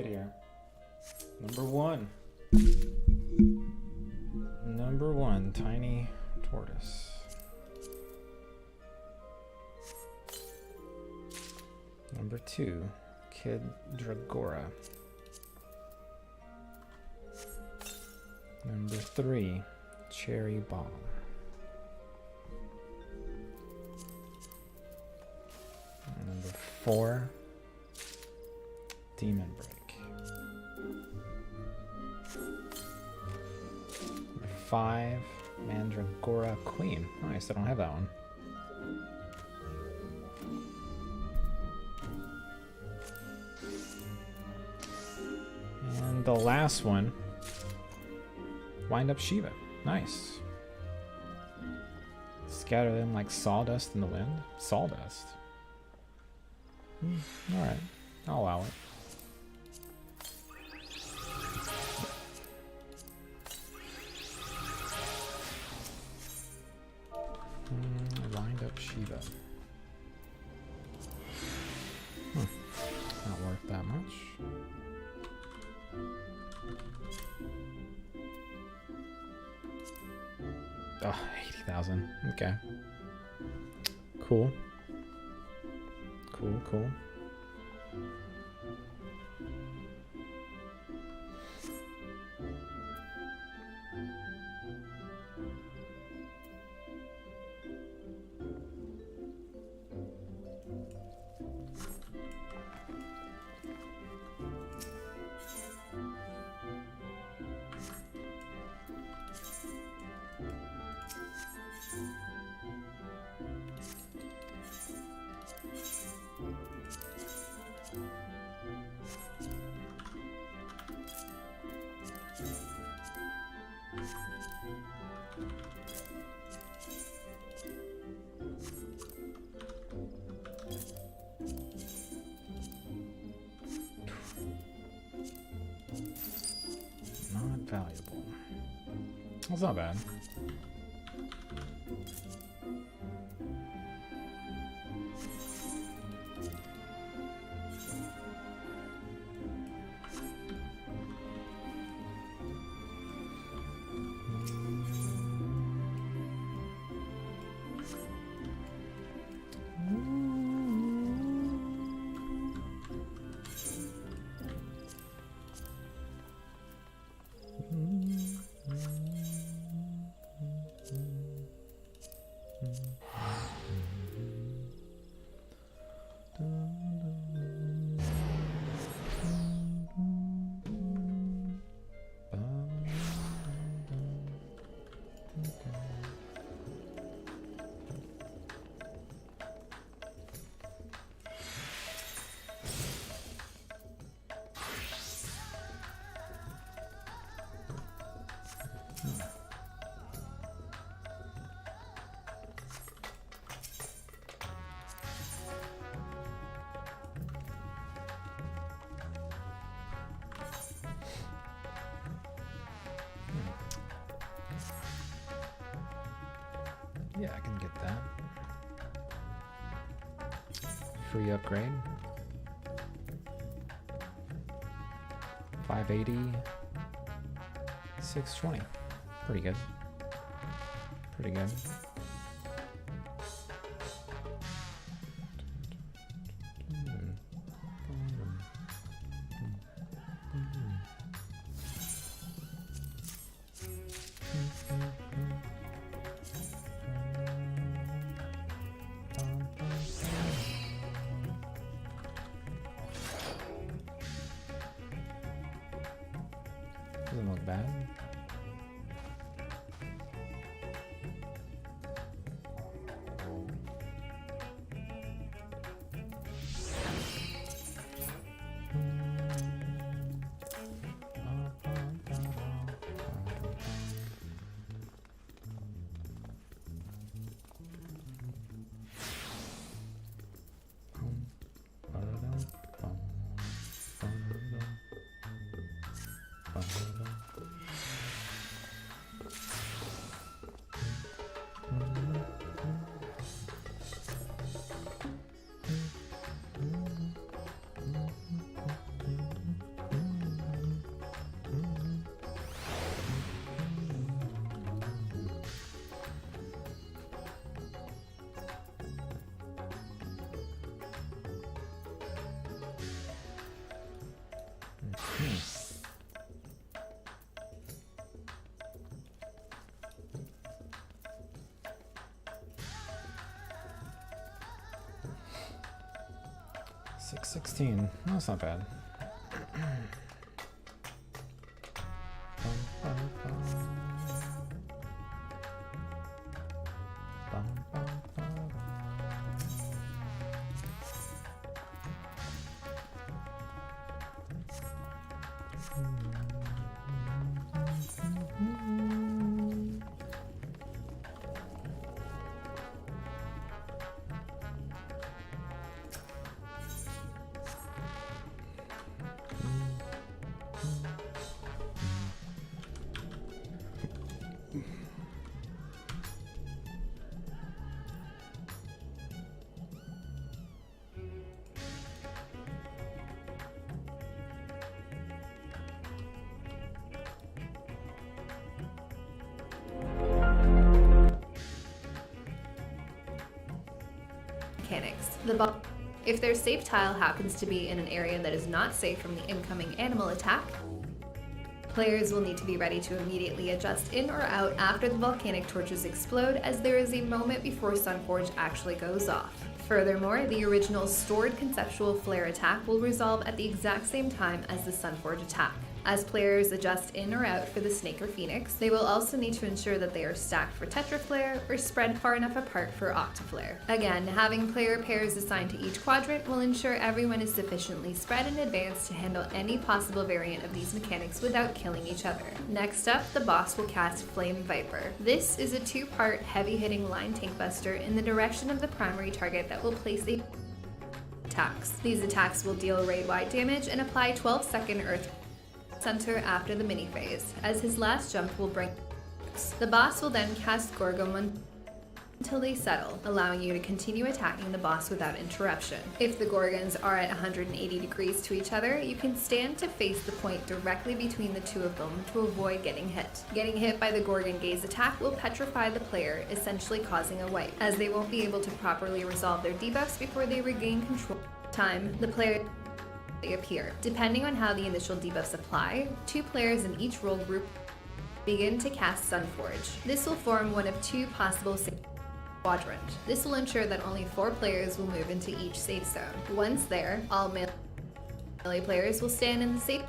get here? Number one. Number one, tiny tortoise. Number two, Kid Dragora. Number three, Cherry Bomb. Number four, Demon Break. Number five, Mandragora Queen. Nice, I don't have that one. And the last one, Wind Up Shiva. Nice. Scatter them like sawdust in the wind. Sawdust. Alright, I'll allow it. Wind Up Shiva. Not worth that much. Oh, 80,000. Okay. Cool. Cool, cool. Valuable. That's not bad. Yeah, I can get that. Free upgrade. 580. 620. Pretty good. Pretty good. Doesn't look bad. 16. That's not bad. Mechanics. If their safe tile happens to be in an area that is not safe from the incoming animal attack, players will need to be ready to immediately adjust in or out after the volcanic torches explode, as there is a moment before Sunforge actually goes off. Furthermore, the original stored conceptual flare attack will resolve at the exact same time as the Sunforge attack. As players adjust in or out for the Snake or Phoenix, they will also need to ensure that they are stacked for Tetraflare or spread far enough apart for Octaflare. Again, having player pairs assigned to each quadrant will ensure everyone is sufficiently spread in advance to handle any possible variant of these mechanics without killing each other. Next up, the boss will cast Flame Viper. This is a two-part heavy-hitting line tank buster in the direction of the primary target that will place the attacks. These attacks will deal raid-wide damage and apply 12-second Earth Center after the mini phase, as his last jump will bring. The boss will then cast Gorgon until they settle, allowing you to continue attacking the boss without interruption. If the Gorgons are at 180 degrees to each other, you can stand to face the point directly between the two of them to avoid getting hit. Getting hit by the Gorgon Gaze attack will petrify the player, essentially causing a wipe, as they won't be able to properly resolve their debuffs before they regain control. The player appear. Depending on how the initial debuffs apply, 2 players in each role group begin to cast Sunforge. This will form one of 2 possible quadrant. This will ensure that only 4 players will move into each safe zone. Once there, all melee players will stand in the safe.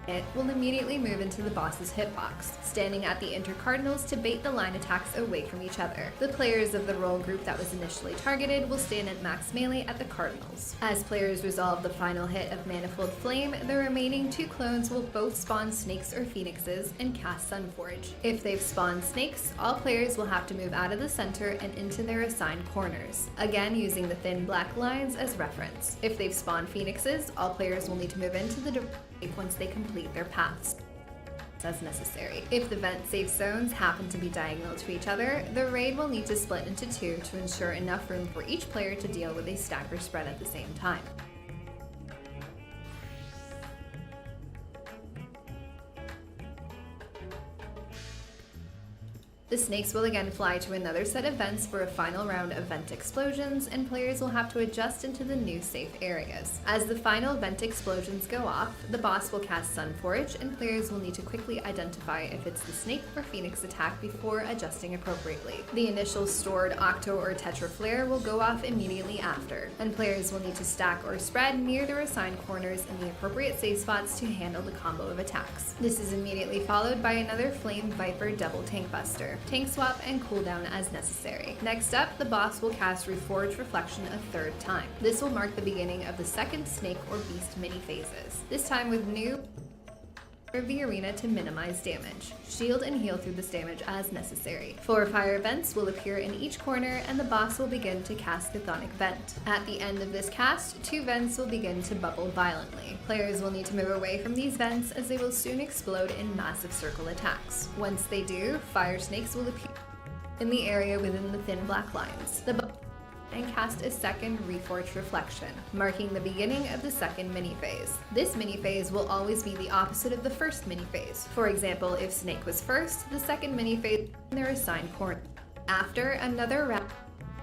It will immediately move into the boss's hitbox, standing at the intercardinals to bait the line attacks away from each other. The players of the role group that was initially targeted will stand at max melee at the cardinals. As players resolve the final hit of Manifold Flame, the remaining 2 clones will both spawn snakes or phoenixes and cast Sunforge. If they've spawned snakes, all players will have to move out of the center and into their assigned corners, again using the thin black lines as reference. If they've spawned phoenixes, all players will need to move into the once they complete their paths as necessary. If the vent safe zones happen to be diagonal to each other, the raid will need to split into 2 to ensure enough room for each player to deal with a stagger spread at the same time. The snakes will again fly to another set of vents for a final round of vent explosions, and players will have to adjust into the new safe areas. As the final vent explosions go off, the boss will cast Sunforge, and players will need to quickly identify if it's the snake or phoenix attack before adjusting appropriately. The initial stored Octo or Tetra Flare will go off immediately after, and players will need to stack or spread near their assigned corners in the appropriate safe spots to handle the combo of attacks. This is immediately followed by another Flame Viper double tank buster. Tank swap and cooldown as necessary. Next up, the boss will cast Reforged Reflection a 3rd time. This will mark the beginning of the second snake or beast mini phases, this time with new of the arena to minimize damage. Shield and heal through this damage as necessary. 4 fire vents will appear in each corner, and the boss will begin to cast Chthonic Vent. At the end of this cast, 2 vents will begin to bubble violently. Players will need to move away from these vents as they will soon explode in massive circle attacks. Once they do, fire snakes will appear in the area within the thin black lines. And cast a second Reforged Reflection, marking the beginning of the second mini-phase. This mini-phase will always be the opposite of the first mini-phase. For example, if Snake was first, the second mini-phase in their assigned corner. After, another round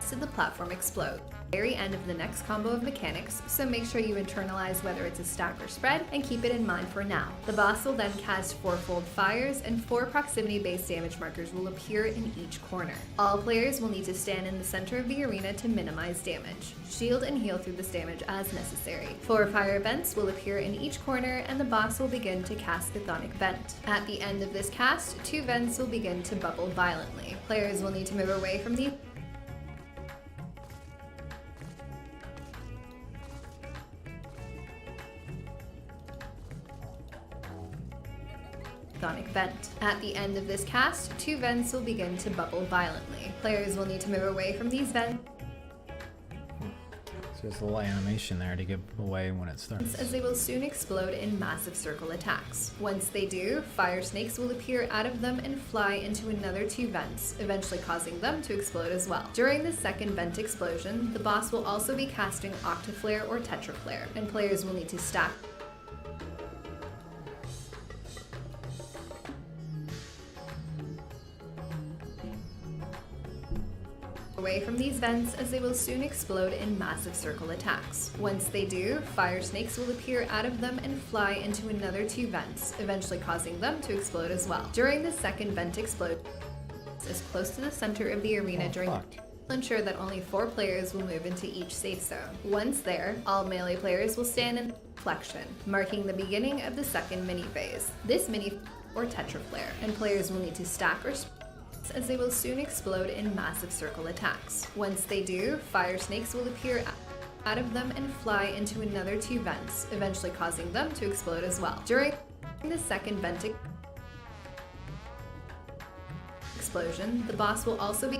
to the platform explode. very end of the next combo of mechanics, so make sure you internalize whether it's a stack or spread and keep it in mind for now. The boss will then cast 4-fold fires and 4 proximity-based damage markers will appear in each corner. All players will need to stand in the center of the arena to minimize damage. Shield and heal through this damage as necessary. 4 fire vents will appear in each corner and the boss will begin to cast Chthonic Vent. At the end of this cast, 2 vents will begin to bubble violently. Players will need to move away from the Chthonic Vent. At the end of this cast, 2 vents will begin to bubble violently. Players will need to move away from these vents So there's a little animation there to give away when it starts. as they will soon explode in massive circle attacks. Once they do, fire snakes will appear out of them and fly into another 2 vents, eventually causing them to explode as well. During the second vent explosion, the boss will also be casting Octaflare or Tetraflare, and players will need to stack away from these vents as they will soon explode in massive circle attacks. Once they do, fire snakes will appear out of them and fly into another 2 vents, eventually causing them to explode as well. During the second vent explosion, as close to the center of the arena ensure that only 4 players will move into each safe zone. Once there, all melee players will stand in flexion, marking the beginning of the second mini phase. This mini or Tetraflare, and players will need to stack or as they will soon explode in massive circle attacks. Once they do, fire snakes will appear out of them and fly into another 2 vents, eventually causing them to explode as well. During the second vent explosion, the boss will also be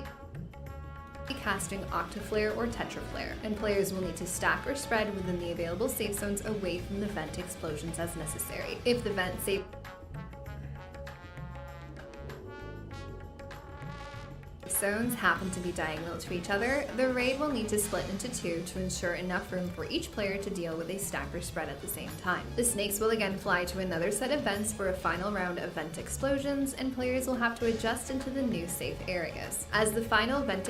casting Octaflare or Tetraflare, and players will need to stack or spread within the available safe zones away from the vent explosions as necessary. If the vent safe zones happen to be diagonal to each other, the raid will need to split into 2 to ensure enough room for each player to deal with a stack or spread at the same time. The snakes will again fly to another set of vents for a final round of vent explosions, and players will have to adjust into the new safe areas. As the final vent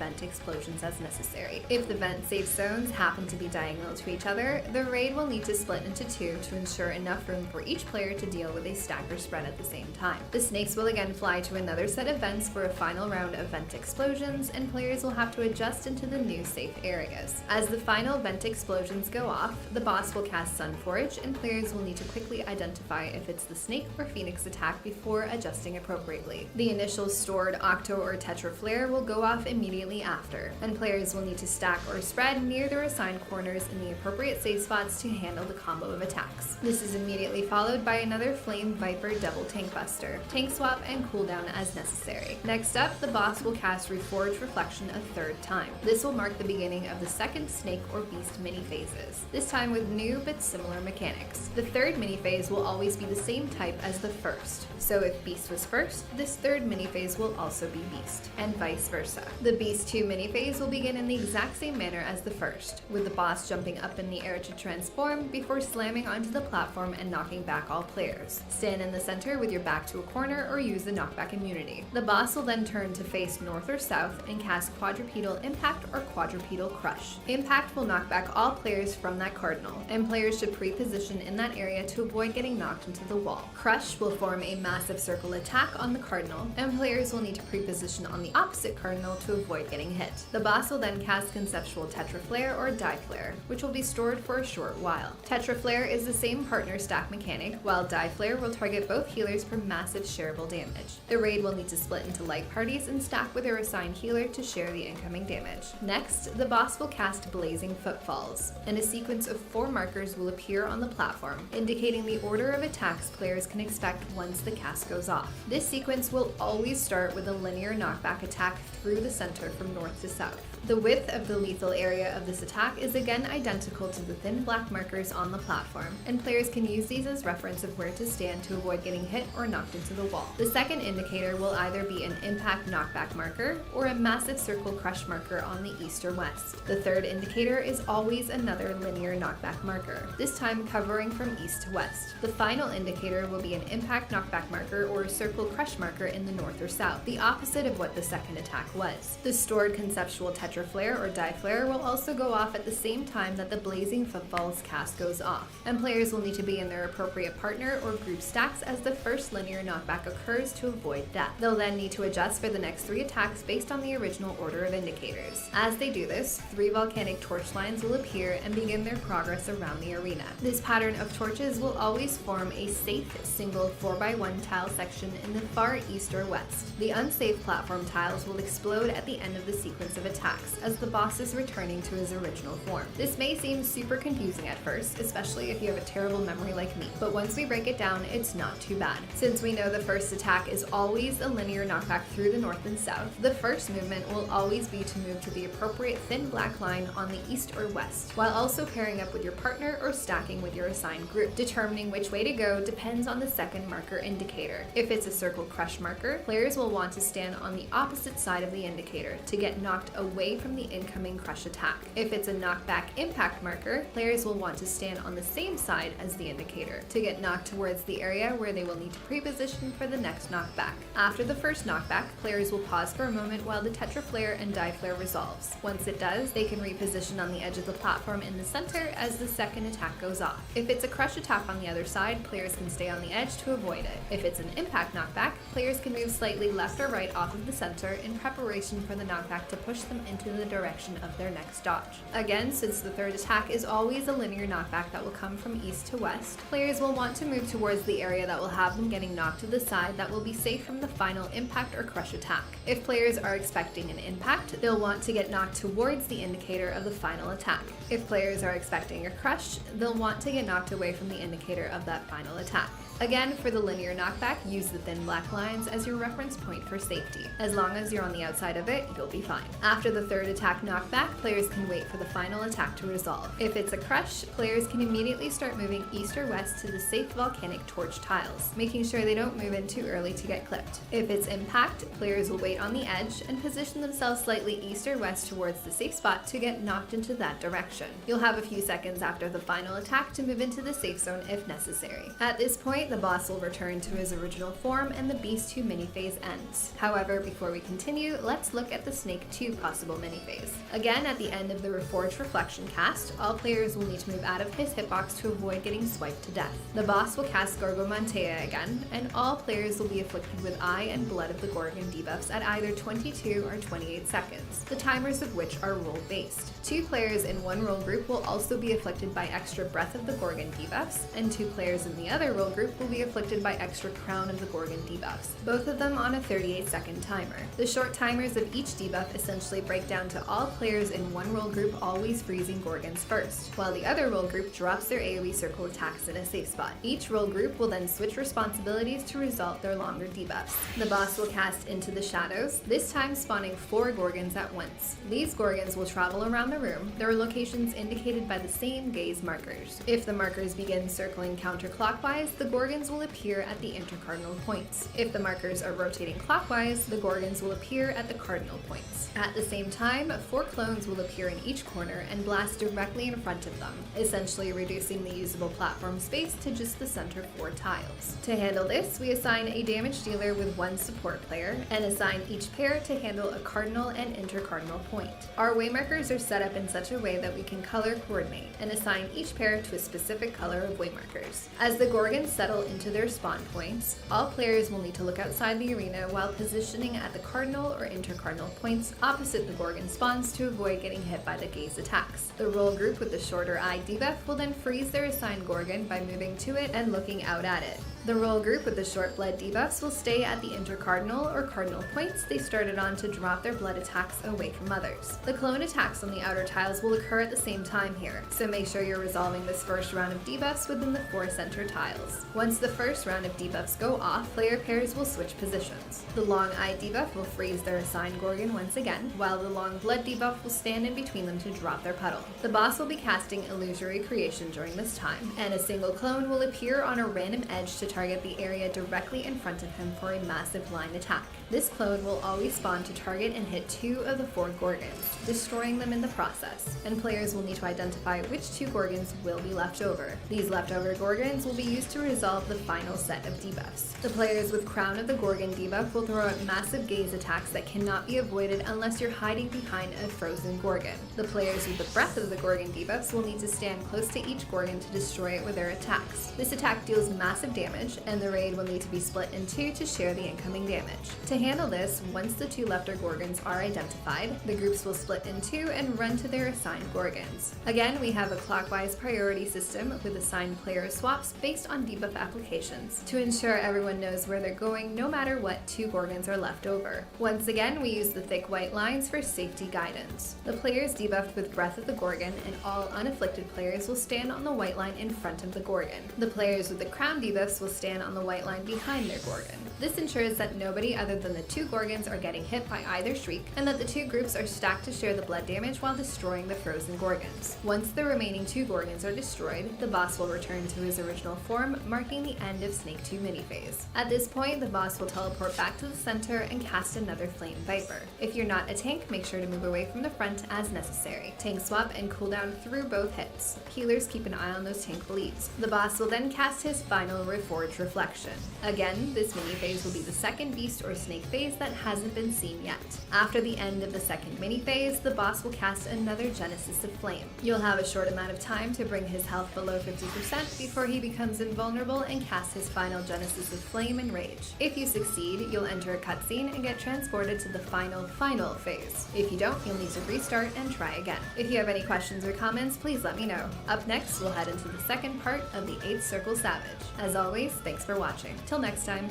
vent explosions as necessary. If the vent safe zones happen to be diagonal to each other, the raid will need to split into 2 to ensure enough room for each player to deal with a stack or spread at the same time. The snakes will again fly to another set of vents for a final round of vent explosions, and players will have to adjust into the new safe areas. As the final vent explosions go off, the boss will cast Sunforge, and players will need to quickly identify if it's the snake or phoenix attack before adjusting appropriately. The initial stored Octo or Tetraflare will go off immediately after, and players will need to stack or spread near their assigned corners in the appropriate safe spots to handle the combo of attacks. This is immediately followed by another Flame Viper double tank buster, tank swap, and cooldown as necessary. Next up, the boss will cast Reforge Reflection a 3rd time. This will mark the beginning of the second snake or beast mini phases, this time with new but similar mechanics. The 3rd mini phase will always be the same type as the first, so if beast was first, this 3rd mini phase will also be beast, and vice versa. The beast 2 mini phase will begin in the exact same manner as the first, with the boss jumping up in the air to transform before slamming onto the platform and knocking back all players. Stand in the center with your back to a corner or use the knockback immunity. The boss will then turn to face north or south and cast Quadrupedal Impact or Quadrupedal Crush. Impact will knock back all players from that cardinal, and players should pre-position in that area to avoid getting knocked into the wall. Crush will form a massive circle attack on the cardinal, and players will need to pre-position on the opposite cardinal to avoid getting hit. The boss will then cast Conceptual Tetraflare or Dieflare, which will be stored for a short while. Tetraflare is the same partner stack mechanic, while Dieflare will target both healers for massive shareable damage. The raid will need to split into like parties and stack with their assigned healer to share the incoming damage. Next, the boss will cast Blazing Footfalls, and a sequence of 4 markers will appear on the platform, indicating the order of attacks players can expect once the cast goes off. This sequence will always start with a linear knockback attack through the center from north to south. The width of the lethal area of this attack is again identical to the thin black markers on the platform, and players can use these as reference of where to stand to avoid getting hit or knocked into the wall. The second indicator will either be an impact knockback marker or a massive circle crush marker on the east or west. The third indicator is always another linear knockback marker, this time covering from east to west. The final indicator will be an impact knockback marker or a circle crush marker in the north or south, the opposite of what the second attack was. The stored conceptual tetra flare or die flare will also go off at the same time that the blazing footfalls cast goes off, and players will need to be in their appropriate partner or group stacks as the first linear knockback occurs to avoid death. They'll then need to adjust for the next 3 attacks based on the original order of indicators. As they do this, 3 volcanic torch lines will appear and begin their progress around the arena. This pattern of torches will always form a safe single 4x1 tile section in the far east or west. The unsafe platform tiles will explode at the end of the sequence of attacks as the boss is returning to his original form. This may seem super confusing at first, especially if you have a terrible memory like me, but once we break it down, it's not too bad. Since we know the first attack is always a linear knockback through the north and south, the first movement will always be to move to the appropriate thin black line on the east or west, while also pairing up with your partner or stacking with your assigned group. Determining which way to go depends on the second marker indicator. If it's a circle crush marker, players will want to stand on the opposite side of the indicator to get knocked away from the incoming crush attack. If it's a knockback impact marker, players will want to stand on the same side as the indicator to get knocked towards the area where they will need to pre-position for the next knockback. After the first knockback, players will pause for a moment while the tetra flare and die flare resolves. Once it does, they can reposition on the edge of the platform in the center as the second attack goes off. If it's a crush attack on the other side, players can stay on the edge to avoid it. If it's an impact knockback, players can move slightly left or right off of the center in preparation for the knockback to push them into the direction of their next dodge. Again, since the third attack is always a linear knockback that will come from east to west, players will want to move towards the area that will have them getting knocked to the side that will be safe from the final impact or crush attack. If players are expecting an impact, they'll want to get knocked towards the indicator of the final attack. If players are expecting a crush, they'll want to get knocked away from the indicator of that final attack. Again, for the linear knockback, use the thin black lines as your reference point for safety. As long as you're on the outside of it, you'll be fine. After the third attack knockback, players can wait for the final attack to resolve. If it's a crush, players can immediately start moving east or west to the safe volcanic torch tiles, making sure they don't move in too early to get clipped. If it's impact, players will wait on the edge and position themselves slightly east or west towards the safe spot to get knocked into that direction. You'll have a few seconds after the final attack to move into the safe zone if necessary. At this point, the boss will return to his original form and the Beast 2 mini-phase ends. However, before we continue, let's look at the Snake 2 possible mini-phase. Again, at the end of the Reforged Reflection cast, all players will need to move out of his hitbox to avoid getting swiped to death. The boss will cast Gorgomantea again, and all players will be afflicted with Eye and Blood of the Gorgon debuffs at either 22 or 28 seconds, the timers of which are role-based. 2 players in one role group will also be afflicted by extra Breath of the Gorgon debuffs, and 2 players in the other role group will be afflicted by extra Crown of the Gorgon debuffs, both of them on a 38-second timer. The short timers of each debuff essentially break down to all players in one role group always freezing Gorgons first, while the other role group drops their AoE circle attacks in a safe spot. Each role group will then switch responsibilities to resolve their longer debuffs. The boss will cast Into the Shadows, this time spawning 4 Gorgons at once. These Gorgons will travel around the room, their locations indicated by the same gaze markers. If the markers begin circling counterclockwise, the Gorgons will appear at the intercardinal points. If the markers are rotating clockwise, the Gorgons will appear at the cardinal points. At the same time, 4 clones will appear in each corner and blast directly in front of them, essentially reducing the usable platform space to just the center 4 tiles. To handle this, we assign a damage dealer with 1 support player, and assign each pair to handle a cardinal and intercardinal point. Our waymarkers are set up in such a way that we can color coordinate, and assign each pair to a specific color of waymarkers. As the Gorgons settle into their spawn points, all players will need to look outside the arena while positioning at the cardinal or intercardinal points opposite the Gorgon spawns to avoid getting hit by the gaze attacks. The role group with the shorter eye debuff will then freeze their assigned Gorgon by moving to it and looking out at it. The role group with the short blood debuffs will stay at the intercardinal or cardinal points they started on to drop their blood attacks away from others. The clone attacks on the outer tiles will occur at the same time here, so make sure you're resolving this first round of debuffs within the 4 center tiles. Once the first round of debuffs go off, player pairs will switch positions. The long eye debuff will freeze their assigned Gorgon once again, while the long blood debuff will stand in between them to drop their puddle. The boss will be casting Illusory Creation during this time, and a single clone will appear on a random edge to target the area directly in front of him for a massive line attack. This clone will always spawn to target and hit 2 of the 4 Gorgons, destroying them in the process, and players will need to identify which 2 Gorgons will be left over. These leftover Gorgons will be used to resolve the final set of debuffs. The players with Crown of the Gorgon debuff will throw out massive gaze attacks that cannot be avoided unless you're hiding behind a frozen Gorgon. The players with the Breath of the Gorgon debuffs will need to stand close to each Gorgon to destroy it with their attacks. This attack deals massive damage, and the raid will need to be split in 2 to share the incoming damage. To handle this, once the 2 leftover Gorgons are identified, the groups will split in 2 and run to their assigned Gorgons. Again, we have a clockwise priority system with assigned player swaps based on debuff applications to ensure everyone knows where they're going no matter what 2 Gorgons are left over. Once again, we use the thick white lines for safety guidance. The players debuffed with Breath of the Gorgon and all unafflicted players will stand on the white line in front of the Gorgon. The players with the Crown debuffs will stand on the white line behind their Gorgon. This ensures that nobody other than the 2 Gorgons are getting hit by either Shriek, and that the 2 groups are stacked to share the blood damage while destroying the frozen Gorgons. Once the remaining 2 Gorgons are destroyed, the boss will return to his original form, marking the end of Snake 2 mini-phase. At this point, the boss will teleport back to the center and cast another Flame Viper. If you're not a tank, make sure to move away from the front as necessary. Tank swap and cooldown through both hits. Healers keep an eye on those tank bleeds. The boss will then cast his final Reforged Reflection. Again, this mini-phase will be the second beast or snake phase that hasn't been seen yet. After the end of the second mini-phase, the boss will cast another Genesis of Flame. You'll have a short amount of time to bring his health below 50% before he becomes invulnerable and casts his final Genesis of Flame and Rage. If you succeed, you'll enter a cutscene and get transported to the final phase. If you don't, you'll need to restart and try again. If you have any questions or comments, please let me know. Up next, we'll head into the second part of the 8th Circle Savage. As always, thanks for watching. Till next time.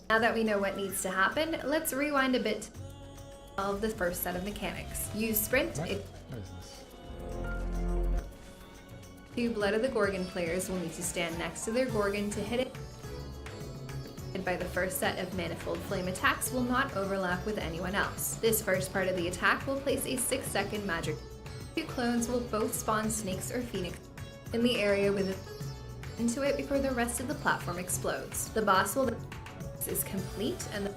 Now that we know what needs to happen, let's rewind a bit of the first set of mechanics. Use Sprint if What is this? 2 Blood of the Gorgon players will need to stand next to their Gorgon to hit it. By the first set of Manifold Flame attacks will not overlap with anyone else. This first part of the attack will place a 6-second magic. 2 clones will both spawn snakes or phoenix in the area with into it before the rest of the platform explodes. The boss will is complete and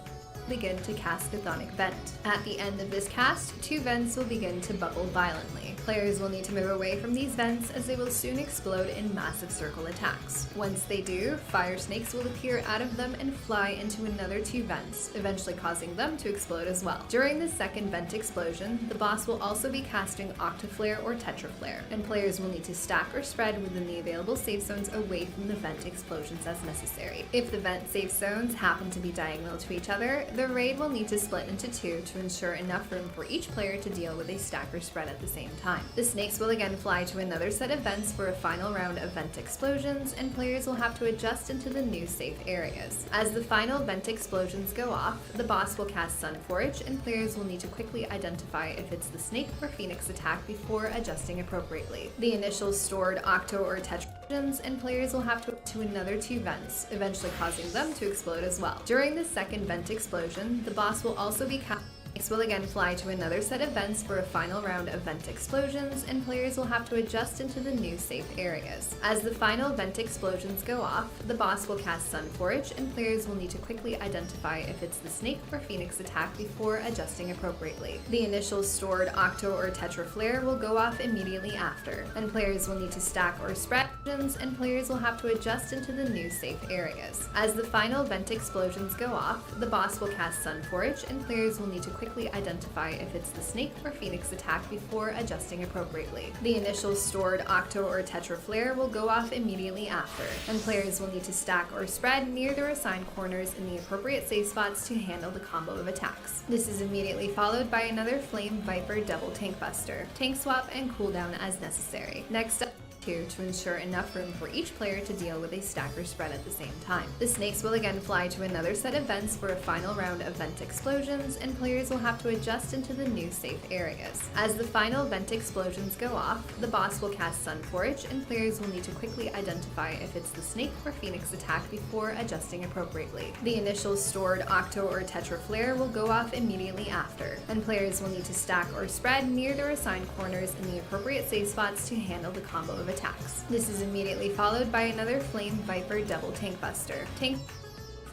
begin to cast Chthonic Vent. At the end of this cast, 2 vents will begin to bubble violently. Players will need to move away from these vents as they will soon explode in massive circle attacks. Once they do, fire snakes will appear out of them and fly into another 2 vents, eventually causing them to explode as well. During the second vent explosion, the boss will also be casting Octaflare or Tetraflare, and players will need to stack or spread within the available safe zones away from the vent explosions as necessary. If the vent safe zones happen to be diagonal to each other, the raid will need to split into 2 to ensure enough room for each player to deal with a stack or spread at the same time. The snakes will again fly to another set of vents for a final round of vent explosions, and players will have to adjust into the new safe areas. As the final vent explosions go off, the boss will cast Sunforge, and players will need to quickly identify if it's the snake or phoenix attack before adjusting appropriately. The initial stored Octo or Tetra, and players will have to another 2 vents, eventually causing them to explode as well. During the second vent explosion, the boss will also be cast. Snakes will again fly to another set of vents for a final round of vent explosions, and players will have to adjust into the new safe areas. As the final vent explosions go off, the boss will cast Sunforge, and players will need to quickly identify if it's the snake or phoenix attack before adjusting appropriately. The initial stored Octo or Tetra Flare will go off immediately after, and players will need to stack or spread, and players will have to adjust into the new safe areas. As the final vent explosions go off, the boss will cast Sunforge, and players will need to quickly quickly identify if it's the snake or phoenix attack before adjusting appropriately. The initial stored octo or tetra flare will go off immediately after, and players will need to stack or spread near their assigned corners in the appropriate safe spots to handle the combo of attacks. This is immediately followed by another Flame Viper double tank buster, tank swap, and cooldown as necessary. Next up, here to ensure enough room for each player to deal with a stack or spread at the same time. The snakes will again fly to another set of vents for a final round of vent explosions, and players will have to adjust into the new safe areas. As the final vent explosions go off, the boss will cast Sun Forge, and players will need to quickly identify if it's the snake or phoenix attack before adjusting appropriately. The initial stored octo or tetra flare will go off immediately after, and players will need to stack or spread near their assigned corners in the appropriate safe spots to handle the combo of attacks. This is immediately followed by another Flame Viper double tank buster, tank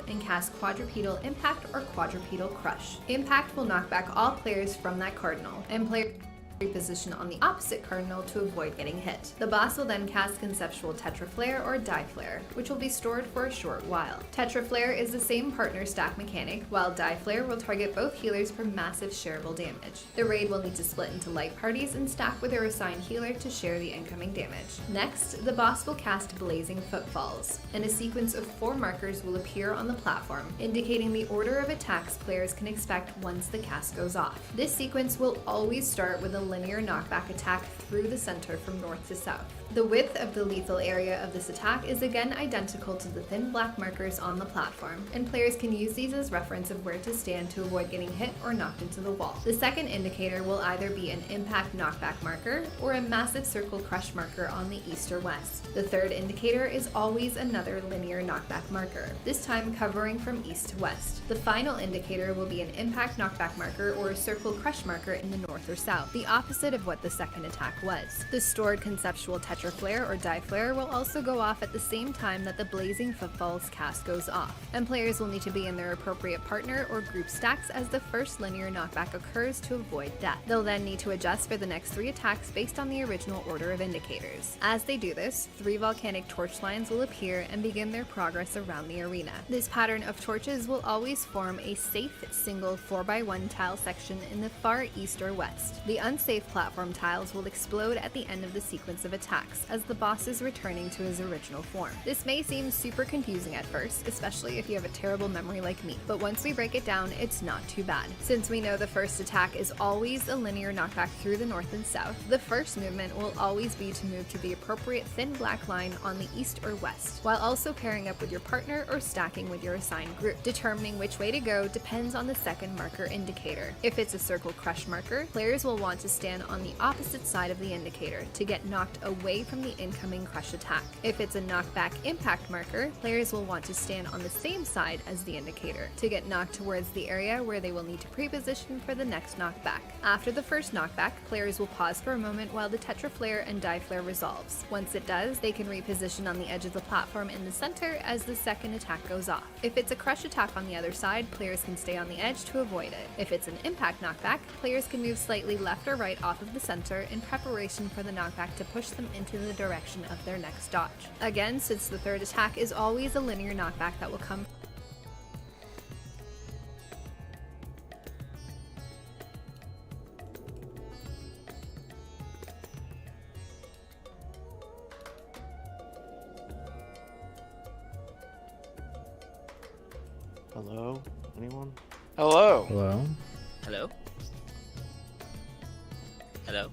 and cast Quadrupedal Impact or Quadrupedal Crush. Impact will knock back all players from that cardinal, and players reposition on the opposite cardinal to avoid getting hit. The boss will then cast Conceptual Tetra Flare or Die Flare, which will be stored for a short while. Tetra Flare is the same partner stack mechanic, while Die Flare will target both healers for massive shareable damage. The raid will need to split into light parties and stack with their assigned healer to share the incoming damage. Next, the boss will cast Blazing Footfalls, and a sequence of 4 markers will appear on the platform, indicating the order of attacks players can expect once the cast goes off. This sequence will always start with a linear knockback attack through the center from north to south. The width of the lethal area of this attack is again identical to the thin black markers on the platform, and players can use these as reference of where to stand to avoid getting hit or knocked into the wall. The second indicator will either be an impact knockback marker or a massive circle crush marker on the east or west. The third indicator is always another linear knockback marker, this time covering from east to west. The final indicator will be an impact knockback marker or a circle crush marker in the north or south, the opposite of what the second attack was. The stored Conceptual Tetra Flare or Die Flare will also go off at the same time that the Blazing Footfalls cast goes off, and players will need to be in their appropriate partner or group stacks as the first linear knockback occurs to avoid death. They'll then need to adjust for the next 3 attacks based on the original order of indicators. As they do this, 3 volcanic torch lines will appear and begin their progress around the arena. This pattern of torches will always form a safe single 4x1 tile section in the far east or west. The unsafe platform tiles will explode at the end of the sequence of attacks as the boss is returning to his original form. This may seem super confusing at first, especially if you have a terrible memory like me, but once we break it down, it's not too bad. Since we know the first attack is always a linear knockback through the north and south, the first movement will always be to move to the appropriate thin black line on the east or west, while also pairing up with your partner or stacking with your assigned group. Determining which way to go depends on the second marker indicator. If it's a circle crush marker, players will want to stand on the opposite side of the indicator to get knocked away from the incoming crush attack. If it's a knockback impact marker, players will want to stand on the same side as the indicator to get knocked towards the area where they will need to pre-position for the next knockback. After the first knockback, players will pause for a moment while the Tetra Flare and Die Flare resolves. Once it does, they can reposition on the edge of the platform in the center as the second attack goes off. If it's a crush attack on the other side, players can stay on the edge to avoid it. If it's an impact knockback, players can move slightly left or right off of the center in preparation for the knockback to push them into the direction of their next dodge. Again, since the third attack is always a linear knockback that will come Hello? Anyone? Hello. Hello? Hello? Hello?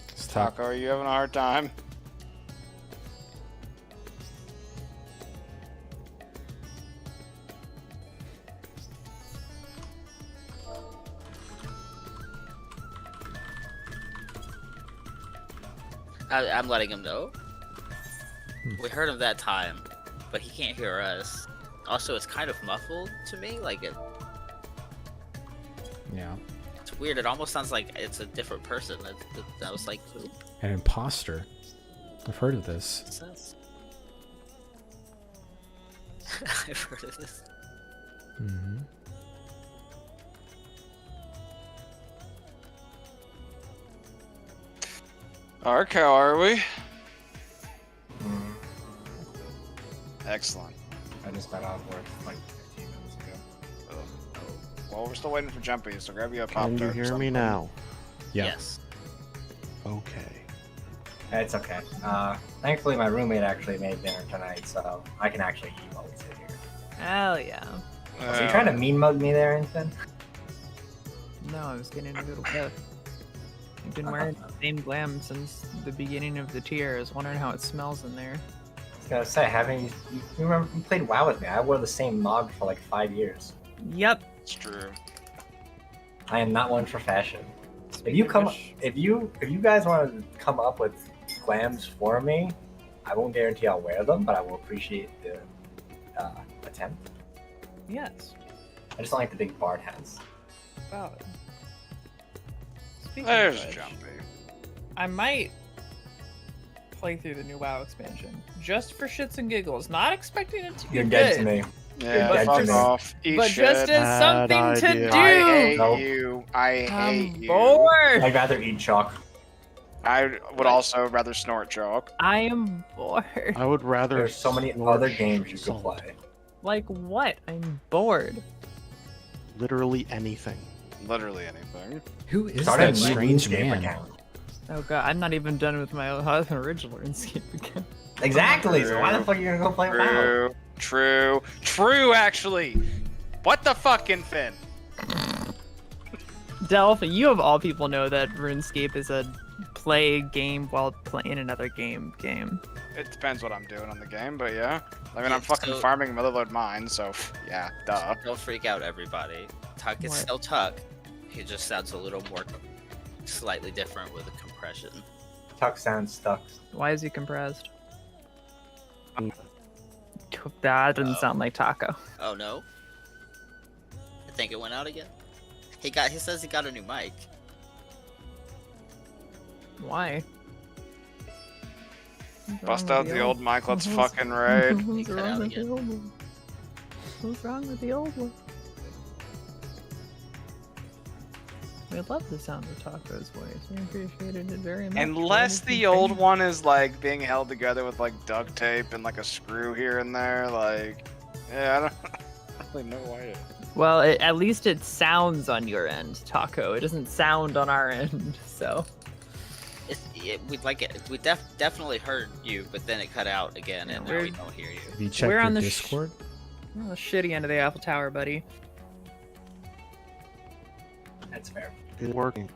Let's talk. Taco, are you having a hard time? I'm letting him know. We heard him that time, but he can't hear us. Also, it's kind of muffled to me, like it. Yeah. It's weird. It almost sounds like it's a different person. That was like, who? An imposter. I've heard of this. What's this? I've heard of this. Mm-hmm. Ark, how are we? Excellent. I just got off work like 15 minutes ago. Well, we're still waiting for Jumpy, so grab you a pop Can you tart or hear me something. now? Yeah. Yes. Okay. It's okay. Thankfully, my roommate actually made dinner tonight, so I can actually eat while we sit here. Hell yeah. So you trying to mean mug me there, Infant? No, I was getting a little bit. I've been wearing the same glam since the beginning of the tier. I was wondering how it smells in there. I was gonna say, you remember you played WoW with me? I wore the same mug for like 5 years. Yep. It's true. I am not one for fashion. Speaking of which- If you guys want to come up with glams for me, I won't guarantee I'll wear them, but I will appreciate the attempt. Yes. I just don't like the big bard hats. Valid. Speaking There's of which, Jumpy. I might play through the new WoW expansion just for shits and giggles. Not expecting it to be You're good, dead to me. Yeah, But fuck just- off. Eat but shit. just as Bad something to idea. do. I hate Nope. you. I hate I'm you. bored. I'd rather eat chalk. I would also rather snort chalk. I am bored. I would rather. There's so many snort other games you could salt. play. Like what? I'm bored. Literally anything. Literally anything. Who is Start a that new strange RuneScape man? account. Oh god, I'm not even done with my original RuneScape again. Exactly. So why the fuck are you gonna go play WoW? True, actually. What the fuck, Infin? Delph, you of all people know that RuneScape is a play game while playing another game. It depends what I'm doing on the game, but yeah. I mean, I'm Yeah, fucking so- farming Motherlode Mine, so yeah, duh. Don't freak out, everybody. Tuck is What? still Tuck. He just sounds a little more slightly different with the compression. Tuck sounds stuck. Why is he compressed? That doesn't sound like Taco. Oh no. I think it went out again. He says he got a new mic. Why? Bust out the old mic, let's fucking raid. What's cut out wrong with again. the old one? What's wrong with the old one? We love the sound of Taco's voice. We appreciated it very much. Unless the old one is like being held together with like duct tape and like a screw here and there, like, yeah, I don't really know why. Well, at least it sounds on your end, Taco. It doesn't sound on our end, so. We definitely heard you, but then it cut out again, and now we don't hear you. Have you checked We're your on the Discord? We're on the shitty end of the Apple Tower, buddy. That's fair. It's working.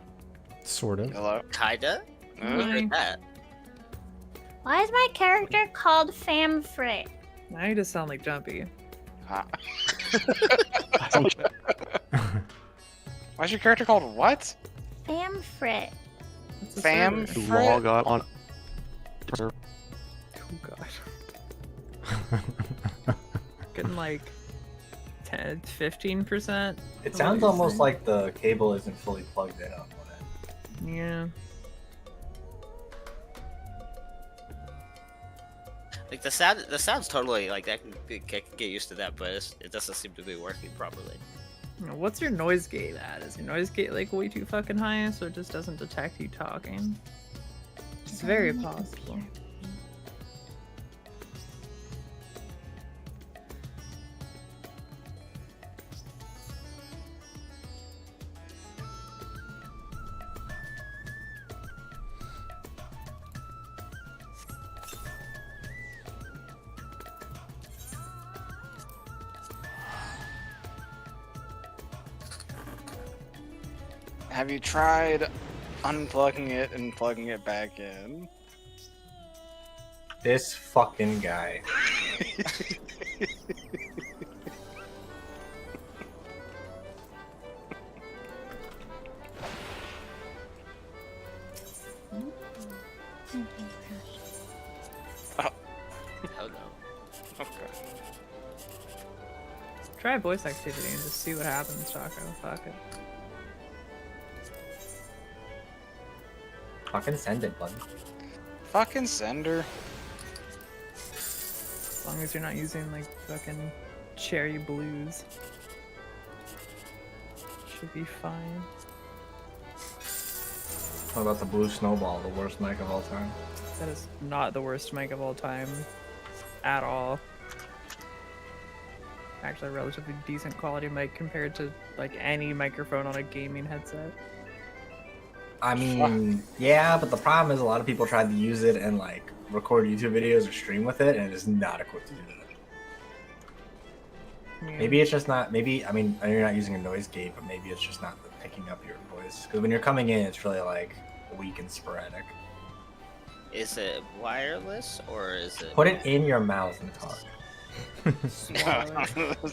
Sort of. Hello? Kinda? We Uh, heard that. Why is my character called Famfrit? Now you just sound like Jumpy. huh. I don't- Why's your character called what? Famfrit. What's the Fam- server? to log on. Oh god. Getting like 10, 15%. It sounds almost like the cable isn't fully plugged in on one end. Yeah. Like the sound's totally like I can get used to that, but it doesn't seem to be working properly. What's your noise gate at? Is your noise gate like way too fucking high so it just doesn't detect you talking? It's very possible. Have you tried unplugging it and plugging it back in? This fucking guy. Oh no. Okay. Try voice activity and just see what happens, Taco. Fuck it. Fucking send it, bud. Fucking sender. As long as you're not using like fucking cherry blues. Should be fine. What about the blue snowball, the worst mic of all time? That is not the worst mic of all time. At all. actually a relatively decent quality mic compared to like any microphone on a gaming headset. I mean, yeah, but the problem is a lot of people tried to use it and like record YouTube videos or stream with it, and it is not equipped to do that. Yeah. Maybe it's just not. Maybe I mean, I know you're not using a noise gate, but maybe it's just not picking up your voice. Because when you're coming in, it's really like weak and sporadic. Is it wireless or is it? Put it in your mouth and talk. This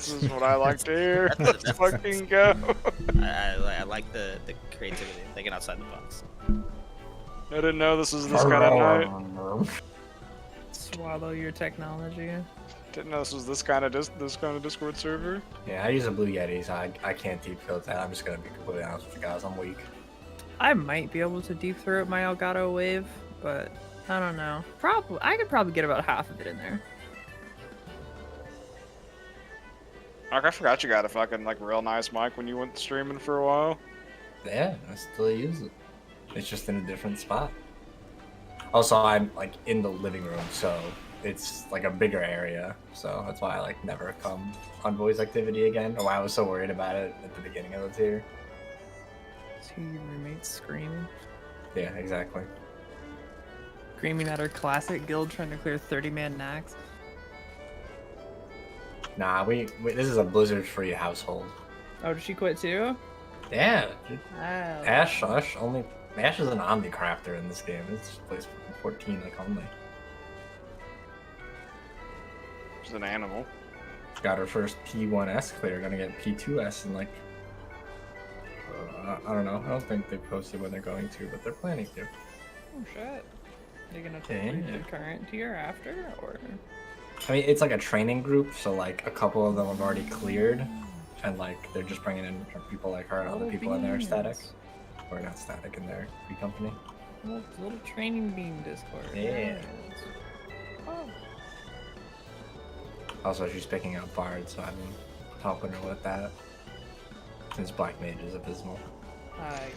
is what I like to hear. Let's fucking go. I like the creativity, thinking outside the box. I didn't know this was this kind of night. Swallow your technology. Didn't know this was this kind of Discord server. Yeah, I use a Blue Yeti, so I can't deep throat that. I'm just gonna be completely honest with you guys. I'm weak. I might be able to deep throat my Elgato Wave, but I don't know. Probably I could probably get about half of it in there. Like, I forgot you got a fucking like real nice mic when you went streaming for a while. Yeah, I still use it. It's just in a different spot. Also, I'm like in the living room, so it's like a bigger area. So that's why I like never come on voice activity again, or why I was so worried about it at the beginning of the tier. See your roommates screaming. Yeah, exactly. Screaming at our classic guild trying to clear 30-man knacks. Nah, we this is a Blizzard-free household. Oh, did she quit too? Yeah, Oh. Ash is an omni-crafter in this game. It's plays 14 like only. She's an animal. Got her first P1S clear. Gonna get P2S in like I don't know. I don't think they posted when they're going to, but they're planning to. Oh shit. They're gonna Okay. take the current tier after, or? I mean, it's like a training group, so like a couple of them have already cleared, and like they're just bringing in people like her and other people in their static, or not static in their free company. Little training beam Discord. Yeah. There it is. Oh. Also, she's picking out Bard, so I've been helping her with that. Since Black Mage is abysmal.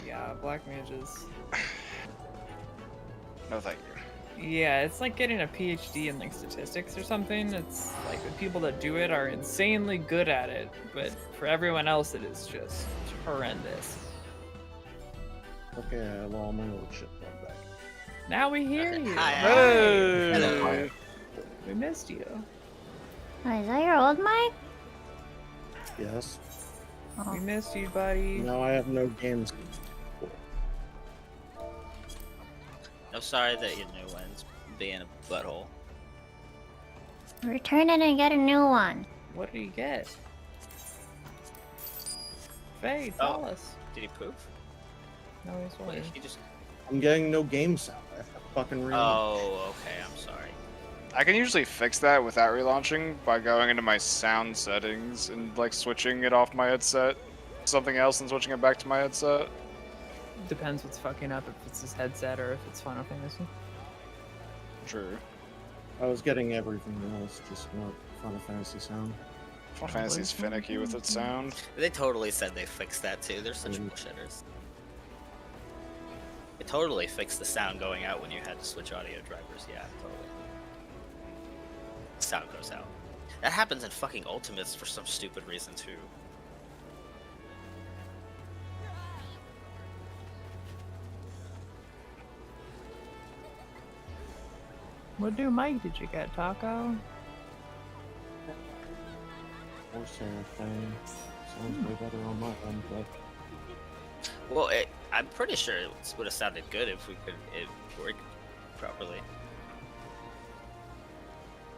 Yeah, Black Mages. No, thank you. Yeah, it's like getting a PhD in like statistics or something. It's like the people that do it are insanely good at it, but for everyone else, it is just horrendous. Okay, I have all my old shit back. Now we hear Okay. you. Hi. Hey! Hello. We missed you. Oh, is that your old mic? Yes. Oh. We missed you, buddy. Now I have no games. I'm sorry that your new one's being a butthole. Return it and get a new one. What did you get? Faye, tell us. Did he poof? No, he's Wait, waiting. he just. I'm getting no game sound. I have to fucking read. Oh, okay. I'm sorry. I can usually fix that without relaunching by going into my sound settings and like switching it off my headset, something else, and switching it back to my headset. Depends what's fucking up, if it's his headset or if it's Final Fantasy. True. I was getting everything else, just not Final Fantasy sound. Final Fantasy's finicky with its sound. They totally said they fixed that too. They're such bullshitters. They totally fixed the sound going out when you had to switch audio drivers. Yeah, totally. The sound goes out. That happens in fucking Ultimates for some stupid reason too. What new mic did you get, Taco? Or Seraphine. Sounds way better on my end, but Well, I'm pretty sure it would have sounded good if it worked properly.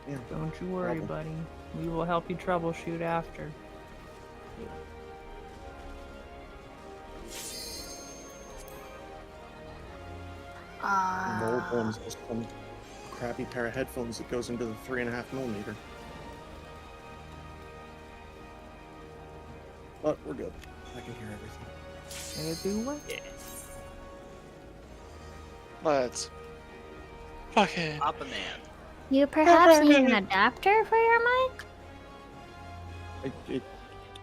yeah. Don't you worry, Trouble. buddy. We will help you troubleshoot after. The old one's just some crappy pair of headphones that goes into the 3.5mm. But we're good. I can hear everything. They do what? Yeah. Let's fucking. Papa Man. You perhaps need an adapter for your mic?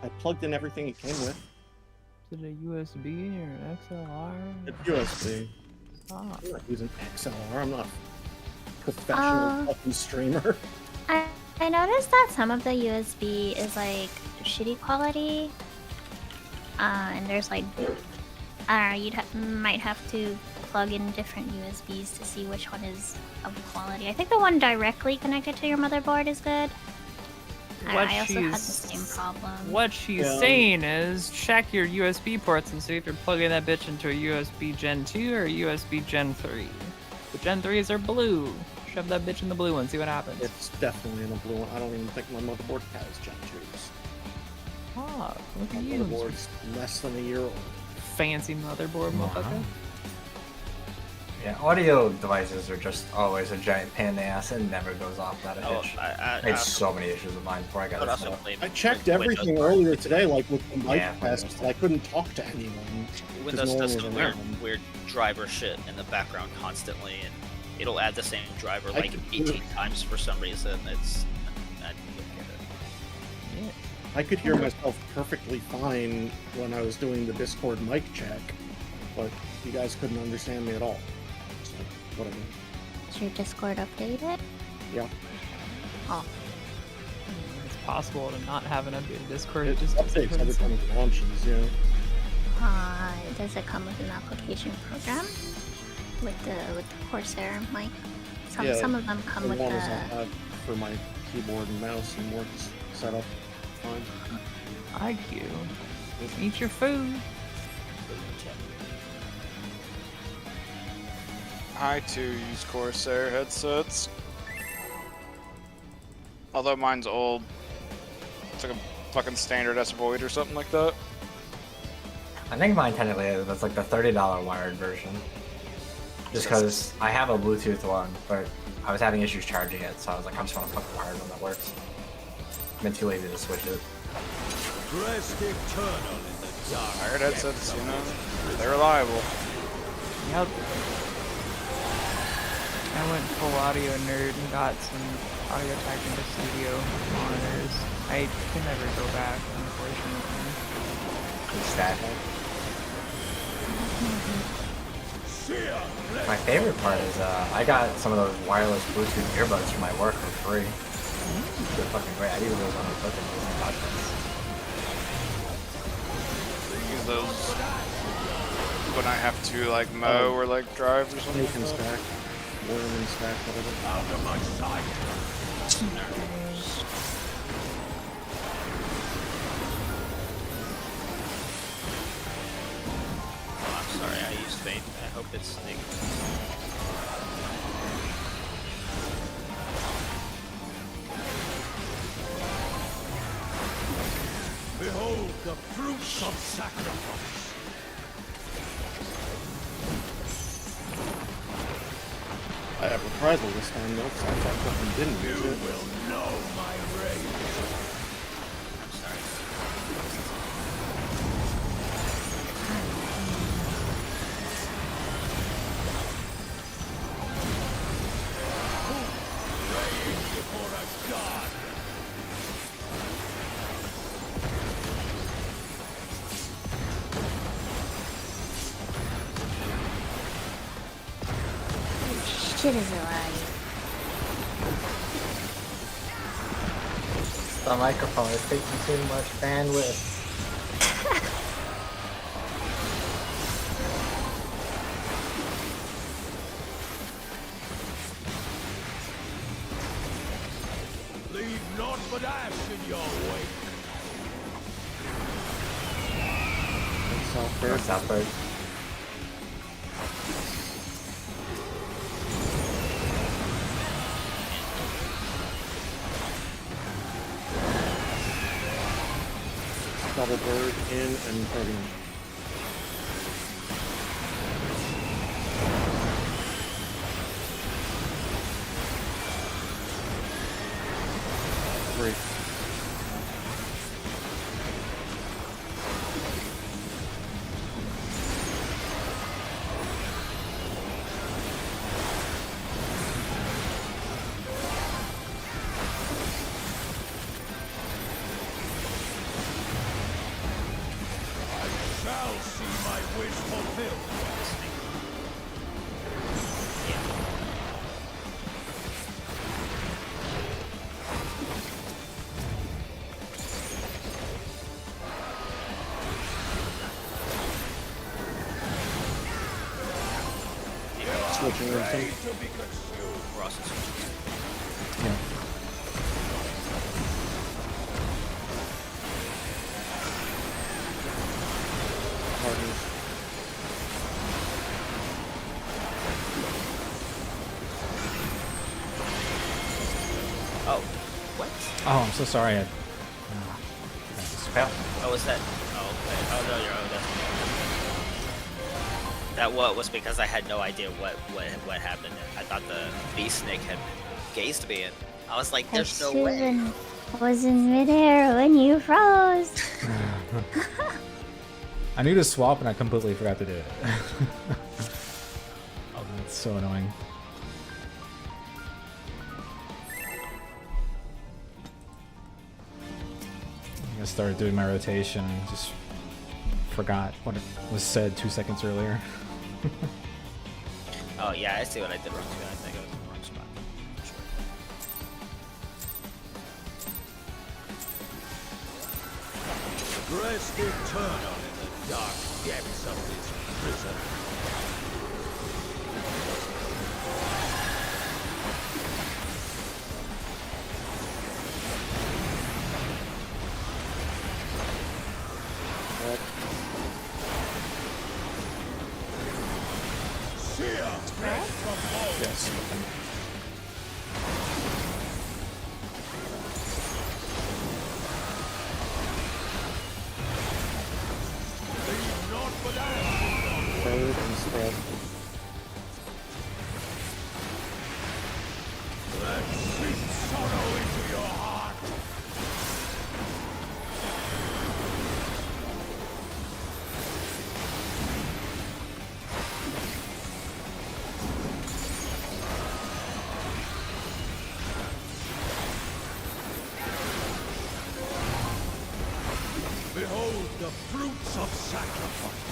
I plugged in everything it came with. Is it a USB or an XLR? It's USB. Ah. I'm not using XLR. I'm not a professional fucking streamer. I I noticed that some of the USB is like shitty quality. And there's like, I don't know, might have to plug in different USBs to see which one is of quality. I think the one directly connected to your motherboard is good. I also had the same problem. What she's saying is check your USB ports and see if you're plugging that bitch into a USB Gen 2 or a USB Gen 3. The Gen 3s are blue. Shove that bitch in the blue one, see what happens. It's definitely in the blue one. I don't even think my motherboard has Gen 2s. Oh, look My at you. motherboard's less than a year old. Fancy motherboard, motherfucker. Yeah, audio devices are just always a giant pain in the ass and never goes off without a hitch. I had so many issues with mine before I got it set up. I checked everything earlier today, like with the mic test, I couldn't talk to anyone. Windows does some weird driver shit in the background constantly, and it'll add the same driver like 18 times for some reason. It's I don't get it. I could hear myself perfectly fine when I was doing the Discord mic check, but you guys couldn't understand me at all. So, whatever. Is your Discord updated? Yeah. Oh. It's possible to not have an updated Discord. It just updates every time it launches, yeah. Does it come with an application program? With the Corsair mic? Some of them come with the... I have for my keyboard and mouse and works set up fine. IQ. Eat your food. I too use Corsair headsets. Although mine's old. It's like a fucking standard S Void or something like that. I think mine technically is. That's like the $30 wired version. Just because I have a Bluetooth one, but I was having issues charging it, so I was like, I just want to fucking wired one that works. I've been too lazy to switch it. Wired headsets, you know, they're reliable. Yep. I went full audio nerd and got some Audio Technica Studio monitors. I can never go back, unfortunately. My favorite part is I got some of those wireless Bluetooth earbuds from my work for free. They're fucking great. I use those on the fucking podcast. Use those when I have to like mow or like drive or something. Snake and stack. Worm and stack, whatever. Out of my sight. I'm sorry, I used Fate. I hope it's Snake. Behold the fruits of sacrifice. I have reprisal this time though, because I thought fucking didn't use it. You will know my rage. I'm sorry. Rage before a god. Shit is alive. The microphone is taking too much bandwidth. Leave naught but ash in your wake. Southburg. Double bird in and birding. Three. Shall see my wish fulfilled. switching room too. We're also switching. Yeah. Partners. Oh, what? Oh, I'm so sorry. Oh, was that? Oh, okay. Oh no, you're. Oh, that's. That what was because I had no idea what happened. I thought the bee snake had gazed me, and I was like, "There's no way." Susan was in midair when you froze. I knew to swap and I completely forgot to do it. Oh, that's so annoying. I started doing my rotation and just forgot what it was said 2 seconds earlier. Oh yeah, I see what I did wrong too. I think I was in the wrong spot. Sure. Rest eternal in the dark depths of this prison. Yes. Bird and spread. Sorrow into your heart. Behold the fruits of sacrifice.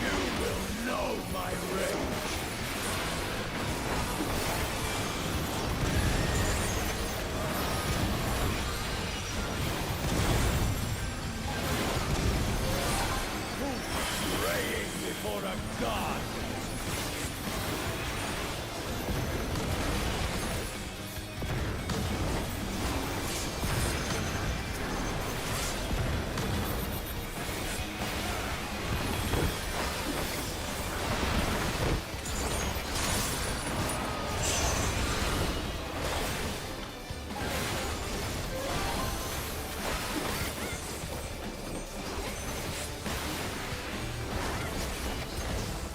You will know my rage. Praying before a god.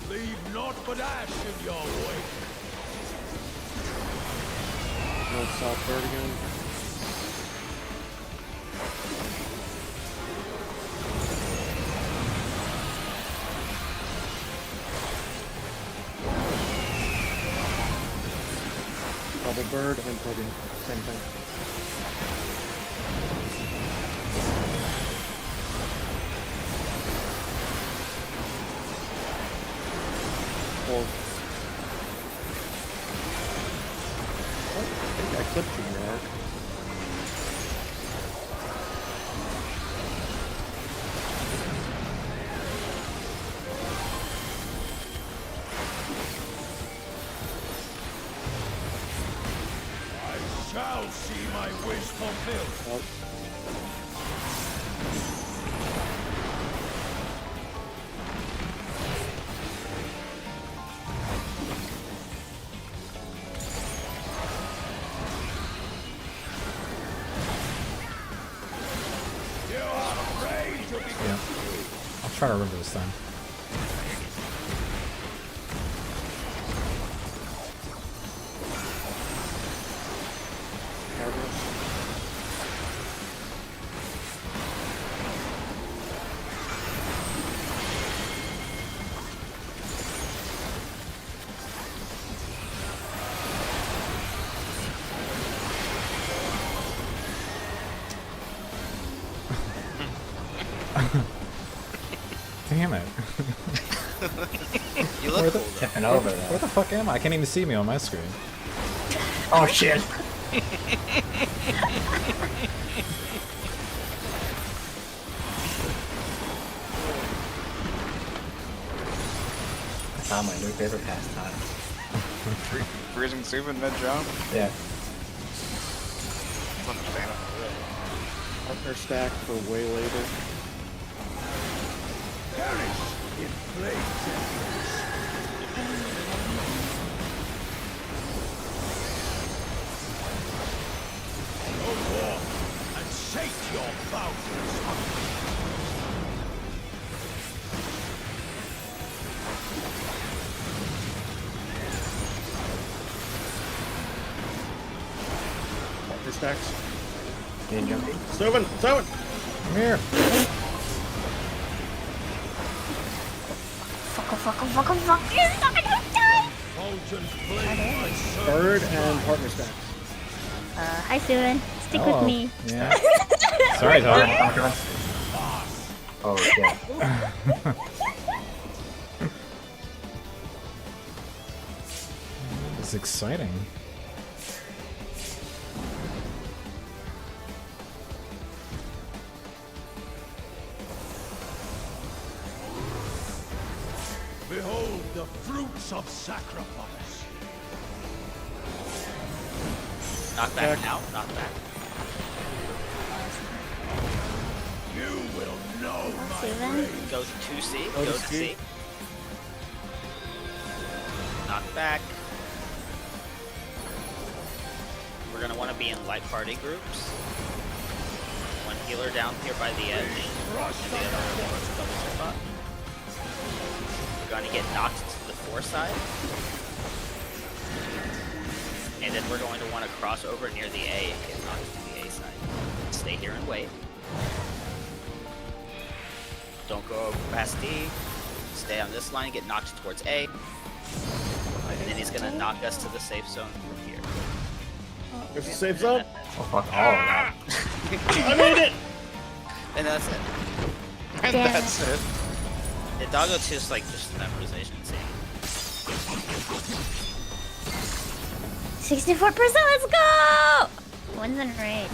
Leave naught but ash in your wake. North south bird again. Double bird and pudding. Same thing. Or I think I clipped you, Mark. I shall see my wish fulfilled. Oh, You are afraid to be Yeah. I'll try to remember this time. Damn it. You Where look the- cool though. Tipping over Where there. the fuck am I? I can't even see me on my screen. Oh shit! my new favorite pastime. Freezing soup in mid-jump? Yeah. It's understandable. Partner stack for way later. Perish in flames. Go forth and shake your boundaries. Partner stacks. Ninja. Stovin! Come here. Fuck. You're not gonna die! Fulgent flame my soul. Bird and partner stacks. Hi, Steven. Stick Hello. with me. Yeah. Sorry, Todd. Oh shit. It's exciting. Behold the fruits of sacrifice. Knock back now. Knock back. You will know my Steven? grave. Go to 2C. Go Go to to C. C. Knock back. We're gonna want to be in light party groups. One healer down here by the edge, and the other towards the double spot. We're gonna get knocked to the 4 side. And then we're going to want to cross over near the A and get knocked to the A side. Stay here and wait. Don't go over past D. Stay on this line, get knocked towards A. And then he's gonna knock us to the safe zone from here. There's a safe zone. Oh fuck all of that. I made it! And that's it. And Damn. that's it. The doggo 2 is like just memorization. See? 64%, let's go! Wins in raid.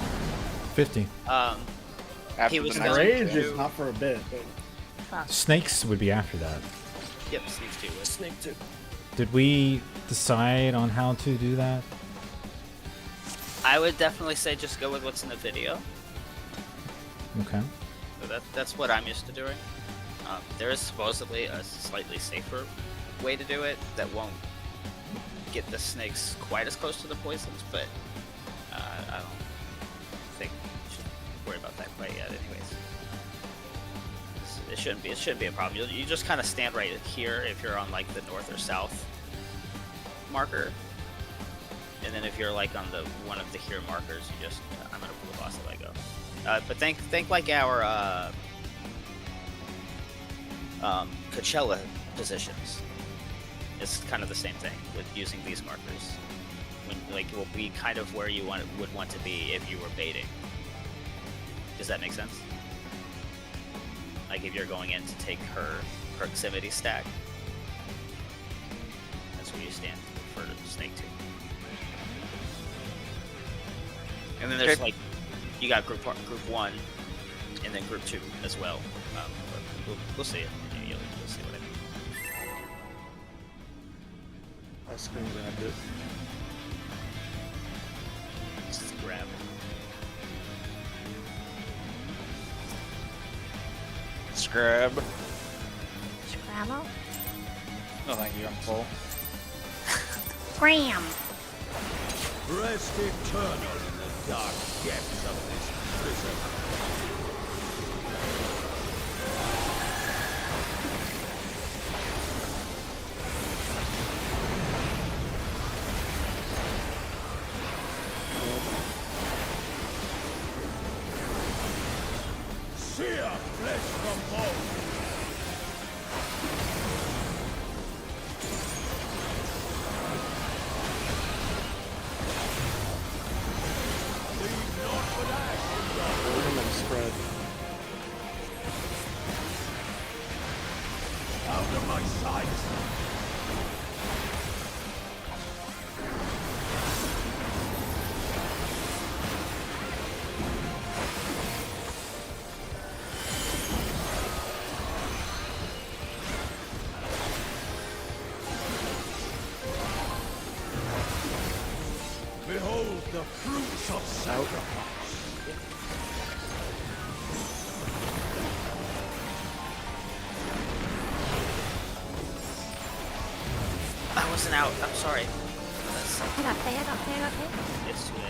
50. After He was the gonna- next Rage two. is not for a bit. But Fuck. Snakes would be after that. Yep, sneaks 2 with. Snake 2. Did we decide on how to do that? I would definitely say just go with what's in the video. Okay. So that's what I'm used to doing. There is supposedly a slightly safer way to do it that won't get the snakes quite as close to the poisons, but I don't think you should worry about that quite yet. Anyways, it shouldn't be a problem. You just kind of stand right here if you're on like the north or south marker, and then if you're like on the one of the here markers, you just I'm gonna pull the boss if I go. But think like our Coachella positions. It's kind of the same thing with using these markers. When like it will be kind of where you would want to be if you were baiting. Does that make sense? Like if you're going in to take her proximity stack, that's where you stand for snake 2. And then there's Okay. like you got group 1 and then group 2 as well. But we'll see it. You'll see what I mean. I screen grabbed it. Just grab it. Scrab. Scrabble? No, thank you. I'm full. Scram! Rest eternal in the dark depths of this prison. Sear flesh from bone. Leave naught but ash in your Burn and spread. the fruits of sacrifice. I wasn't out. I'm sorry. That's, I got pay, I got pay, I got pay. it's too late.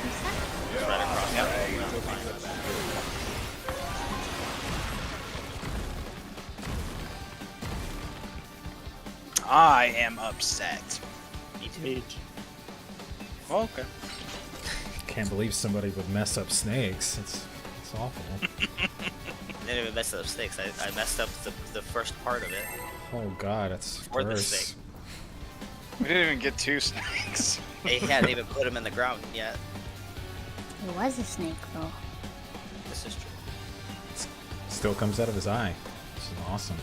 Who's that? It's right across. Yep. I am upset. Me too. Age. Oh, okay. Can't believe somebody would mess up snakes. It's awful. I didn't even mess up snakes. I messed up the first part of it. Oh god, that's Or the worse. snake. We didn't even get 2 snakes. They hadn't even put him in the ground yet. It was a snake though. This is true. Still comes out of his eye. This is awesome.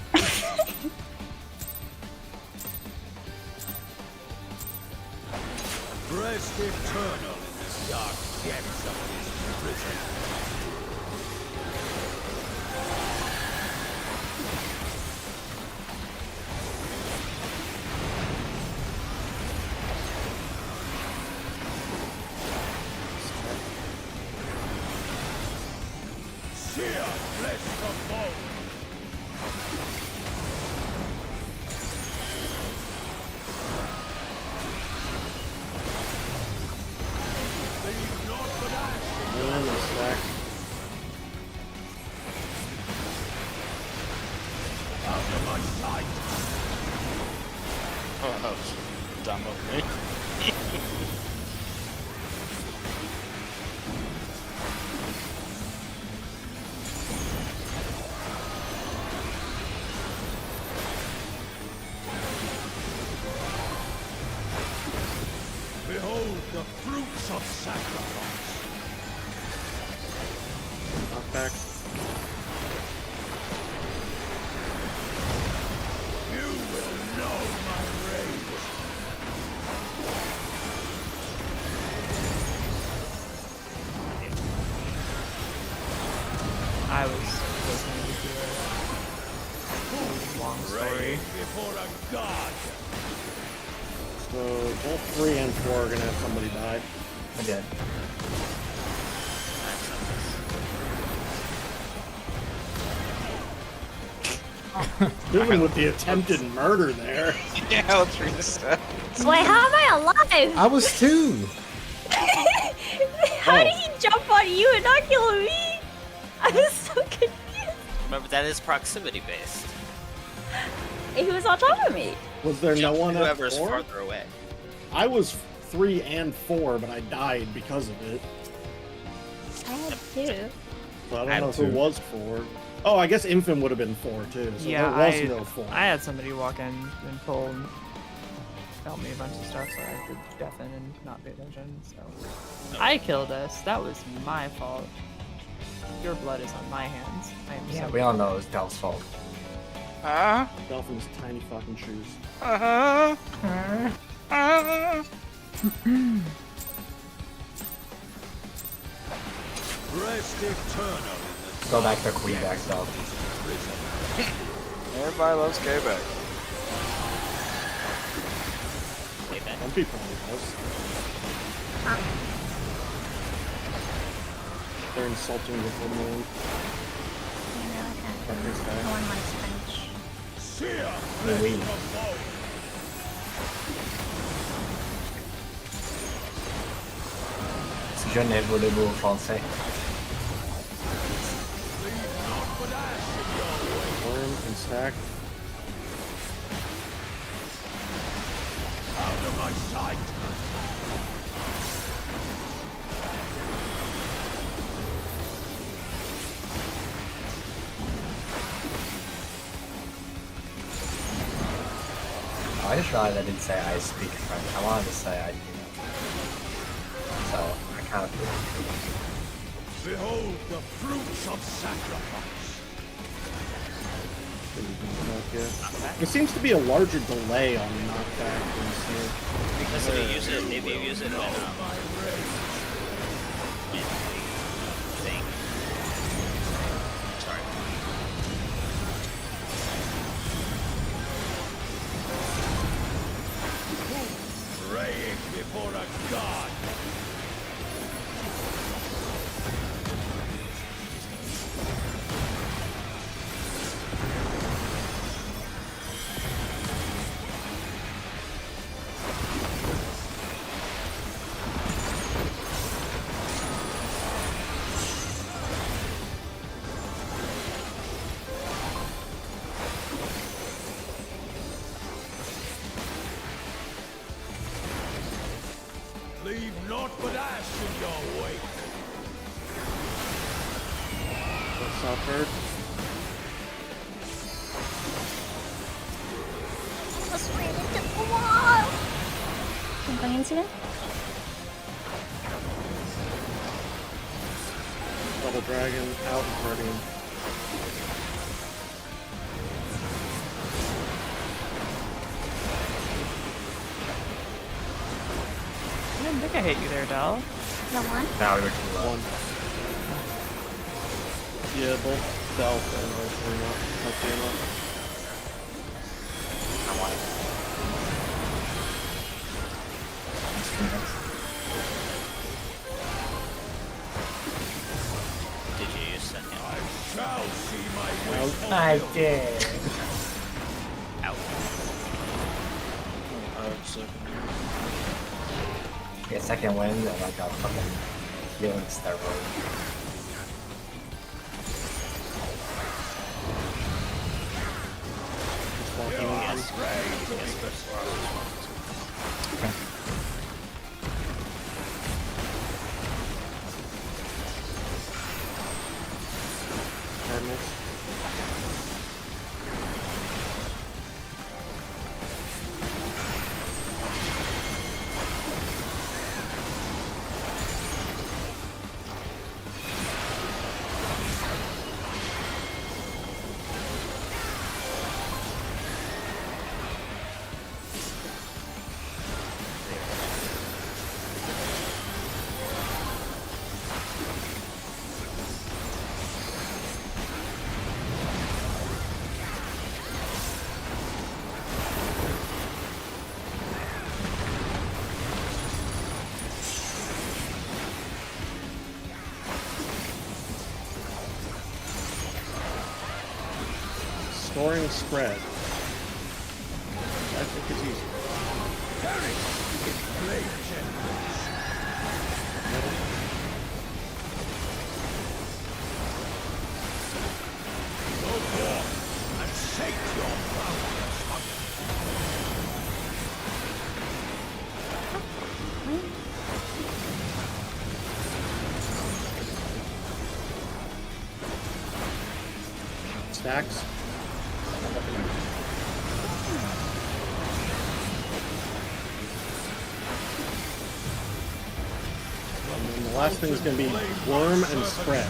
Rest eternal in the dark depths of this prison. Sear flesh from bone. Leave naught but ash. And a stack. Out of my sight. Oh, that was dumb of me. Behold the fruits of sacrifice. Knockback. You will know my rage. I was listening to a long story. Rage before a god. So both 3 and 4 are gonna have somebody die. I did. Even with the attempted murder there. Yeah, let's read this stuff. Wait, how am I alive? I was too! How did he jump on you and not kill me? I was so confused. Remember, that is proximity based. He was on top of me. Was there no one at Whoever's 4? farther away. I was 3 and 4, but I died because of it. I had 2. So I I don't had know who 2. was 4. Oh, I guess Infant would have been 4 too. So Yeah, there was no 4. I had somebody walk in and pull and tell me a bunch of stuff, so I had to deafen and not pay attention. So I killed us. That was my fault. Your blood is on my hands. I am Yeah, so we all know it was Del's fault. Dolphin's tiny fucking shoes. Rest eternal in the Go back to Queen back though. Everybody loves Quebec. Way back. Some people knows. They're insulting the woman. No one likes French. sear Oui. flesh from bone. Je ne voulez-vous français? Leave naught but ash in your way. Worm and stack. Out of my sight. I just realized I didn't say I speak French. I wanted to say I do. So I kind of Behold the fruits of sacrifice. There seems to be a larger delay on knockback than snake. Because if you use it, maybe you use it when thing. Sorry. Rage for a god. Leave naught but ash in your wake. What's up, bird? Just ran into the wall. I'm going into it. Double dragon out and partying. I didn't think I hit you there, Dal. The one. Now we were too low. One. Yeah, both self and both were not touching up. I want it. Did you use second? I shall see my way. Out. I did. Out. Get second wind and like a fucking healing steroid. Just walking in. Yes. Yes, first floor. Okay. Cardinals. Scoring spread. I think it's easy. Go forth and shake your boundless hunger. Stacks. And then the last thing is going to be worm and spread.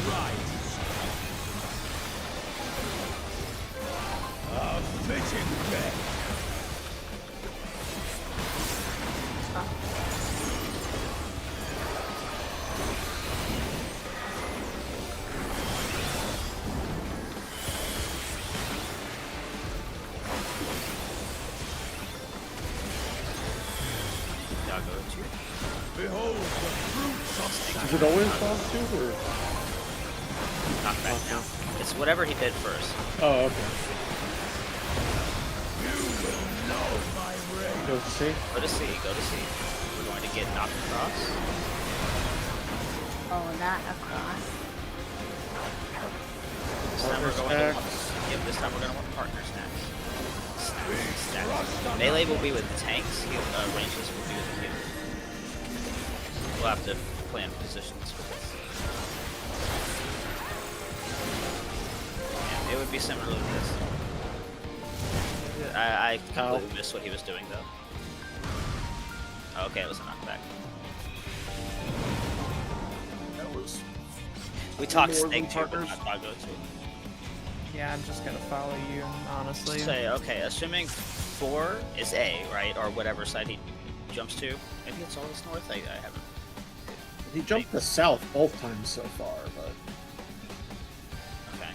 A fitting death. I'll go to you. Behold the fruits of Is it always boss 2 or? Knock back now. It's whatever he did first. Oh, okay. you will know my rage. Go to see. Go to C, go to C. We're going to get knocked across. Oh, that across. This time we're Partner going to stacks. yep, this time we're going to want partner stacks. Stacks. Melee will be with tanks, ranges will be with healers. We'll have to plan positions for this. Yeah, it would be similar to this. I completely missed what he was doing though. Oh, okay, it was a knockback. That was. We talked More than snake too, but partners. not doggo too. Yeah, I'm just gonna follow you, honestly. Say, okay, assuming 4 is A, right? Or whatever side he jumps to. Maybe it's always north? I haven't. He jumped to south both times so far, but. Okay.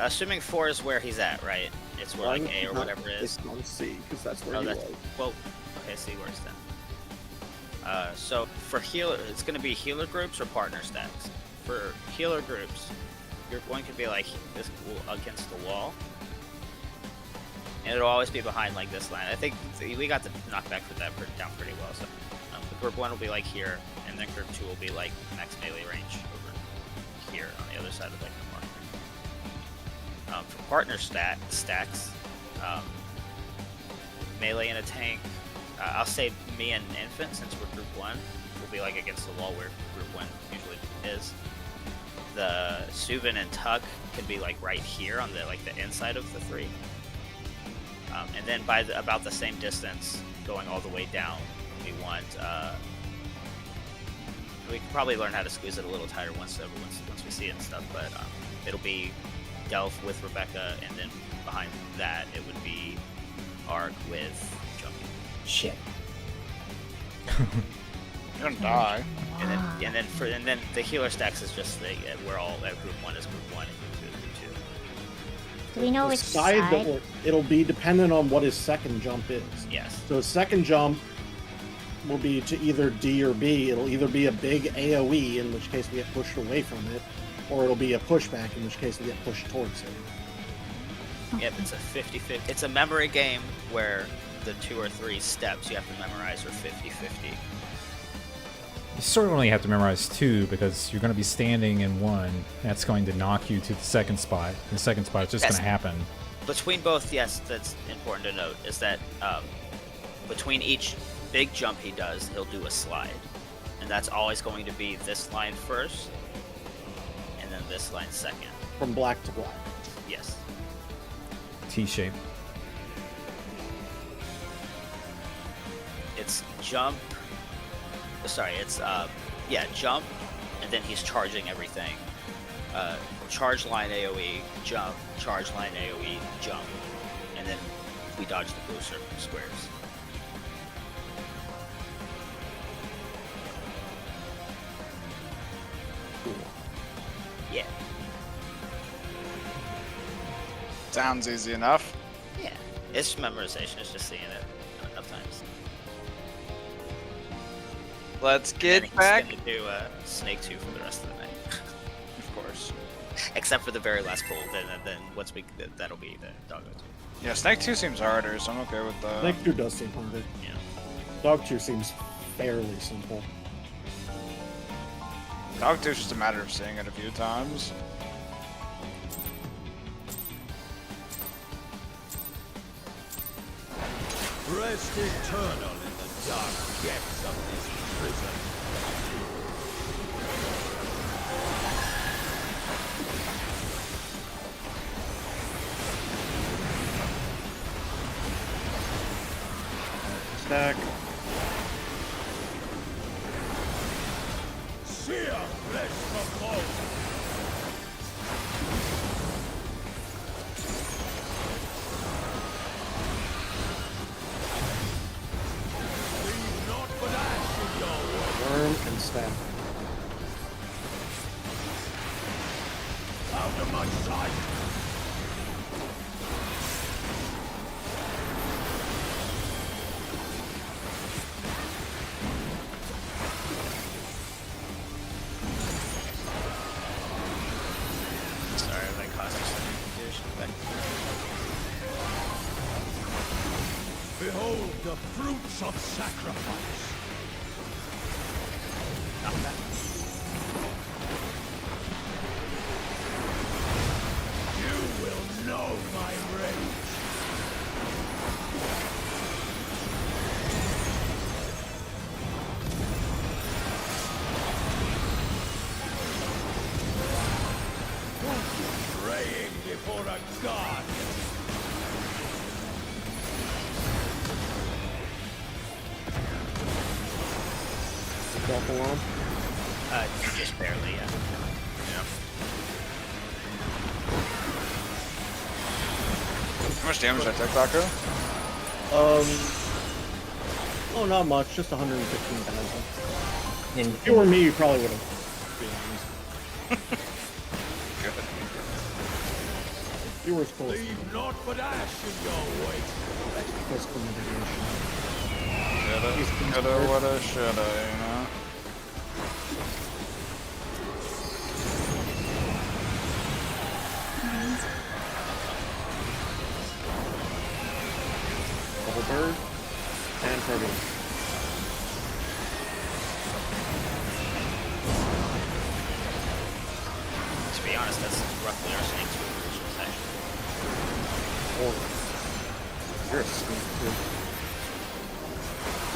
Assuming 4 is where he's at, right? It's where like A or whatever is. It's on C, because that's where Oh, he that's. was. Well, okay, C works then. So for healer, it's going to be healer groups or partner stacks. For healer groups, your one could be like this against the wall, and it'll always be behind like this line. I think we got the knockback for that down pretty well. So the group 1 will be like here, and then group 2 will be like max melee range over here on the other side of like the marker. For partner stacks, melee and a tank. I'll say me and infant, since we're group 1, will be like against the wall where group 1 usually is. The Suvin and Tuck can be like right here on the the inside of the 3. And then by about the same distance, going all the way down, we want. We can probably learn how to squeeze it a little tighter once we see it and stuff. But it'll be Delph with Rebecca, and then behind that it would be Arc with Jumpy. Shit. You're gonna die. And then the healer stacks is just we're all group 1 is group 1 and group 2 is group 2. Do we know The which side side? that it'll be dependent on what his second jump is. Yes. So his second jump will be to either D or B. It'll either be a big AoE, in which case we get pushed away from it, or it'll be a pushback, in which case we get pushed towards it. Yep, it's a 50-50. It's a memory game where the 2 or 3 steps you have to memorize are 50-50. You sort of only have to memorize 2 because you're going to be standing in one. That's going to knock you to the second spot. And the second spot is just going to happen. Between both, yes, that's important to note, is that between each big jump he does, he'll do a slide. And that's always going to be this line first, and then this line second. From black to black. Yes. T-shape. It's jump. Sorry, it's jump, and then he's charging everything. Charge line AoE, jump, charge line AoE, jump, and then we dodge the blue squares. Cool. Yeah. Sounds easy enough. Yeah. It's memorization. It's just seeing it enough times. Let's And get he's back. gonna do Snake 2 for the rest of the night. Of course. Except for the very last pull, then once that'll be the Doggo 2. Yeah, Snake 2 seems harder, so I'm okay with that. Snake 2 does seem harder. Yeah. Dog 2 seems fairly simple. Dog 2 is just a matter of seeing it a few times. Rest eternal in the dark depths of this prison. Stack. Sear flesh from bone. Leave naught but ash in your way. Worm and stack. Out of my sight. Sorry, that caused me some confusion. But Behold the fruits of sacrifice. not bad. You will know my rage. Praying before a god. Delta Worm. Just barely, yeah. How much damage did I take, Taco? Oh, not much. Just 115,000. In, If you were me, you probably would have. Good. If you were as close. Leave naught but ash in your wake. Physical mitigation. Coulda, woulda, shoulda, you know? Double bird and turbulence. To be honest, that's roughly our snake's positions, actually. Or you're a snake too.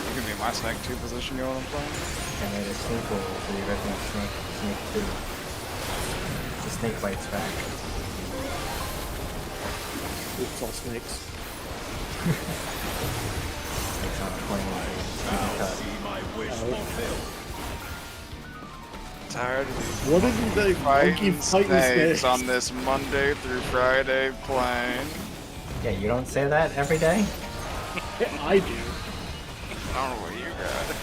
You can be my snake 2 position, you know what I'm saying? I made a sequel to the original Snake 2. The snake bites back. Oops, all snakes. Snake's on a plane. Now see my wish fulfilled. Tired of these What did they fighting fighting snakes on this Monday through Friday plane. Yeah, you don't say that every day? Yeah, I do. I don't know what you got.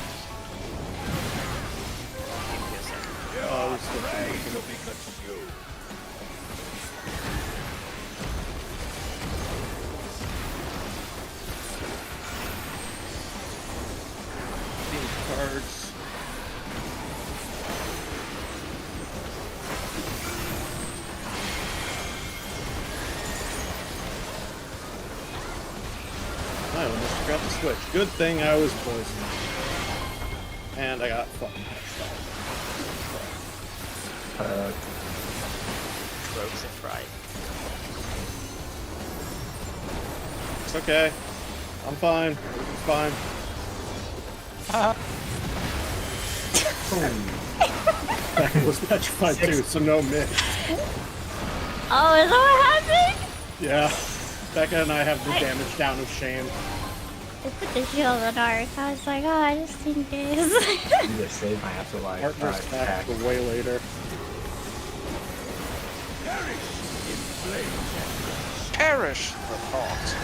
Oh, it's the Praise to Pikachu. cards. I almost forgot the switch. Good thing I was poisoned. And I got fucking Rogues and fried. It's okay. I'm fine. It's fine. That was petrified too, so no miss. Oh, is that what happened? Yeah. Becca and I have the damage down of shame. I put the shield in the dark. I was like, oh, just in case. You just saved my afterlife. Partner's back for way later. Perish the thought.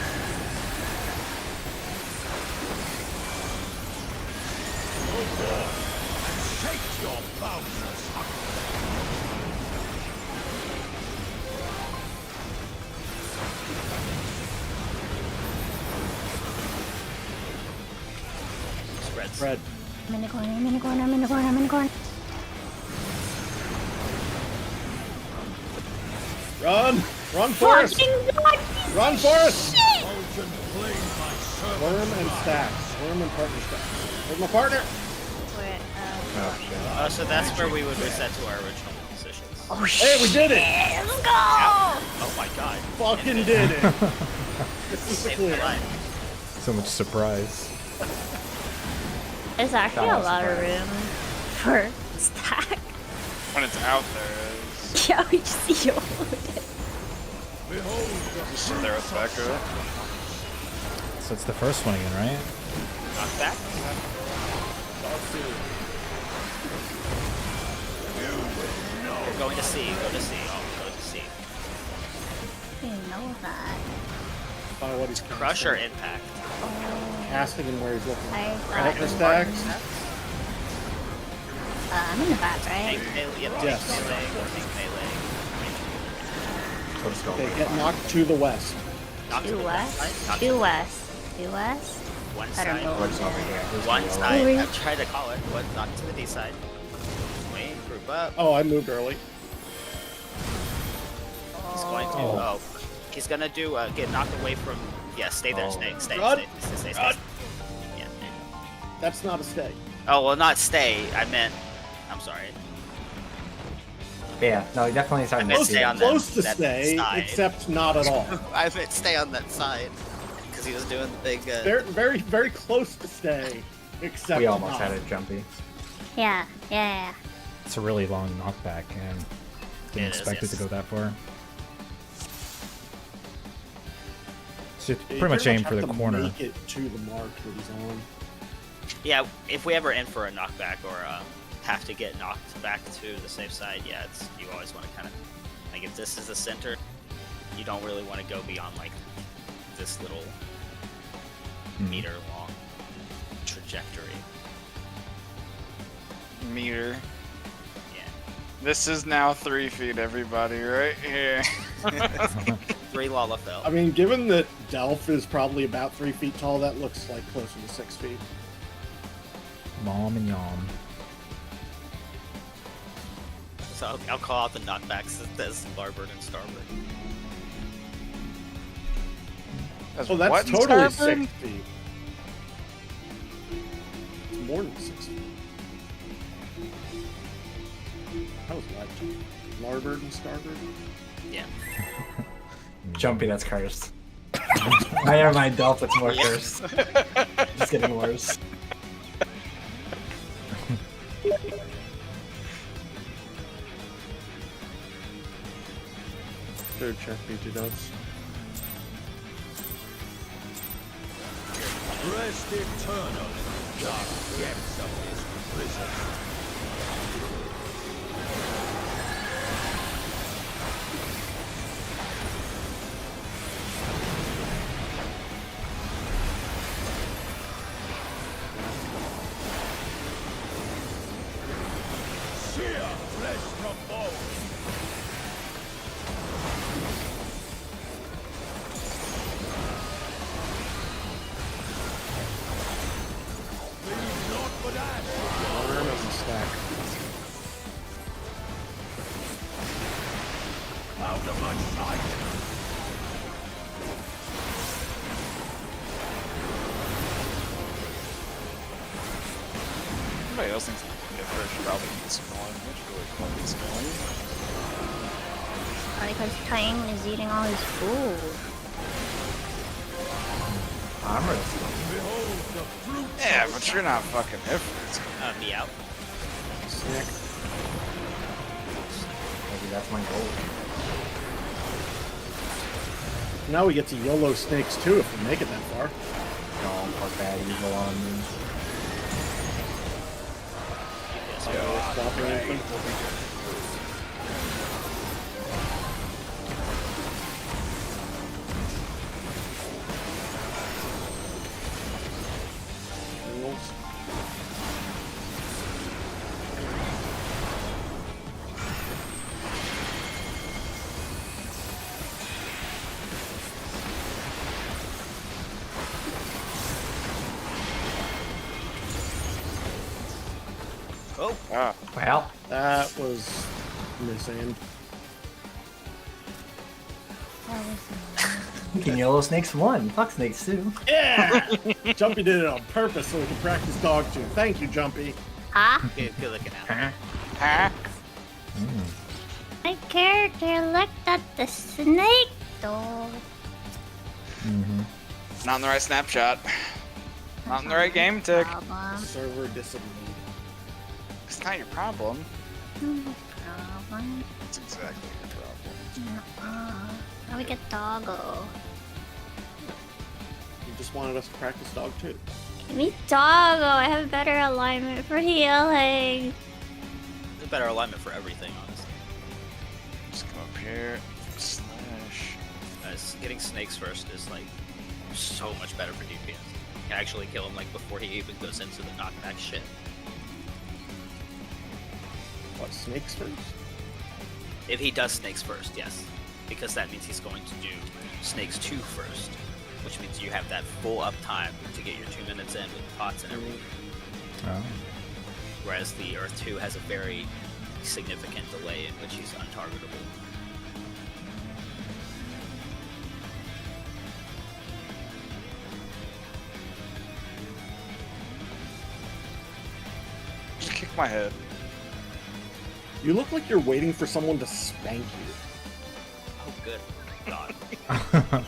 Shake your boundless hunger. Spreads. Fred. I'm in the corner, I'm in the corner, I'm in the corner, I'm in the corner. Run! Run, Forrest! Run, Forrest! Worm and stacks. Worm and partner stacks. Where's my partner? Oh, so that's where we would reset to our original positions. Oh, Hey, we did it! Let's go! Oh my god. Fucking did it! This is Saved clear. my life. So much surprise. There's actually a lot of room for stack. When it's out there, is Yeah, we just see you hold it. just sit there with Becca. So it's the first one again, right? Knock back. We're going to C. Go to C. Oh, go to C. I didn't know that. By what he's Crush or impact? casting and where he's looking. I Partner thought. stacks. I'm in the back, right? Tank melee. Yep, Yes. tank melee. Tank melee. So let's go. Okay, get knocked to the west. Knock to Due the west. side. Knock to Due west. Due west. one I don't side. know. What's over here? Who's One the yellow? side. Over. I tried to call it. What? Knock to the D side. Wait. Group up. Oh, I moved early. He's going to. Oh. He's gonna do. Get knocked away from. Yeah. Stay there. Oh. Stay. Run. Stay. Run. Yeah. That's not a stay. Oh well, not stay. I meant. I'm sorry. Yeah, no, definitely starting to Close- see stay it. on Close to that stay, side. except not at all. I meant stay on that side because he was doing the big. Very, very, very close to stay, except We almost not. had it jumpy. Yeah, yeah. It's a really long knockback, and didn't It is, expect it yes. to go that far. So you You pretty much aim for have the to corner. Make it to the mark that he's on. Yeah, if we ever in for a knockback or have to get knocked back to the safe side, yeah, it's you always want to kind of like if this is the center, you don't really want to go beyond like this little meter long trajectory. Meter. Yeah, This is now 3 feet, everybody, right here. 3 Lalafell. I mean, given that Delph is probably about 3 feet tall, that looks like closer to 6 feet. Mom and Yom. So I'll call out the knockbacks as larboard and starboard. Oh, that's what? totally Starboard? 6 feet. It's more than 6 feet. That was left. Larboard and starboard. Yeah. Jumpy, that's cursed. I am my adult, it's more cursed. It's getting worse. Third check, BT does. Rest eternal in the dark depths of this prison. Sheer flesh from bone. Leave naught but ash. Arm as a stack. Out of my sight. Everybody else thinks Niffer should probably get some more. Which really fucking smelly. Probably because Titan is eating all his food. I'm ready. Behold the fruit. Yeah, but you're not fucking Niffer. Me out. Snack. Maybe that's my goal. Now we get to YOLO snakes too if we make it that far. Don't put that evil on me. Stopping anything. Rules. Oh, Ah, Well, That was missing. we can YOLO snakes 1. Fuck snakes 2. Yeah! Jumpy did it on purpose so we can practice dog too. Thank you, Jumpy. Huh? good looking out. huh? My character looked at the snake though. Not in the right snapshot. Not in the right game tick. Problem. Server disagreed. It's not your problem. Problem. It's exactly your problem. How we get doggo? You just wanted us to practice dog too. Give me doggo. I have better alignment for healing. It's a better alignment for everything, honestly. Just come up here. Slash. Getting snakes first is like so much better for DPS. You can actually kill him like before he even goes into the knockback shit. What, snakes first? If he does snakes first, yes. Because that means he's going to do snakes 2 first. Which means you have that full up time to get your 2 minutes in with pots and everything. Oh. Whereas the Earth 2 has a very significant delay in which he's untargetable. Just kick my head. You look like you're waiting for someone to spank you. Oh, good God.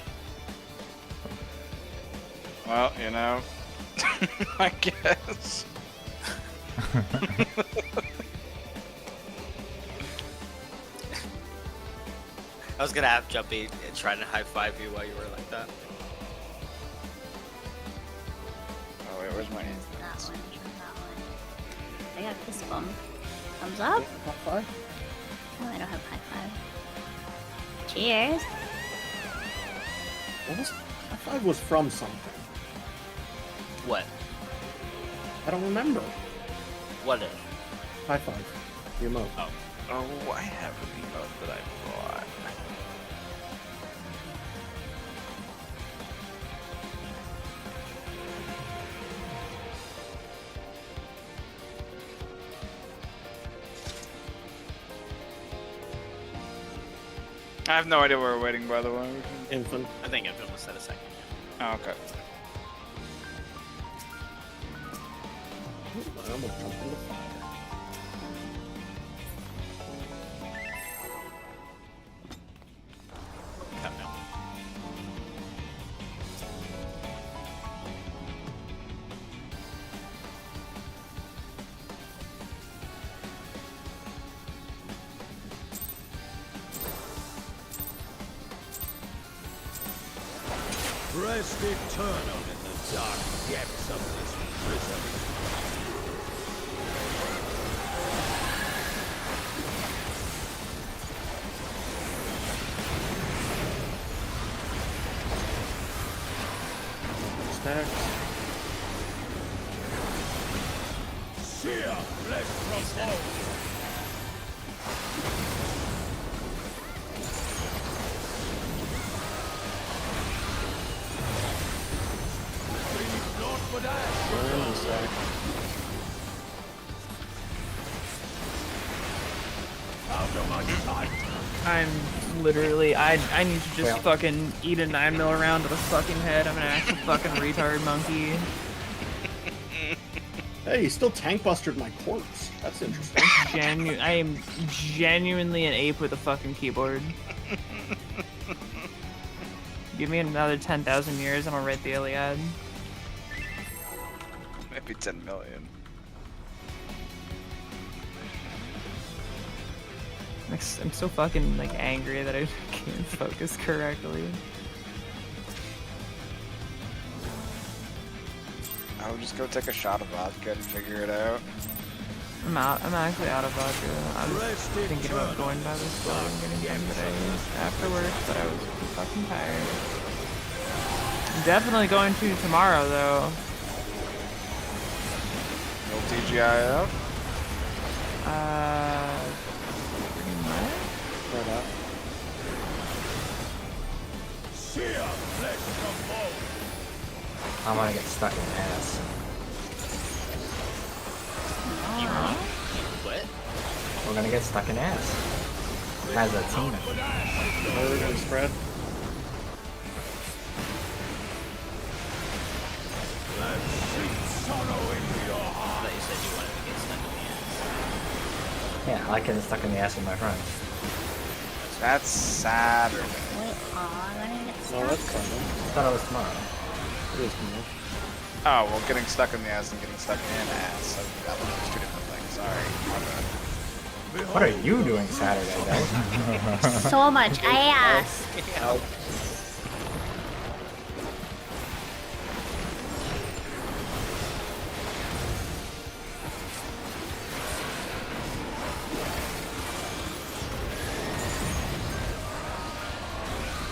Well, you know. I guess. I was gonna have Jumpy and try to high five you while you were like that. Oh wait, where's my hand? That one. That one. I got fist bump. Thumbs up. High five? Oh, I don't have high five. Cheers. What was high five was from something. What? I don't remember. What is? High five. The emote. Oh. Oh, I have an emote that I bought. I have no idea where we're waiting, by the way. Infant. I think Infant was set a second. Oh, okay. I almost jumped in the fire. Come now. Rest eternal in the dark depths of this prison. Stacks. Seer flesh from bone. Breathe not but ash. Burn stack. Out of my sight. I'm literally, I need to just Well. fucking eat a 9mm round to the fucking head. I'm an actual fucking retard monkey. Hey, you still tank busted my corpse. That's interesting. I am genuinely an ape with a fucking keyboard. Give me another 10,000 years and I'll write the Iliad. Maybe 10 million. I'm so fucking like angry that I can't focus correctly. I would just go take a shot of vodka and figure it out. I'm actually out of vodka. I was thinking about going by the store and getting game today after work, but I was fucking tired. I'm definitely going to tomorrow though. No TGIF? Pretty much. Right up. Seer flesh from bone. I want to get stuck in the ass. What? We're gonna get stuck in ass. As a team. Where are we gonna spread? And seek sorrow into your I heart. thought you said you wanted to get stuck in the ass. Yeah, I like getting stuck in the ass with my friends. That's Saturday. Wait, aw, I'm gonna get No, stuck. that's fine. I thought it was tomorrow. It is tomorrow. Oh, well, getting stuck in the ass and getting stuck in ass. That was two different things. Sorry. My bad. What are you doing Saturday, Dave? So much ass.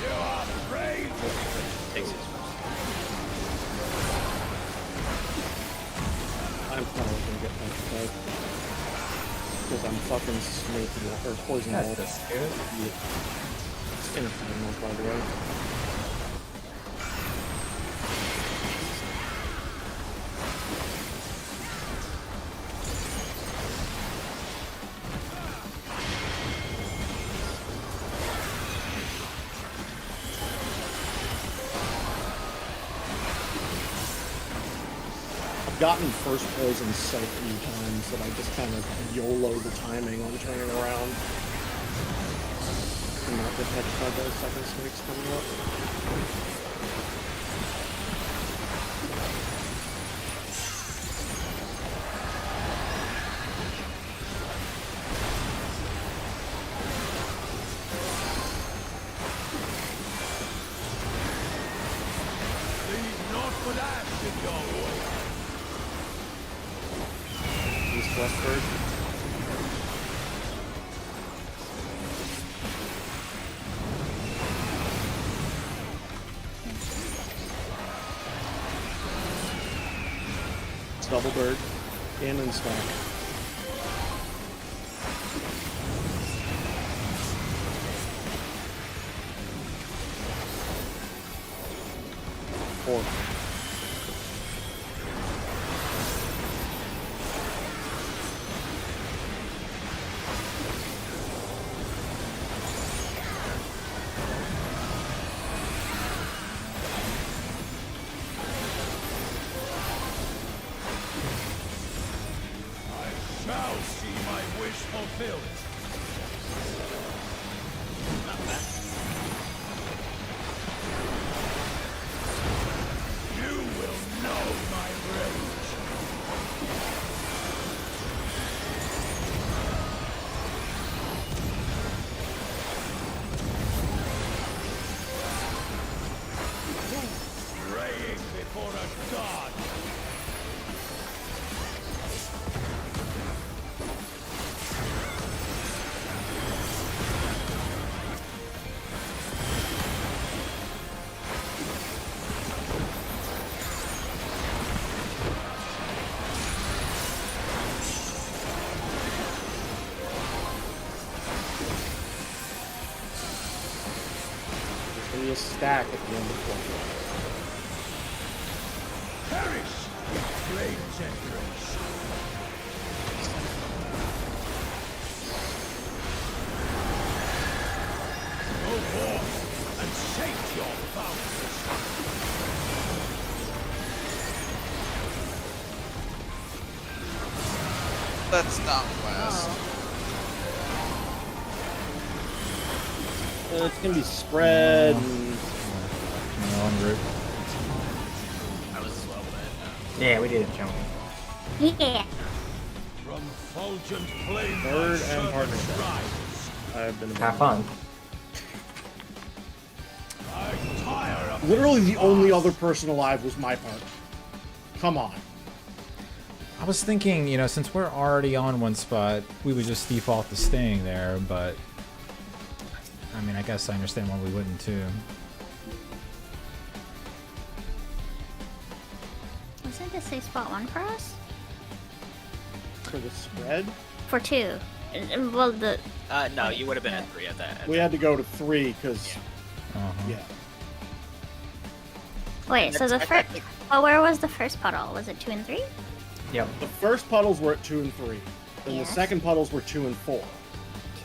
You are brave. Takes his I'm probably gonna get petrified. Because I'm fucking snaking or poison That's ball. this dude. It's interfinals, by the way. I've gotten first poison so few times that I just kind of YOLO the timing on turning around. And not get petrified by the second snakes coming up. Leave not but ash in your way. East westward. It's double bird. In and stack. Four. now see my wish fulfilled. Not bad. You will know my rage. Praying before a god. There's gonna be a stack at the end of the floor. Perish! Flames embrace. Go forth and shake your boundaries. That's not fast. It's gonna be spread. And... On route. I was as well, but Yeah, we did it, Joey. Yeah. From fulgent flame, Third my and partner servants shot. rise. I've been Have fun. I tire of Literally this the only farce. other person alive was my part. Come on. I was thinking, you know, since we're already on one spot, we would just default to staying there, but I mean, I guess I understand why we wouldn't too. Wasn't this a spot 1 for us? For the spread, For 2. Well, the no, you would have been at 3 at that. we had to go to 3 because yeah. wait. So the I first. think- Oh, where was the first puddle? Was it 2 and 3? Yep. The first puddles were at 2 and 3, and Yes. the second puddles were 2 and 4.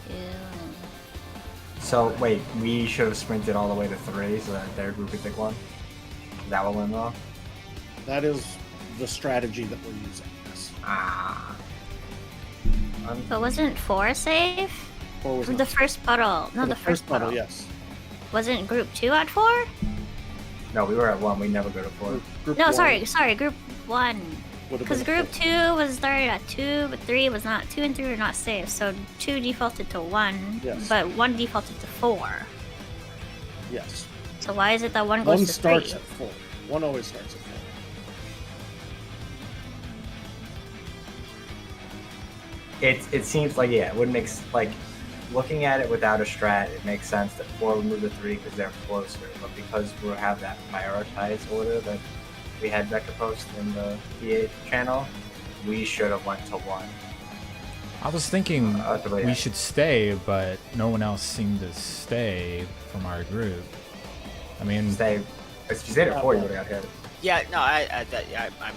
2. So wait, we should have sprinted all the way to 3 so that their group could pick one. Is that what went wrong? That is the strategy that we're using. Yes. Ah. But wasn't 4 safe? 4 was The not- first puddle. No, for the first puddle. puddle. Yes. Wasn't group 2 at 4? No, we were at 1. We never go to 4. Group No, one sorry, group 1. would have Because been group four. 2 was started at 2, but 3 was not. 2 and 3 were not safe, so 2 defaulted to 1, Yes. but 1 defaulted to 4. Yes. So why is it that 1 goes One to starts 3? at 4. One always starts at 4. It seems like, yeah, it would make like looking at it without a strat, it makes sense that 4 would move to 3 because they're closer. But because we have that prioritized order that we had Vector Post in the p8 channel, we should have went to 1. I was thinking three. we should stay, but no one else seemed to stay from our group. I mean, Stay. If you stayed at 4, you would have got hit. Yeah, no, I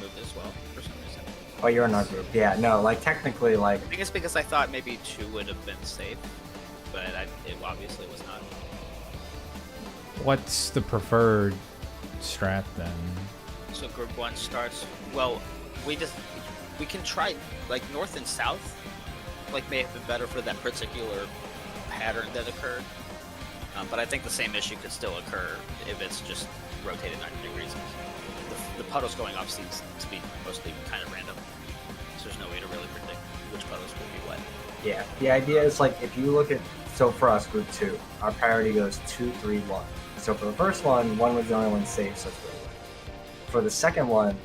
moved as well for some reason. Oh, you're in our group. Yeah, no, like technically, like I think it's because I thought maybe 2 would have been safe, but it obviously was not. what's the preferred strat then? So group 1 starts. Well, we can try like north and south. Like may have been better for that particular pattern that occurred. But I think the same issue could still occur if it's just rotated 90 degrees. The puddles going off seems to be mostly kind of random. So there's no way to really predict which puddles will be what. yeah, the idea is like if you look at so for us group 2, our priority goes 2, 3, 1. So for the first one, 1 was the only one safe, so it's really good. For the second one,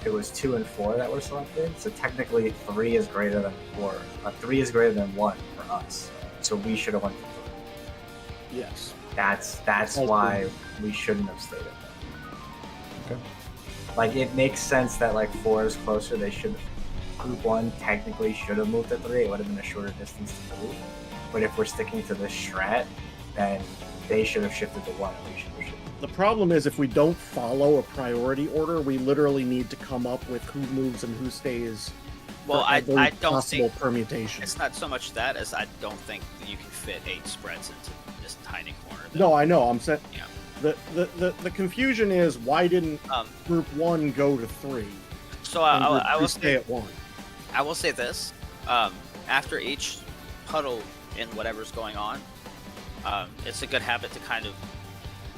it was 2 and 4 that were selected. So technically 3 is greater than 4. 3 is greater than 1 for us. So we should have went to 3. Yes. That's why we shouldn't have stayed at that. Okay. Like it makes sense that like 4 is closer. They should. Group 1 technically should have moved to 3. It would have been a shorter distance to move. But if we're sticking to this strat, then they should have shifted to 1. And we should have shifted. The problem is if we don't follow a priority order, we literally need to come up with who moves and who stays. Well, for every I don't possible think permutation. it's not so much that as I don't think that you can fit 8 spreads into this tiny corner. No, I know. I'm saying Yeah. the confusion is why didn't Group 1 go to 3? So and Group I 2 will stay say at 1. I will say this. After each puddle in whatever's going on, it's a good habit to kind of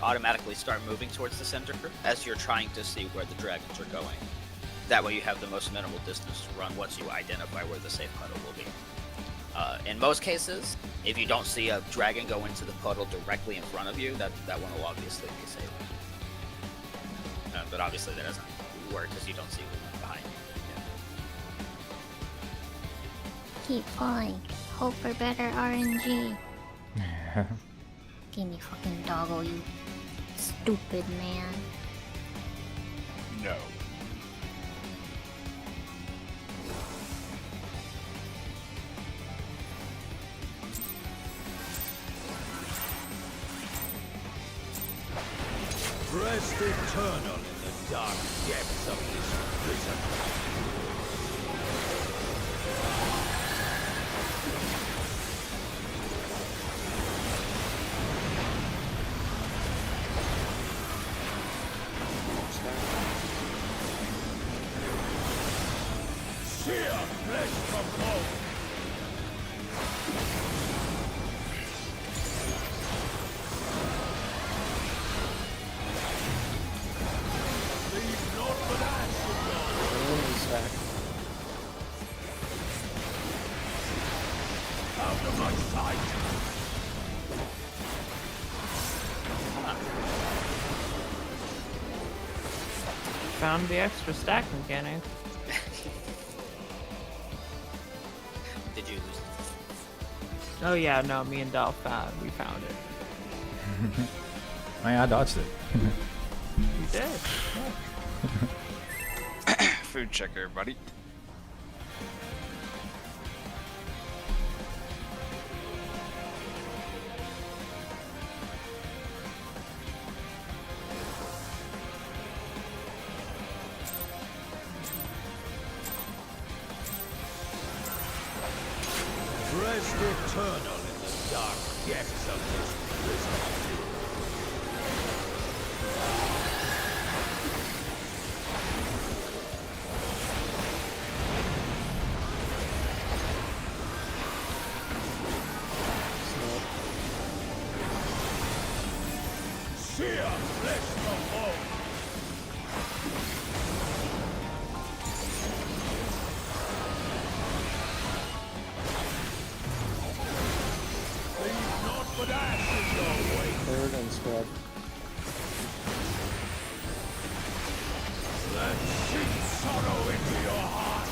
automatically start moving towards the center as you're trying to see where the dragons are going. That way you have the most minimal distance to run once you identify where the safe puddle will be. In most cases, if you don't see a dragon go into the puddle directly in front of you, that one will obviously be safe. But obviously that doesn't work because you don't see the one behind you. Keep falling. Hope for better RNG. Give me fucking doggo, you stupid man. No. Rest eternal in the dark depths of this prison. Sear flesh from bone. Leave not but ash in your out of my sight. Found the extra stack mechanic. Did you lose it? Oh yeah, no, me and Dolph we found it. I dodged it. You did. Food checker, buddy. Rest eternal in the dark depths of this prison. Sear flesh from bone. Leave naught but ash in your wake. Third and squad. Let sheep sorrow into your heart.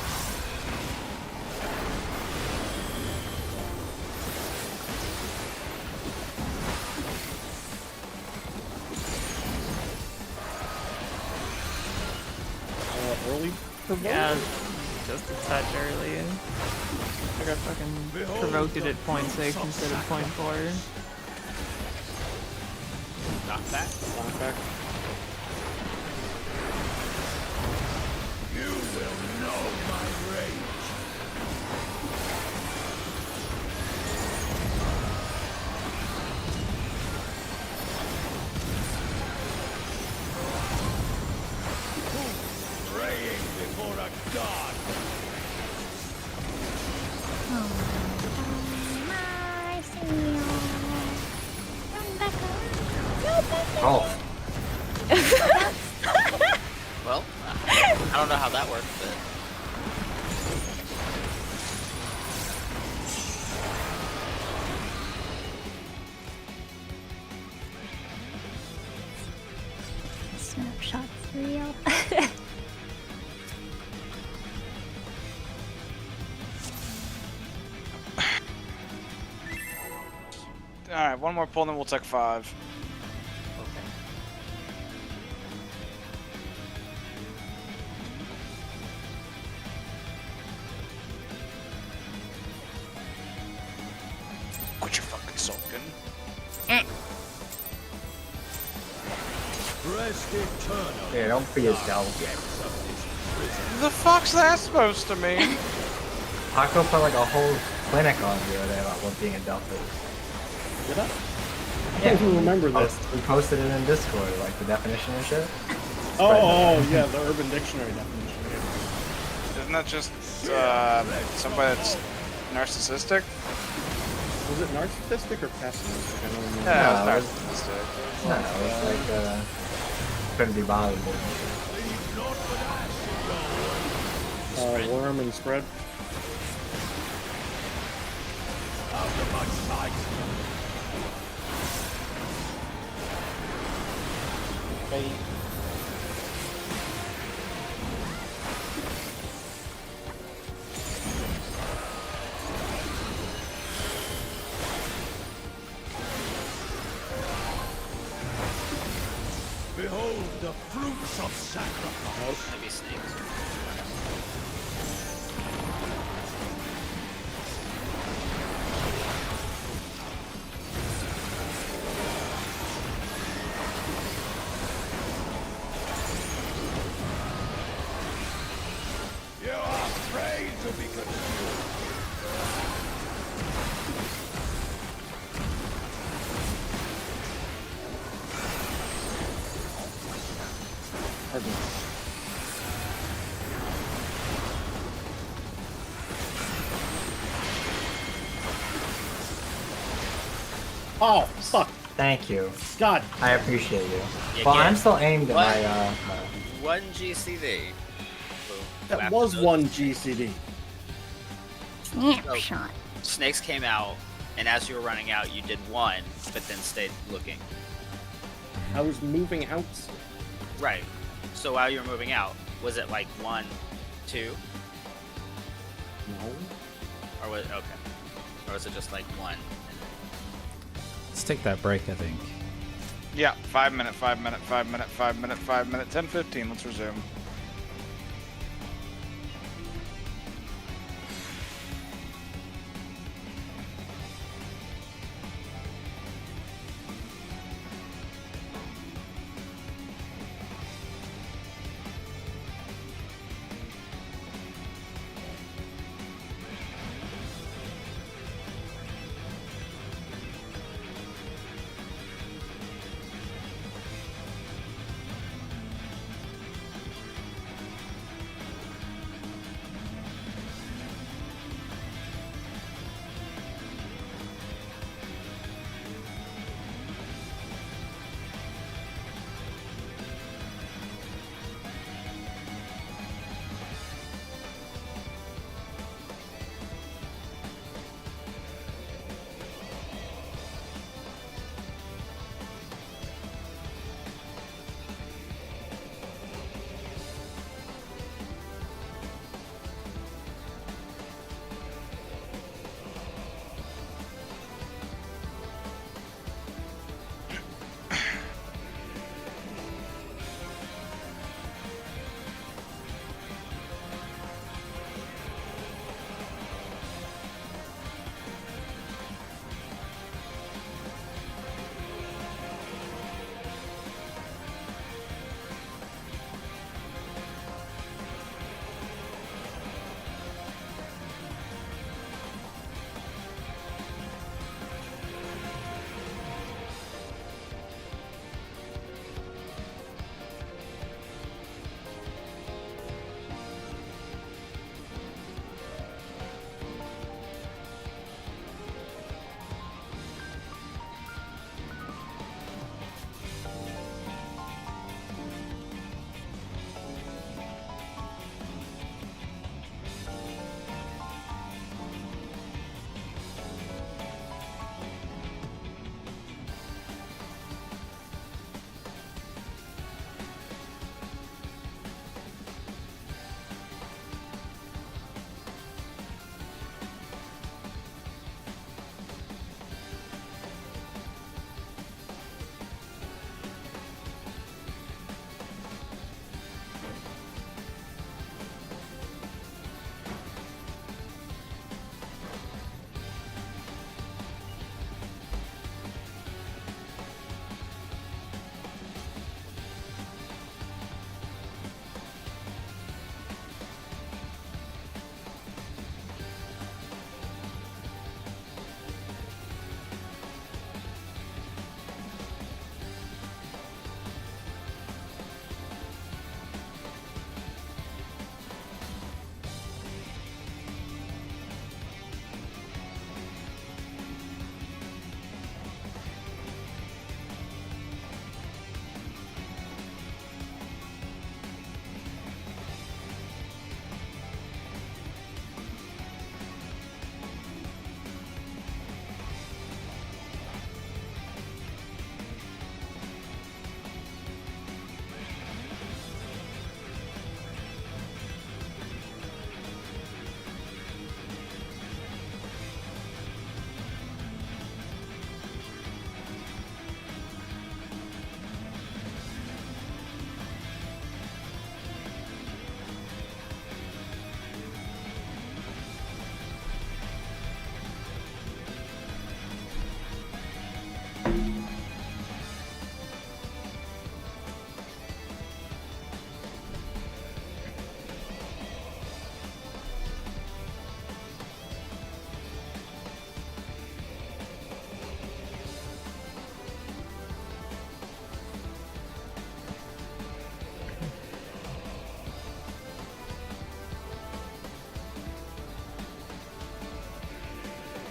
Early provoke? Yeah, just a touch early. I got fucking provoked it at 0.6 instead of 0.4. Knockback? Knockback. You will know my rage. Who's praying before a god? Oh, Well, I don't know how that worked, but Snapshot's real. Alright, one more pull and then we'll take 5. okay. Quit your fucking sulking. Rest eternal. yeah, don't be a dumb. Depths of this prison. The fuck's that supposed to mean? Paco put like a whole clinic on the other day about what being a Delphi is. Did I? I don't even remember this. We posted it in Discord, like the definition and shit. Oh, yeah, the Urban Dictionary definition. Yeah. Isn't Isn't that just somebody that's narcissistic? Was it narcissistic or pessimistic? I don't remember. Yeah, No, it was narcissistic. No, it's like couldn't be bothered. Worm and spread. Out of my sight. Bait. Behold the fruits of sacrifice. Maybe snakes. You are prey to be consumed. Pardon me. Oh, fuck. Thank you. God. I appreciate you. You Well, get I'm still aimed at what? my. One GCD. Boom. That After was those- one GCD. Snapshot. Snakes came out, and as you were running out, you did one, but then stayed looking. I was moving out. Right. So while you were moving out, was it like 1, 2, No. or was okay, or was it just like 1? Let's take that break, I think. Yeah, 5 minute, 5 minute, 5 minute, 5 minute, 5 minute, 10, 15. Let's resume.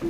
For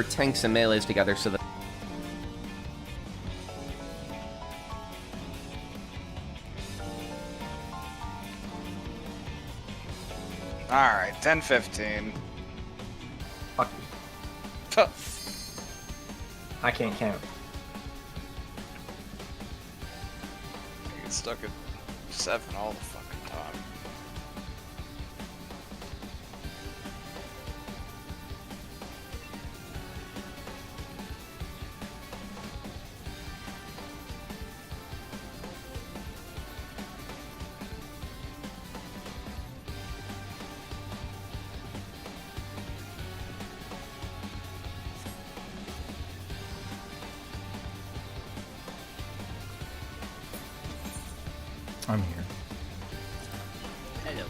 tanks and melees together so that Alright, 10-15. Fuck you. I can't count. I get stuck at 7 all the fucking time. I'm here. Hello.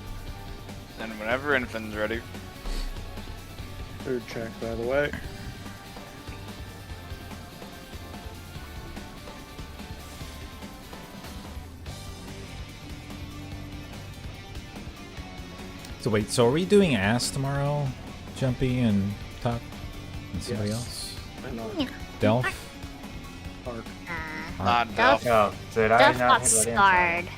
And whenever Infin's ready. Third check, by the way. So wait, so are we doing ass tomorrow? Jumpy and Top and somebody Yes. else? I know. Yeah. Delph? Park. Not Delph, Delph. Oh, did I Delph not got hit the damn scarred.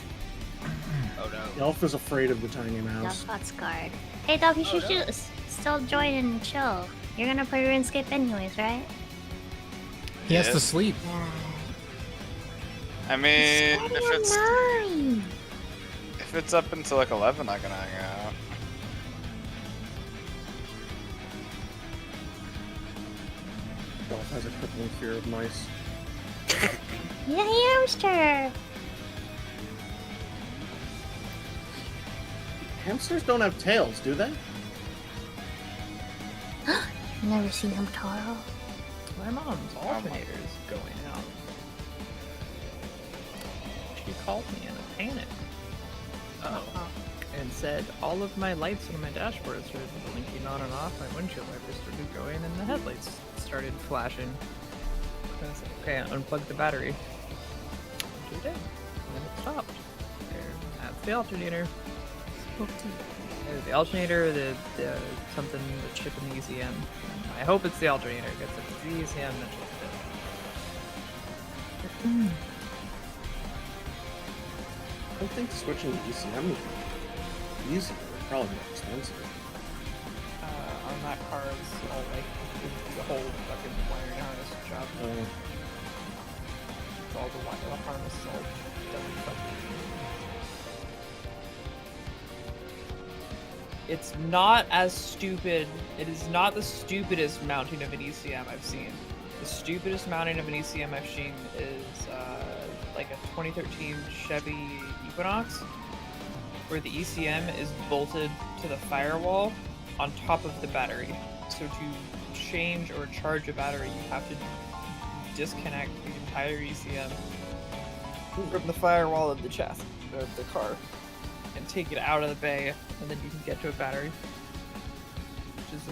Oh no. Elf is afraid of the tiny mouse. Delph got scarred. Hey Delph, you should still join and chill. You're gonna play RuneScape anyways, right? He has Yes. to sleep. I mean, It's already 9. if it's up until like 11, I can hang out. Elf has a crippling fear of mice. Yeah, hamster. Hamsters don't have tails, do they? You never seen him, Taro? My mom's alternator is going out. She called me in a panic and said all of my lights on my dashboard started blinking on and off. My windshield wipers started going, and the headlights started flashing. I was like, okay, unplug the battery. She did, and then it stopped. There, that's the alternator. The alternator, the something that's shipping the ECM. I hope it's the alternator, because if it's the ECM, then she'll fit. I don't think switching to ECM would be easier. It'd probably more expensive. On that car, it's all like the whole fucking wiring harness job. All the wire harness is all done fucking. It's not as stupid. It is not the stupidest mounting of an ECM I've seen. The stupidest mounting of an ECM I've seen is like a 2013 Chevy Equinox, where the ECM is bolted to the firewall on top of the battery. So to change or charge a battery, you have to disconnect the entire ECM from the firewall of the chassis of the car and take it out of the bay, and then you can get to a battery, which is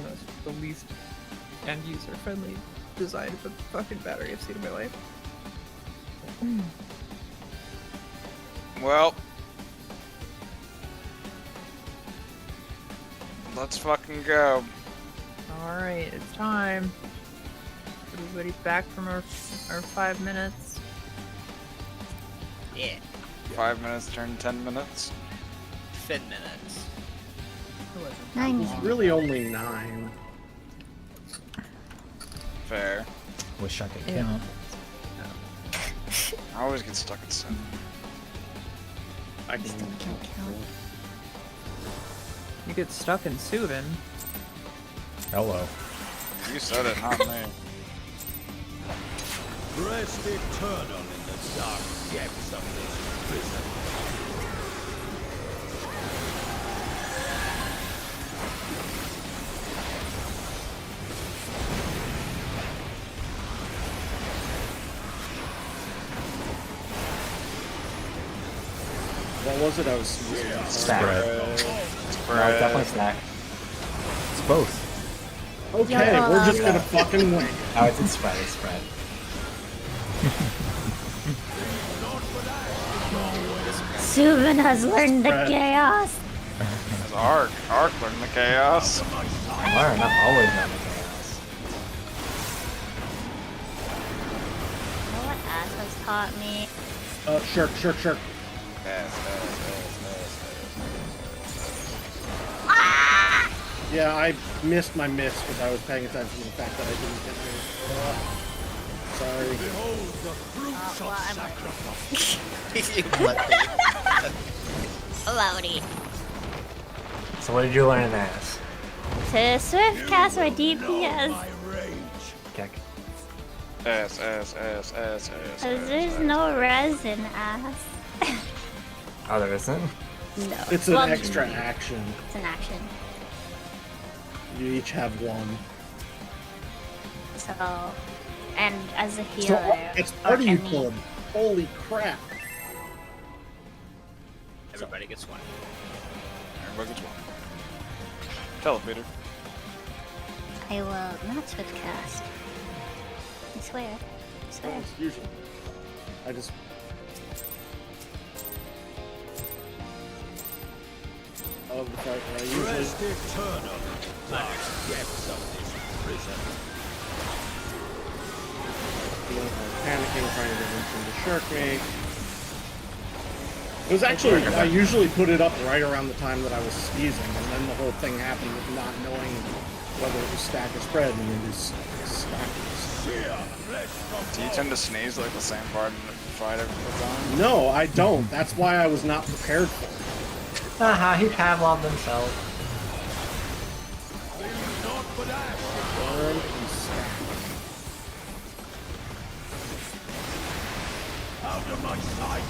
the least end user friendly design of a fucking battery I've seen in my life. Well, let's fucking go. Alright, it's time. Everybody's back from our 5 minutes. Yeah. 5 minutes turned 10 minutes. 10 minutes. It wasn't 9 It's minutes. really only 9. Fair. Wish I could Yeah. count. I always get stuck at 7. I can Still can't count. You get stuck in Suvin. Hello. You said it, not me. Rest eternal in the dark depths of this prison. What was it? I was Stack. Spread. No, definitely stack. It's both. Okay, Yeah. we're just gonna fucking win. Oh, it's spread. It's spread. Subin has learned the Spread. chaos. It's Ark. Ark learning the chaos. Learn. I'm always on the chaos. You know what Ass has taught me? Shirk. Yeah, I missed my miss because I was paying attention to the fact that I didn't get there. Sorry. Behold the fruits well, of I'm sacrifice. Loady. So what did you learn in ass? To swift cast my DPS. My rage. Kick. S. Cause there's no res in Ass. Oh, there isn't? No. It's an Well, extra action. It's an action. You each have one. So, and as a So healer, it's or part of you any- club. Holy crap. Everybody gets one. Everybody gets one. Tell it, Peter. I will not swift cast. I swear. I swear. Well, it's usually. I just. Of the fact that I usually. Rest eternal in the dark depths of this prison. I was panicking, trying to get Winston to shirk me. It was actually, I usually put it up right around the time that I was sneezing, and then the whole thing happened with not knowing whether it was stack or spread, and it is stack. Do you tend to sneeze like the same part in the fight every time? No, I don't. That's why I was not prepared for it. Haha, he Pavloved himself. Burn and stack. Out of my sight.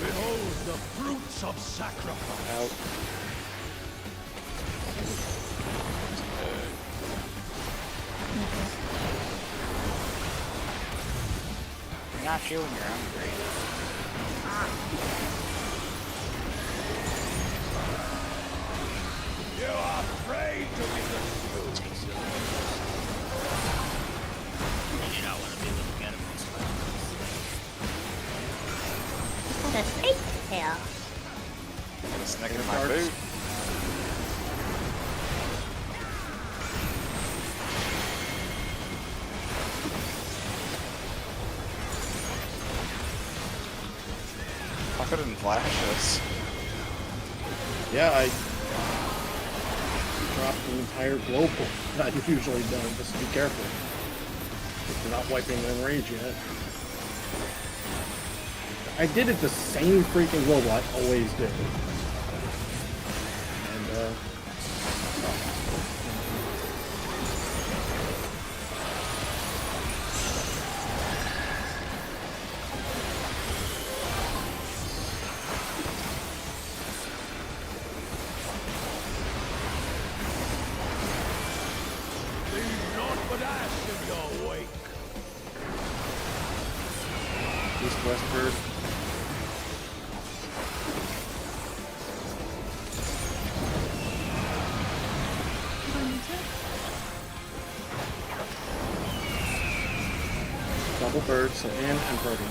Behold the fruits of sacrifice. Out. You're not feeling your own great. You are afraid to be the truth. You do not want to be looking at him this way. Got a snake tail. Got a snake in my boot. I couldn't flash this. Yeah, I dropped an entire global that I usually don't. Just be careful. If you're not wiping the rage yet. I did it the same freaking global I always do. And, Leave naught but ash in your wake. East Westford. Double bird, so in and protein.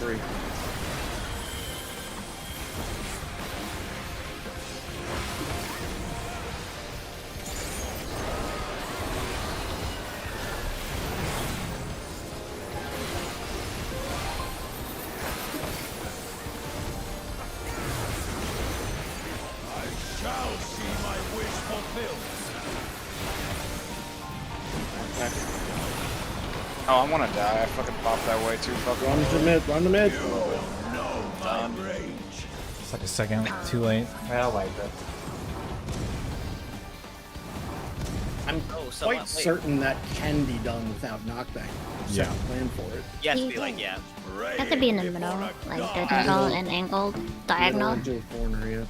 Three. Oh, I want to die. I fucking popped that way too fucking Run to early. mid, run to mid. It's like a second too late. I like it. I'm Oh, so quite wait. certain that can be done without knockback. Yeah. Set plan for it. You have to be like, yeah. You have to be in the middle, like the middle and angled diagonal. Middle into the corner, yeah.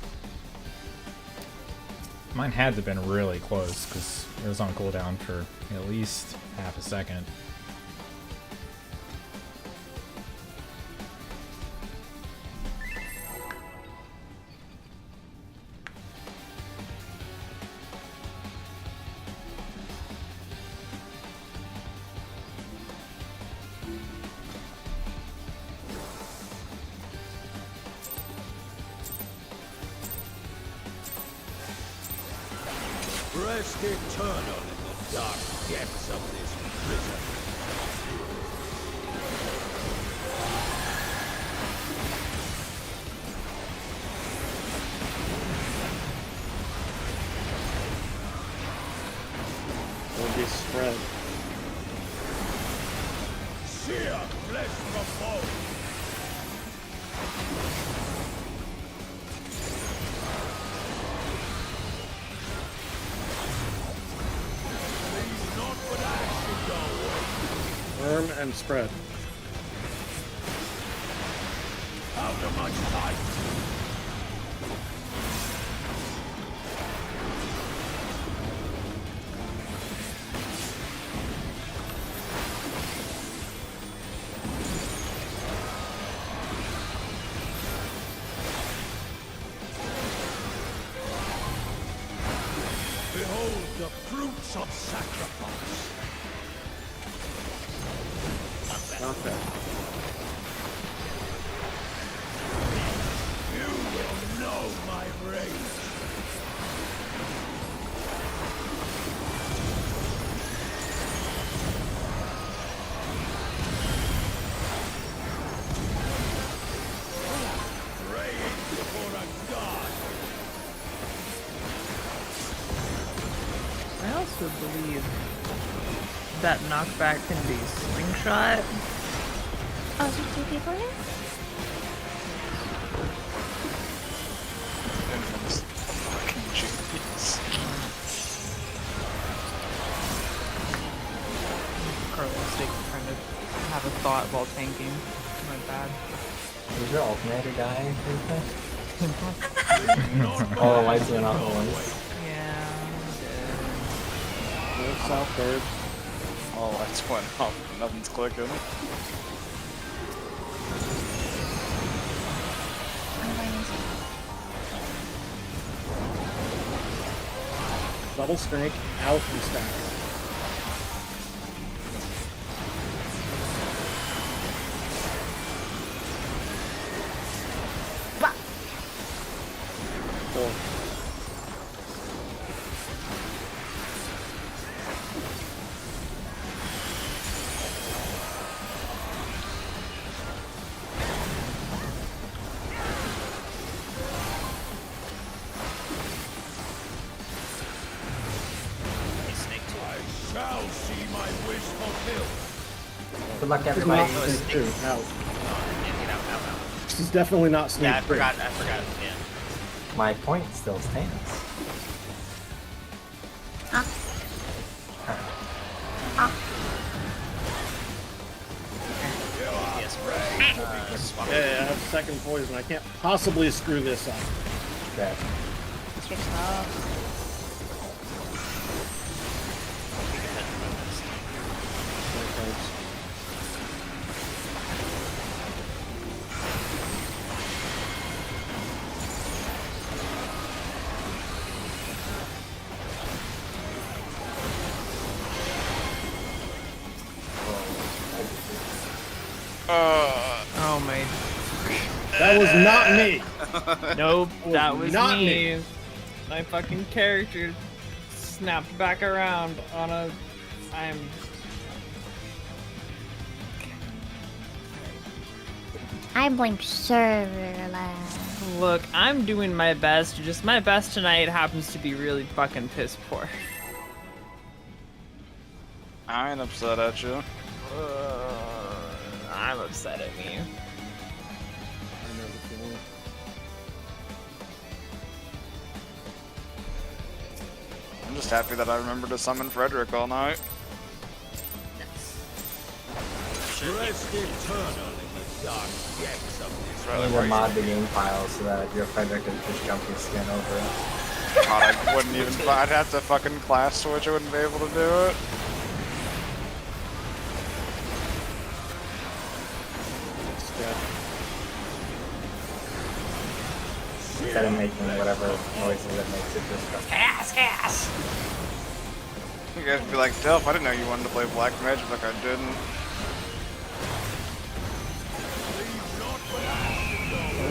Mine had to have been really close because it was on cooldown for at least half a second. Rest eternal in the dark depths of this prison. It'll be spread. Sheer flesh for bone. Leave not but ash to go. Worm and spread. Out of my sight. Behold the fruits of sacrifice. Not bad. You will know my rage. Praying before a god. I also believe that knockback can be slingshot. Oh, is there 2 people here? Fucking genius. Carlos trying to have a thought while tanking. My bad. Is your alternator dying? All the lights went out at once. Yeah. North, south, third. Oh, lights went off. Nothing's clicking. Double snake, out and stack. Four. Hey, Snake too. I shall see my wish fulfilled. Good luck, Not everybody. snake two, out. Yeah, get out, out, out. She's definitely not snake Yeah, I three. forgot, yeah. My point still stands. Ah. Ah. Yes, swap. Yeah, I have second poison. I can't possibly screw this up. Okay. It's your slow. Oh my. That was not me. Nope, that was not me. My fucking character snapped back around on a. I blame server lag. Look, I'm doing my best. Just my best tonight happens to be really fucking piss poor. I ain't upset at you. I'm upset at me. I know the feeling. I'm just happy that I remembered to summon Frederick all night. Rest eternal in the dark depths of this I need to mod the game file so that your Frederick can just jump his skin over it. God, I wouldn't even. I'd have to fucking class switch. I wouldn't be able to do it. Instead of making whatever noises it makes, it just goes chaos, chaos. You guys would be like, Delph, I didn't know you wanted to play Black Magic like I didn't.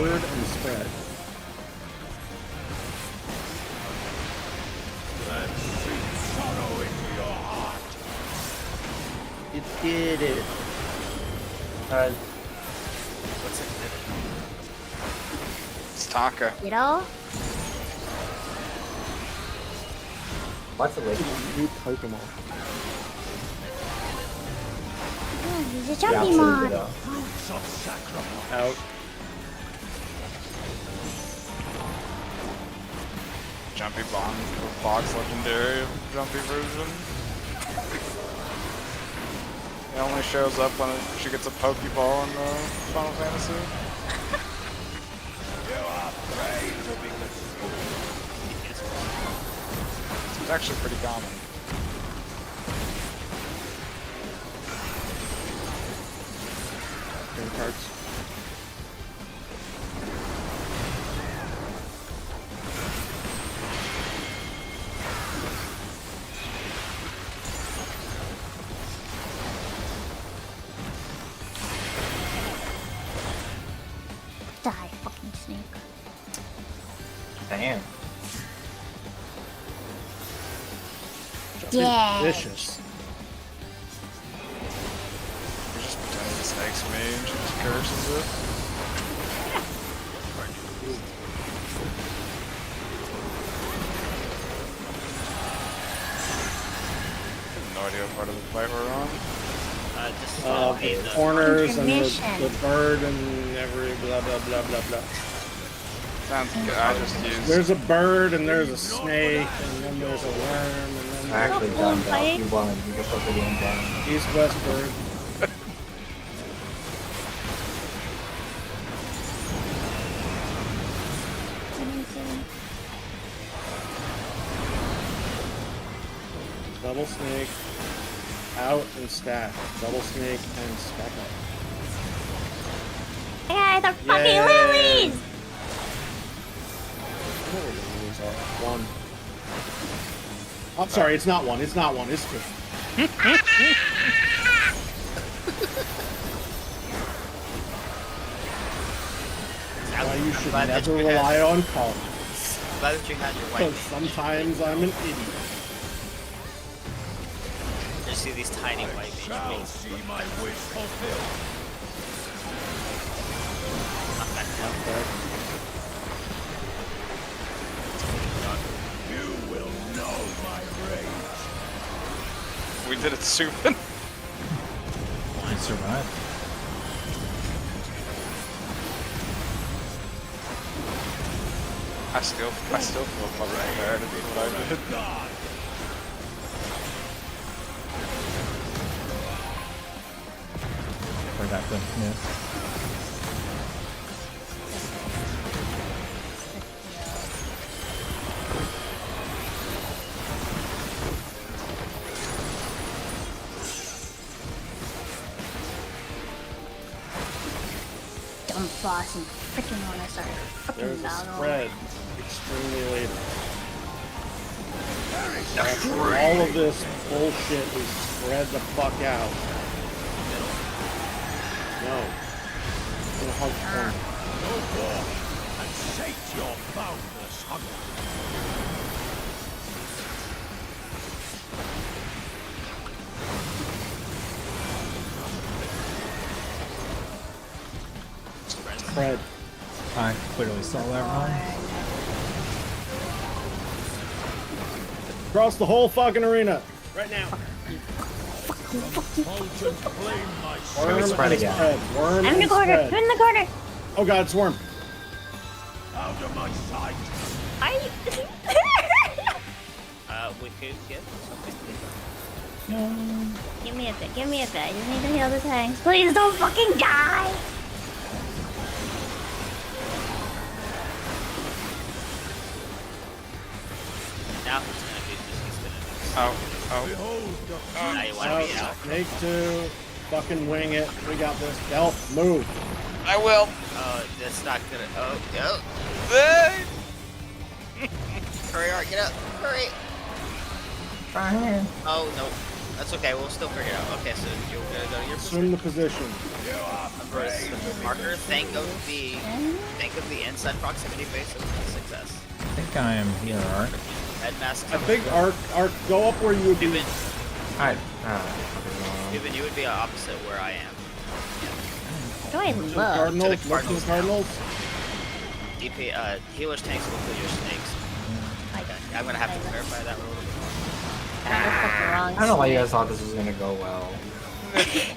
Word and spread. sorrow into your heart. It did it. What's it? It's Taka. You know? What's the lady? New Pokemon. Yeah, he's a Yeah, jumpy absolutely, mod. though. Out. Jumpy Bond for Fox Legendary Jumpy version. It only shows up when she gets a Pokeball in Final Fantasy. It's actually pretty common. Game cards. Die, fucking snake. Damn. Yeah. Vicious. You're just pretending the snake's me and she just curses it. I have no idea what part of the fight we're on. Just The corners and the bird and every blah blah blah blah blah. Sounds good. I just used. There's a bird and there's a snake and then there's a worm and then Actually, there's done, Delph. You won. You can put the game down. east-west bird. Double snake, out and stack. Double snake and stack up. Yeah, the fucking Yay. lilies! I know where the lilies are. One. I'm sorry, it's not one. It's not one. It's two. Why you should glad that never you had- rely on cards. Glad that you had your Because white. sometimes I'm an idiot. You see these tiny white Shall beads. see my wish fulfilled. Not that hell. You will know my rage. We did it, Subin. I survived. I still feel fucking embarrassed with what I did. Forgot to miss. Dumb boss and freaking wanna start a freaking There's a battle. spread extremely late. After all of this bullshit, we spread the fuck out. No. In a hug corner. No war, and sate your boundless hunger. Spread. I clearly saw that wrong. Across the whole fucking arena. Right now. Potent flame my Worm spread and again. spread. Worm I'm in the and corner. I'm spread. in the corner. Oh god, it's worm. out of my sight. We could get something. Give me a bit. Give me a bit. I just need to heal the tanks. Please don't fucking die. Now who's gonna do this? He's gonna do this. Oh. Behold the Now you wanna be out. Out. Snake 2. Fucking wing it. We got this. Delp, move. I will. Oh, that's not gonna. Oh, go. Hurry, Art, get up. Hurry. Oh, no. That's okay. We'll still figure it out. Okay, so you're gonna go to your Assume the position. first marker. Think of the inside proximity base of success. I think I am here, Art. Headmask. I think Ark, go up where you would be. Dubin, I Dubin, you would be opposite where I am. What do I To the love? Cardinals. To Look the to the Cardinals now. Cardinals. DP, healers tanks will kill your snakes. Okay, I'm gonna have to clarify that a little bit more. I don't know why you guys thought this was gonna go well.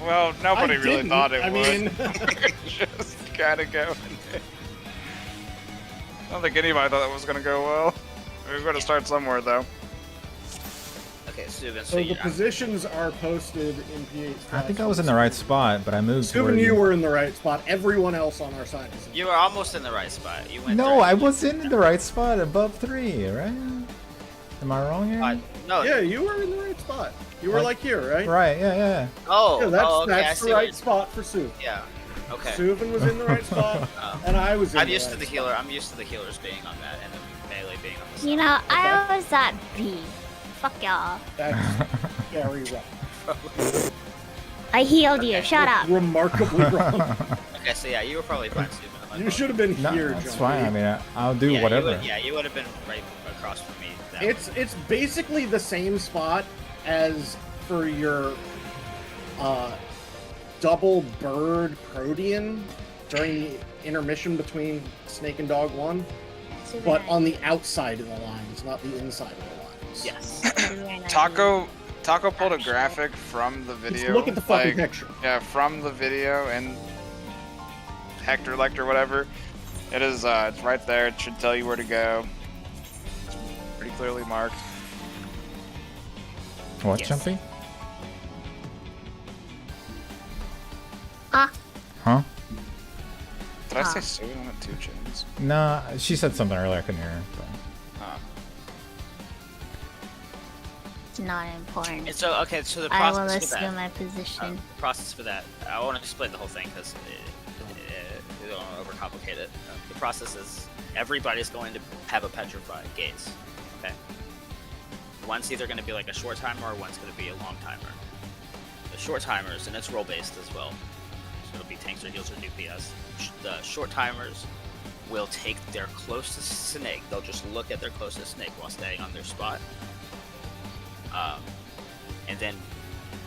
Well, nobody I really didn't. thought it I would. mean- Just gotta go. I don't think anybody thought that was gonna go well. We're gonna start somewhere though. Okay, Subin, So the you're- positions are posted in P8. I think I was in the right spot, but I moved to where Subin, you were in the right spot. Everyone else on our side is in. you were almost in the right spot. You went. No, I was in the right spot above 3, right? Am I wrong here? No. Yeah, you were in the right spot. You were like here, right? Right, yeah. Oh, Yeah, that's, okay, I that's see the what right you're- spot for Sue. Yeah. Okay. Suvin was in the right spot, Oh. and I was in I'm the used right to the spot. healer. I'm used to the healers being on that and the melee being on the side. You know, I was at B. Fuck y'all. That's very wrong. I healed you. Shut up. Remarkably wrong. Okay, so yeah, you were probably fine, Subin. You should have been No, here, that's Johnny. fine. I mean, I'll do yeah, whatever. You would have been right across from me. That It's basically the same spot as for your double bird Protean during the intermission between Snake and Dog 1, but on the outside of the lines, not the inside of the lines. Yes. Taco pulled a graphic from the video. Just look at the fucking like, picture. Yeah, from the video and Hector Lecter, whatever. It is. It's right there. It should tell you where to go. It's pretty clearly marked. What, Yes. Jumpy? Ah. Huh? Did I say Sue on it 2 chins? Nah, she said something earlier. I couldn't hear her. But... It's not important. And so okay, so the I will process for that. assume my position. The process for that. I want to explain the whole thing because we don't want to overcomplicate it. The process is everybody's going to have a petrified gaze. Okay. One's either going to be like a short timer or one's going to be a long timer. The short timers, and it's role based as well. So it'll be tanks or heals or DPS. The short timers will take their closest snake. They'll just look at their closest snake while staying on their spot. And then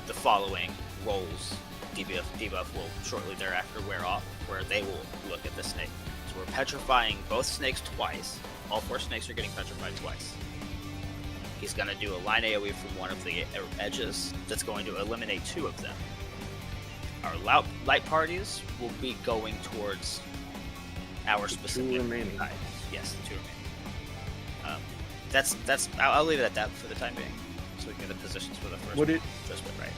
the following roles, debuff will shortly thereafter wear off, where they will look at the snake. So we're petrifying both snakes twice. All 4 snakes are getting petrified twice. He's going to do a line AoE from one of the edges that's going to eliminate 2 of them. Our light parties will be going towards our specific 2 remaining. side. Yes, the 2 remaining. That's. I'll leave it at that for the time being, so we can get the positions for the first. Would it- Just right.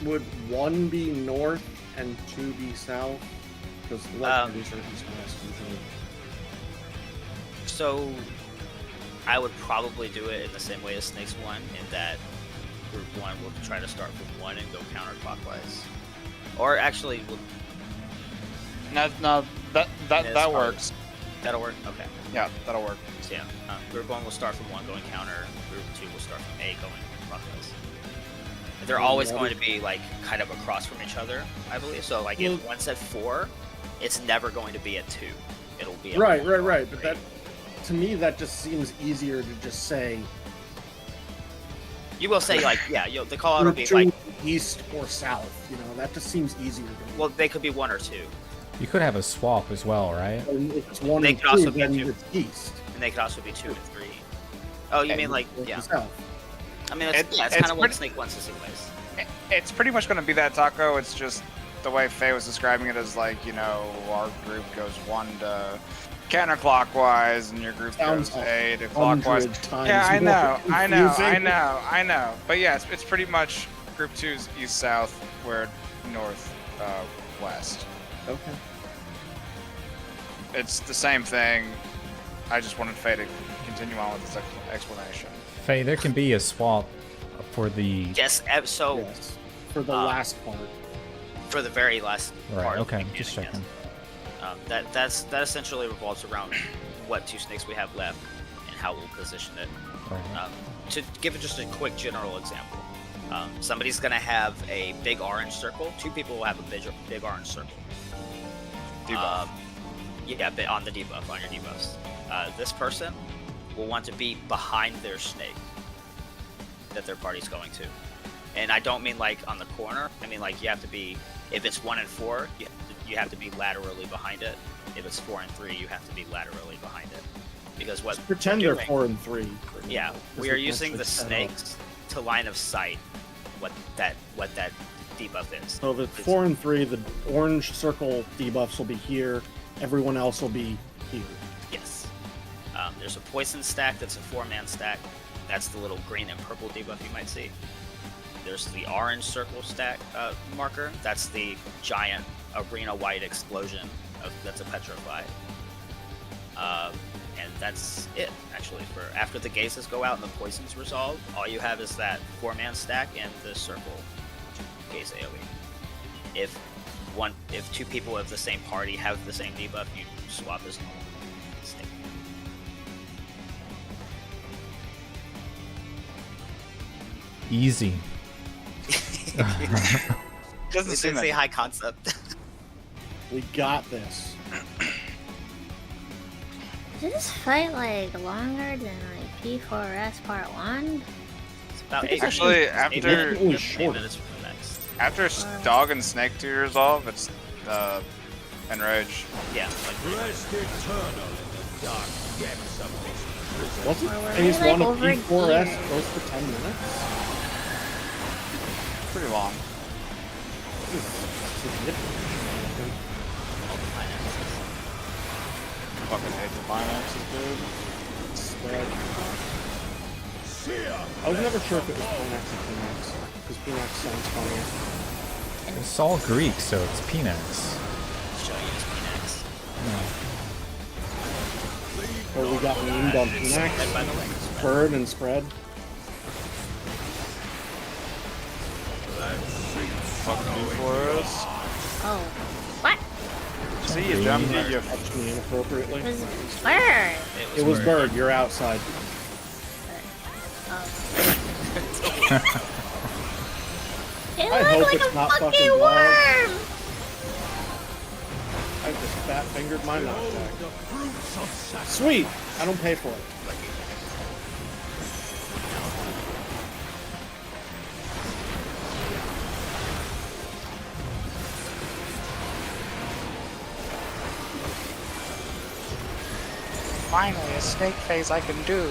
Would 1 be north and 2 be south? Because light parties are east west usually. So, I would probably do it in the same way as Snakes 1, in that Group 1 will try to start from 1 and go counterclockwise. Or actually, we'll, No, that Yeah, it's works. that'll work? Okay. Yeah, that'll work. So yeah, Group 1 will start from 1 going counter, Group 2 will start from A going clockwise. They're always going to be, like, kind of across from each other, I believe. So, like, if one's at 4, it's never going to be at 2. It'll be at Right. 1 or But 3. that, to me, that just seems easier to just say. You will say, like, yeah, the call out will be, to like, east or south. You know, that just seems easier. To me. well, they could be 1 or 2. You could have a swap as well, right? And if it's 1 They and could also 2, be then 2. it's east. And they could also be 2 and 3. Oh, you mean, like, North yeah. and south. I mean, it's It's kind of what pretty- Snake wants to see ways. It's pretty much going to be that, Taco. It's just the way Faye was describing it as like, you know, our group goes 1 to counterclockwise and your group Sounds goes A to clockwise. 100 times Yeah, I more know. confusing. But yeah, it's pretty much group 2's east-south, where north, west. Okay. It's the same thing. I just wanted Faye to continue on with this explanation. Faye, there can be a swap for the. Yes, so Yes. For the last part. for the very last Right. part. Okay. Of the Just beginning, checking. yes. That essentially revolves around what 2 snakes we have left and how we'll position it. Right. To give it just a quick general example, somebody's gonna have a big orange circle. 2 people will have a big orange circle. Debuff. Yeah, but on the debuff, on your debuffs. This person will want to be behind their snake that their party's going to. And I don't mean like on the corner. I mean like you have to be, if it's 1 and 4, you have to be laterally behind it. If it's 4 and 3, you have to be laterally behind it. Because what Pretend we're they're doing- 4 and 3. Yeah, we are using the snakes to line of sight what that debuff is. So the 4 and 3, the orange circle debuffs will be here. Everyone else will be here. Yes. There's a poison stack that's a 4-man stack. That's the little green and purple debuff you might see. There's the orange circle stack marker. That's the giant arena-wide explosion that's a petrify. And that's it, actually. For after the gazes go out and the poison's resolved, all you have is that 4-man stack and the circle gaze AoE. If 2 people of the same party have the same debuff, you swap as normal. Snake. Easy. Doesn't It's seem a that high concept. We got this. Is this fight like longer than like P4S Part 1? It's about Actually, after- Significantly 8 shorter. minutes from the next. After Dog and Snake 2 resolve, it's Enrage. Yeah, like Rest eternal in the dark depths of this prison. Wasn't Or were phase we, like, 1 of over P4S here? close to 10 minutes? Pretty long. Significant. Fucking hate the finances, dude. Spread. Seer, I was never sure if it was Pinax or Pinax, because Pinax sounds funny. It's all Greek, so it's Pinax. show you his Phoenix. No. Oh, we got memed on Spread by the Pinax, way. Spread. Bird, and Spread. Fucking do for us. Oh. What? See, you dumb you. Touched me inappropriately. It was Bird. It was Bird, you're outside. Oh. It I looked hope like it's a not fucking fucking dog. worm! I just fat fingered my the knockback. fruits of sacrifice. Sweet! I don't pay for it. Finally, a snake phase I can do.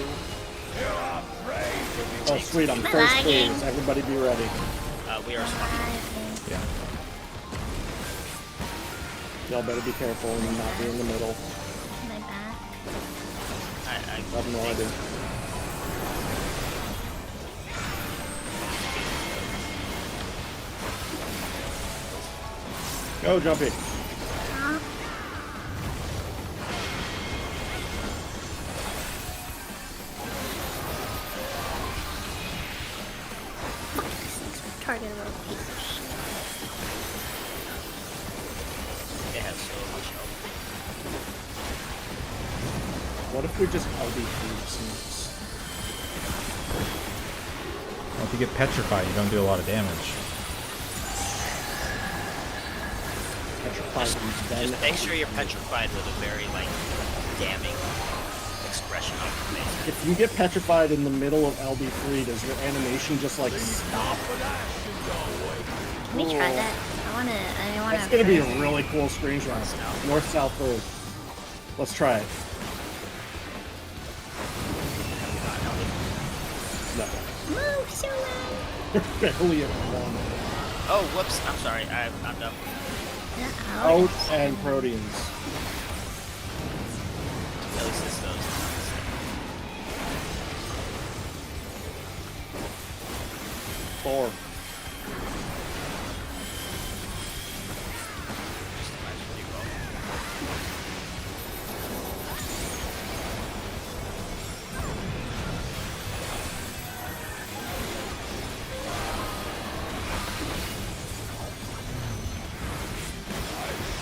Oh, sweet, I'm Am I first lagging? phase. Everybody be ready. We are swapping. Yeah. Y'all better be careful and not be in the middle. My back. I I have no idea. Go, Jumpy. Huh? Fuck this retarded little piece of shit. it has so much health. What if we just LB snakes? Well, if you get petrified, you don't do a lot of damage. Petrified and then Just make sure you're petrified with a very like damning expression on your face. If you get petrified in the middle of LB3, does your animation just like stop? Can we try that? I wanna. That's gonna be a really cool screenshot. North-south road. Let's try it. No. Move, Sula! Barely at one. Oh, whoops. I'm sorry. I'm dumb. Out and Proteans. At least this does. Four. Just imagine you go.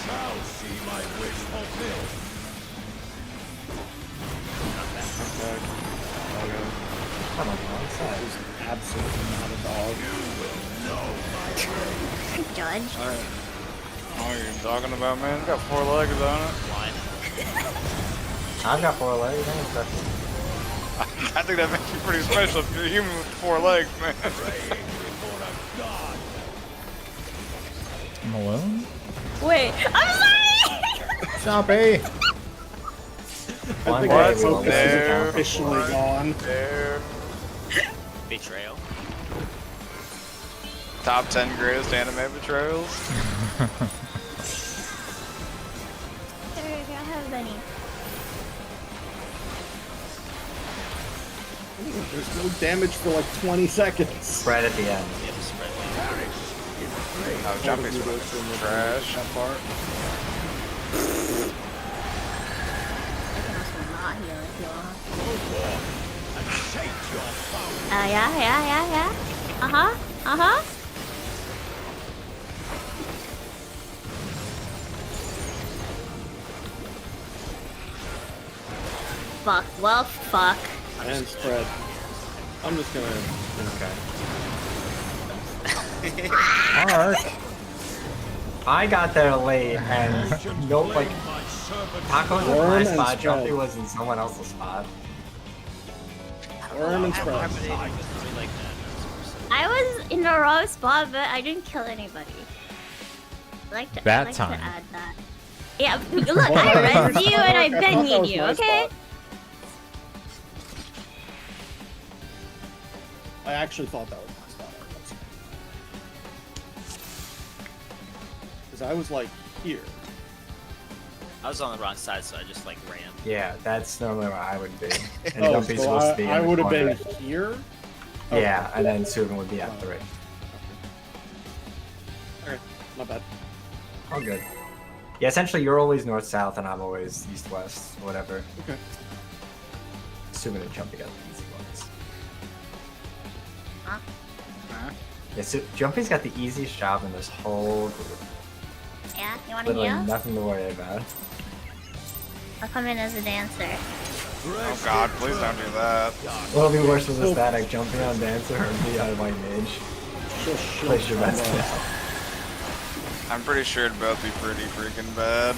Shall see my wish fulfilled. I don't know. What's that? That was absolutely not a dog. Judge. Alright. What are you talking about, man? It's got 4 legs on it. Blind. I've got 4 legs. I'm special. I think that makes you pretty special if you're a human with 4 legs, man. I'm alone? Wait, I'm sorry! Choppy! I think What? our focus is There. officially gone. There. Betrayal. Top 10 greatest anime betrayals. There, I don't have any. There's no damage for like 20 seconds. Spread at the end. Yeah, the spread. Oh, jumping's trash. That part. I can also not heal if you want. Shake your foul. Yeah. Uh-huh. Fuck. Well, fuck. And spread. I'm just gonna. Okay. Ark! I got there late and no, like, Taco was in Worm my and spot, spread. Jumpy was in someone else's spot. Worm and spread. I really like that. I was in the wrong spot, but I didn't kill anybody. I like to, That I like time. to add that. Yeah, look, I read you and I banged you, okay? I actually thought that was my spot. Because I was like here. I was on the wrong side, so I just like ran. Yeah, that's normally where I would be. And Oh, Jumpy's so supposed to be in I the would have corner. been here? Yeah, and then Subin would be at 3. Okay, my bad. All good. Yeah, essentially you're always north-south and I'm always east-west, whatever. Okay. Subin and Jumpy got the easy ones. Huh? Yeah, so Jumpy's got the easiest job in this whole group. Yeah, you wanna Literally heal? nothing to worry about. I'll come in as a dancer. Oh god, please don't do that. What'll be worse with a static, Jumping on Dancer or be on White Mage? Place your bets now. I'm pretty sure it'd both be pretty freaking bad.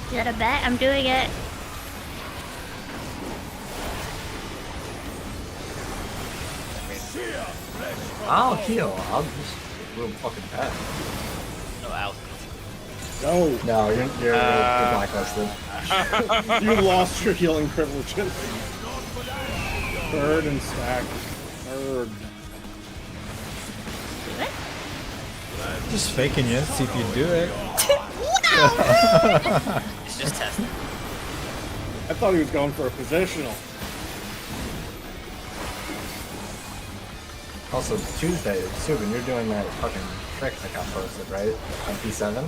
Is that a bet? I'm doing it. I'll heal. I'll just do a fucking bet. No, out. No, No, you're blacklisted. you lost your healing privileges. Bird and stack. Bird. Do it? Just faking you, see if you do it. It's just testing. I thought he was going for a positional. Also, Tuesday, Subin, you're doing that fucking trick that got posted, right? On P7?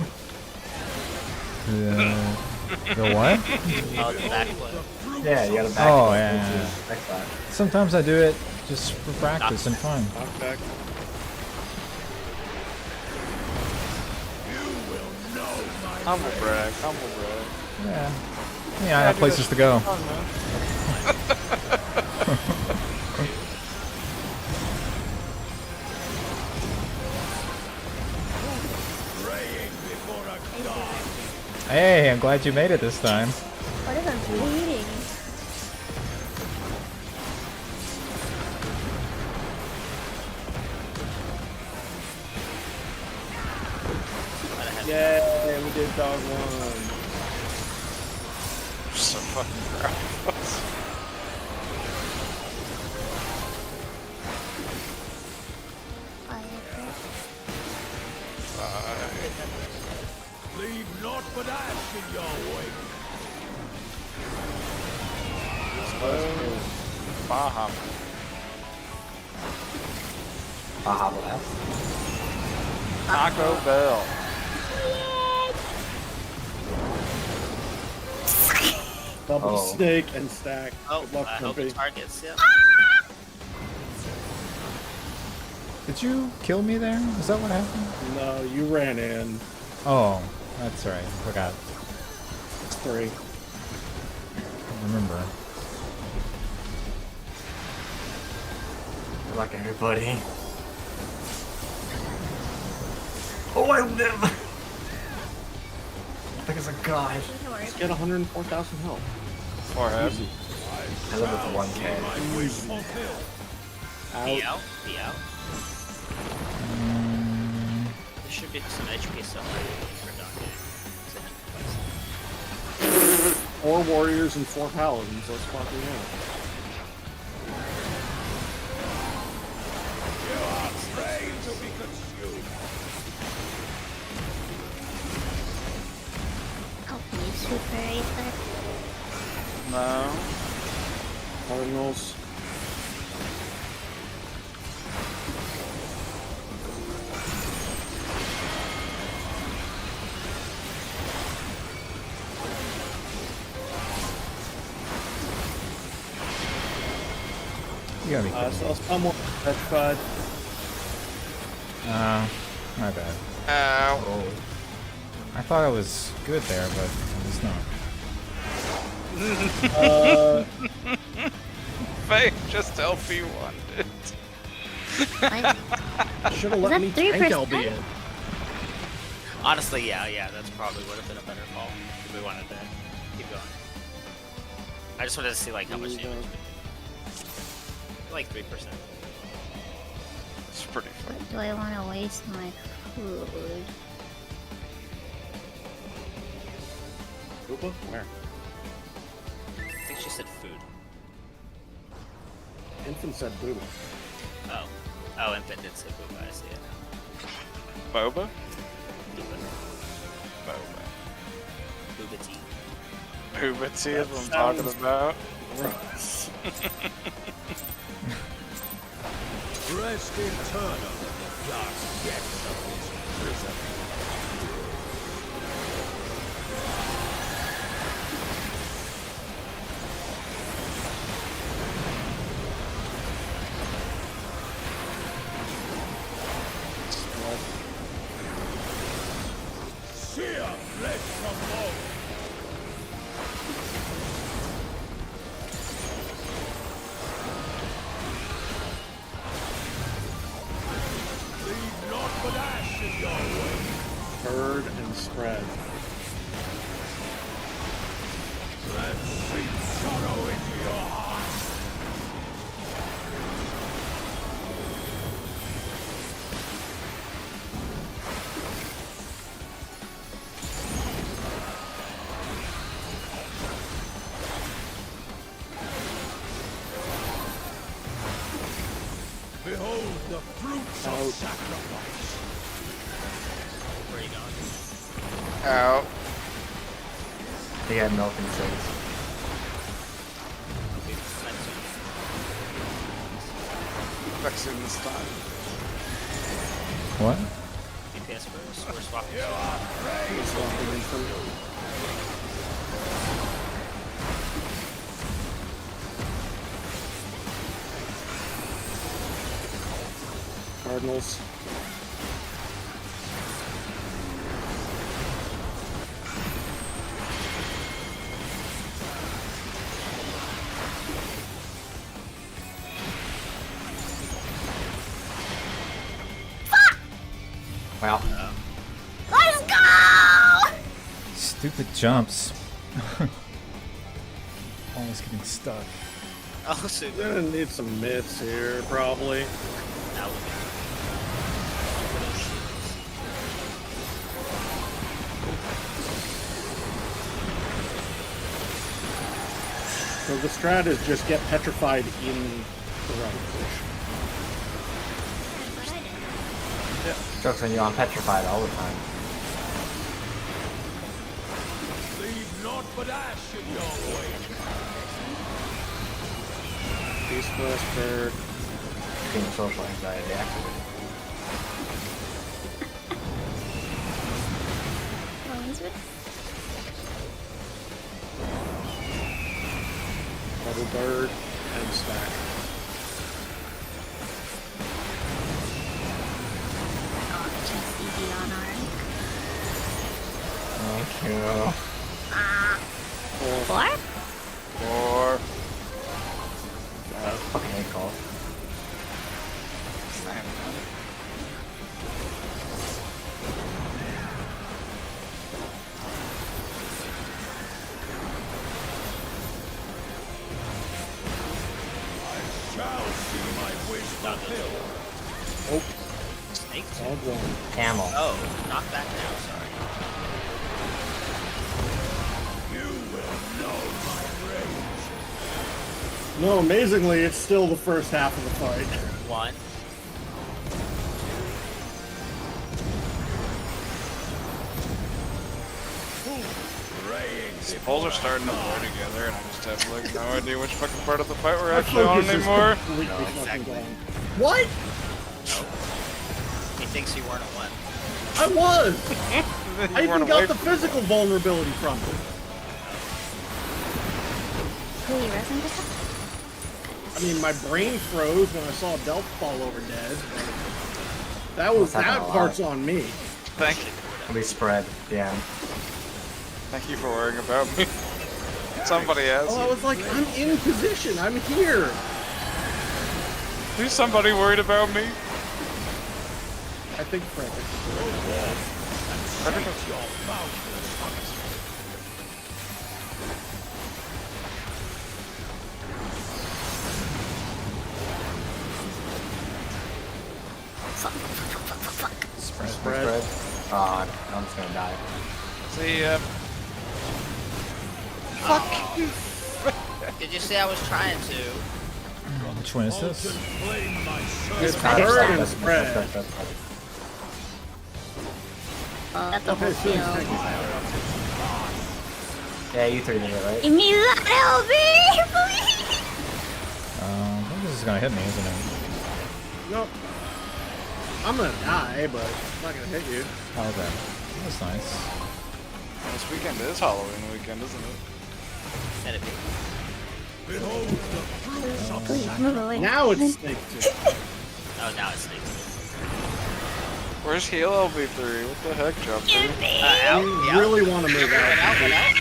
The what? Oh, the backflip. Yeah, you got a back. Oh, yeah. Next time. Sometimes I do it just for practice and fun. Knockback. Humble brag, humble brag. Yeah. Yeah, I have places to go. Hey, I'm glad you made it this time. What if I'm bleeding? Yay, we did dog one. You're so fucking gross. Leave naught but ash in your wake. Baja. Baja Blast. Taco Bell. Double Oh. snake and stack. Oh, Good luck, I hope Trumpy. it targets. Yeah. Did you kill me there? Is that what happened? No, you ran in. Oh, that's right. I forgot. It's 3. I remember. Good luck, everybody. Oh, I live! I think it's a god. Let's get 104,000 health. Forehead. Easy. I live with 1k. My wish fulfilled. Out. Be out. Be out. There should be some HP somewhere for Dante. 4 warriors and 4 paladins. Let's fuck me out. You are trained to be consumed. Oh, you super Aether. No. Cardinals. You gotta be kidding So me. let's come on. Petrified. My bad. Ow. Oh. I thought I was good there, but I was not. Faye, just LP wanted. What? Should have Is let that me 3%? tank LB in. Honestly, yeah, that's probably would have been a better call if we wanted to keep going. I just wanted to see like how much damage we did. Like 3%. It's pretty fun. Do I want to waste my food? Koopa? Where? I think she said food. Infant said booba. Oh. Oh, Infant did say Booba, I see it. Boba? Booba. Boba. Booba tea. Booba tea is what I'm talking about. Gross. Rest eternal in the dark depths of this prison. Sear flesh from bone. Leave naught but ash in your way. Bird and spread. Let sweet sorrow into your heart. Behold the fruits of sacrifice. Where are you going? Ow. They had milk and six. Okay, next Vexing this time. What? one. DPS first. We're swapping. Swapping infant. Cardinals. Well, Let's go! Stupid jumps. Always getting stuck. Oh, so Gonna need some myths here, probably. now look at So the strat is just get petrified in the right position. joke's on you, I'm petrified all the time. put ash in your way. Peace Whisper. Being social anxiety activated. Bones with Double bird and stack. just easy on arm. Oh, Four? Or fucking hate call. Shall see my wish fulfilled. Oh, Snake? all gone. Camel. Oh, not back now, sorry. You will know my rage. No, amazingly, it's still the first half of the fight. One. these poles are starting to blur together, and I just have like no idea which fucking part of the fight we're My actually on focus is anymore. completely No, fucking exactly. gone. What? He thinks you weren't at one. I was! I You even weren't got away the from- physical vulnerability from it. Who are you resin with? I mean, my brain froze when I saw Delph fall over dead. That was That's not that gonna part's lie. on me. Thank you. We spread. Yeah. Thank you for worrying about me. Somebody else. Oh, I was like, I'm in position. I'm here. Is somebody worried about me? I think Frederick. Your boundless honesty. Spread. Spread. Oh, I'm just gonna die. See ya. Did you say I was trying to? Which one is this? Flame my It's servant. bird and spread. Got the Okay, whole so field. Yeah, you three did it, right? Give me that LB, please! I think this is gonna hit me, isn't it? Nope. I'm gonna die, but it's not gonna hit you. Oh, okay. That's nice. This weekend is Halloween weekend, isn't it? Let it be. Behold the fruits of Please move away. Now it's Snake 2. Oh, now it's Snake. Where's Heal LB3? What the heck, Jumpy? Out? You Yeah. really want to move Went out, out. went out?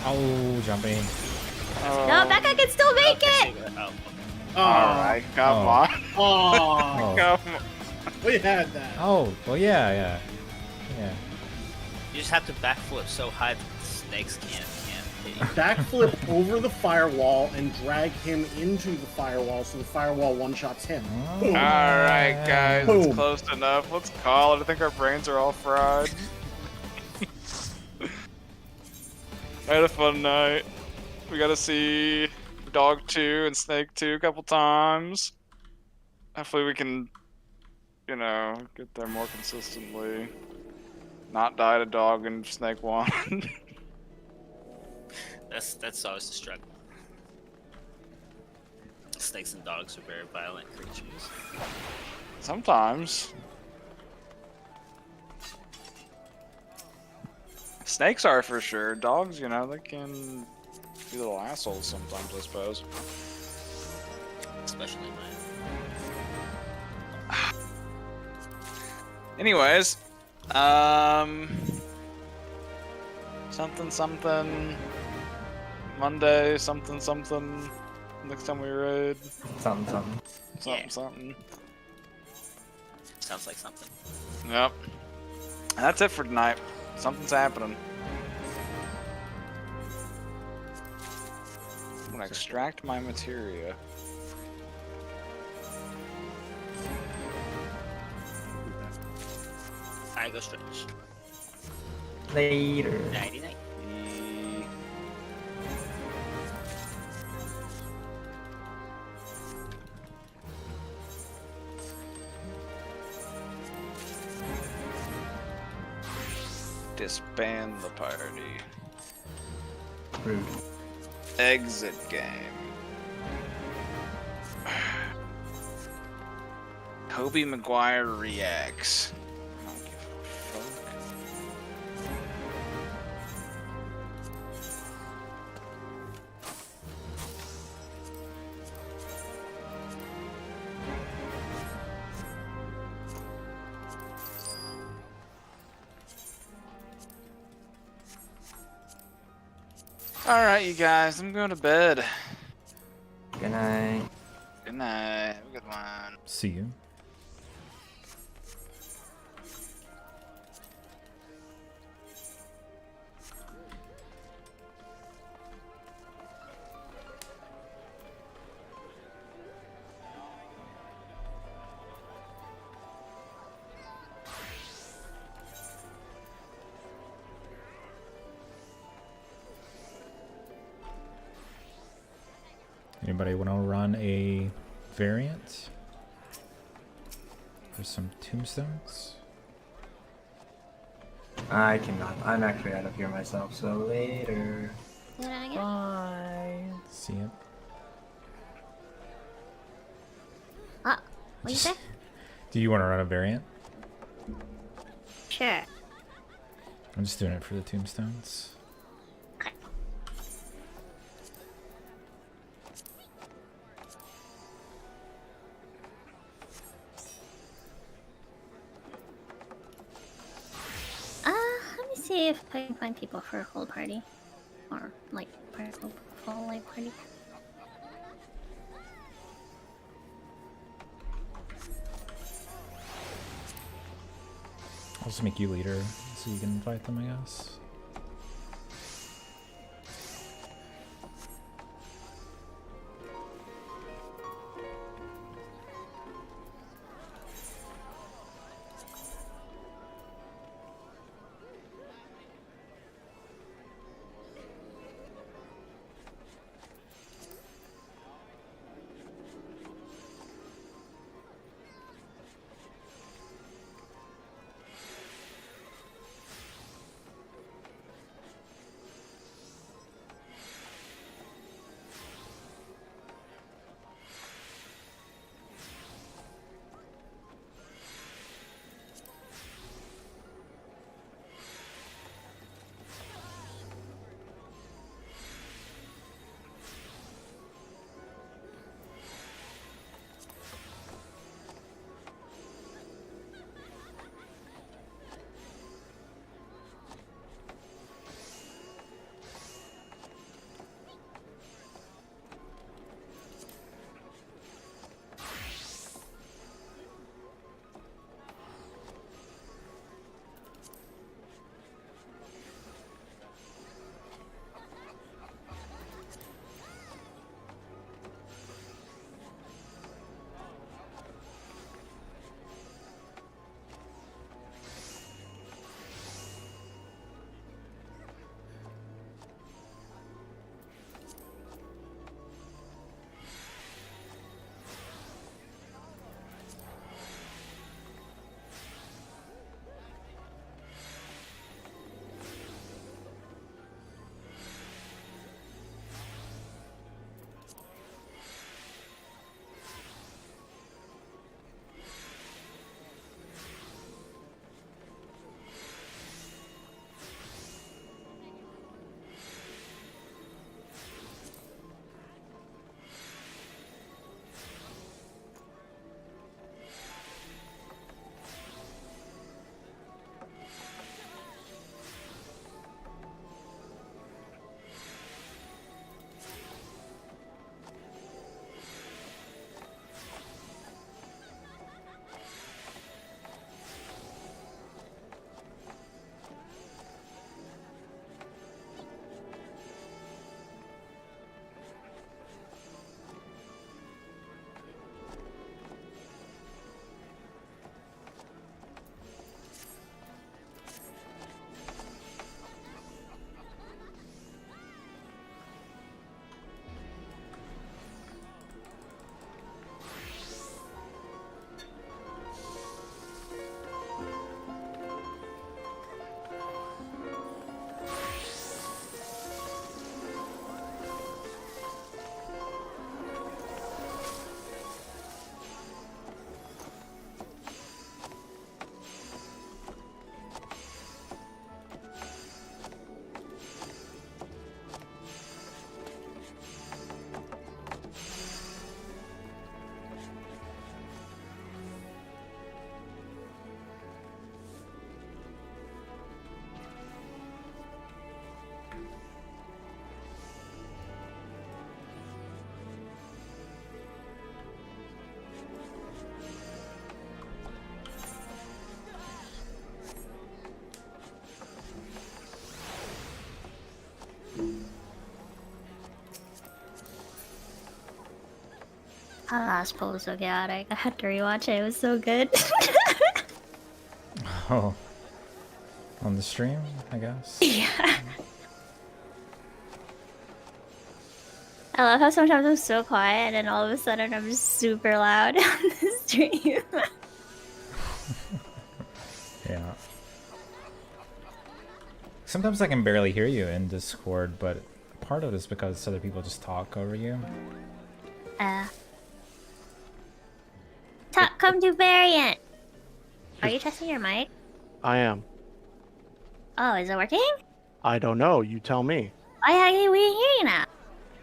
Oh, jumping. No, Becca can still make it! Oh. Alright, come Oh. on. Oh, Come on. we had that. Oh, well, yeah. You just have to backflip so high that the snakes can't hit you. Backflip over the firewall and drag him into the firewall so the firewall one-shots him. Boom. Alright, guys, Boom. it's close enough. Let's call it. I think our brains are all fried. I had a fun night. We got to see Dog 2 and Snake 2 a couple times. Hopefully we can, you know, get there more consistently. Not die to Dog and Snake 1. That's always the struggle. Snakes and dogs are very violent creatures. Sometimes. Snakes are for sure. Dogs, you know, they can be little assholes sometimes, I suppose. Especially mine. Anyways, something, Monday, something, next time we raid, Something. something. Sounds like something. Yep. And that's it for tonight. Something's happening. I'm gonna extract my materia. I go stretch. Later. Nighty night. Disband the party. Rude. Exit game. Toby Maguire reacts. I don't give a fuck. Alright, you guys, I'm going to bed. Good night. Good night. Have a good one. See you. Anybody want to run a variant? There's some tombstones. I cannot. I'm actually out of here myself, so later. What I get? Bye. See it. What you say? Do you want to run a variant? Sure. I'm just doing it for the tombstones. Let me see if I can find people for a whole party. Or, like, for a full, like, party. I'll just make you leader so you can invite them, I guess. That was so chaotic. I had to rewatch it. It was so good. Oh. On the stream, I guess. Yeah. I love how sometimes I'm so quiet and all of a sudden I'm just super loud on the stream. Yeah. Sometimes I can barely hear you in Discord, but part of it is because other people just talk over you. Come to variant. Are you testing your mic? I am. Oh, is it working? I don't know. You tell me. We can hear you now.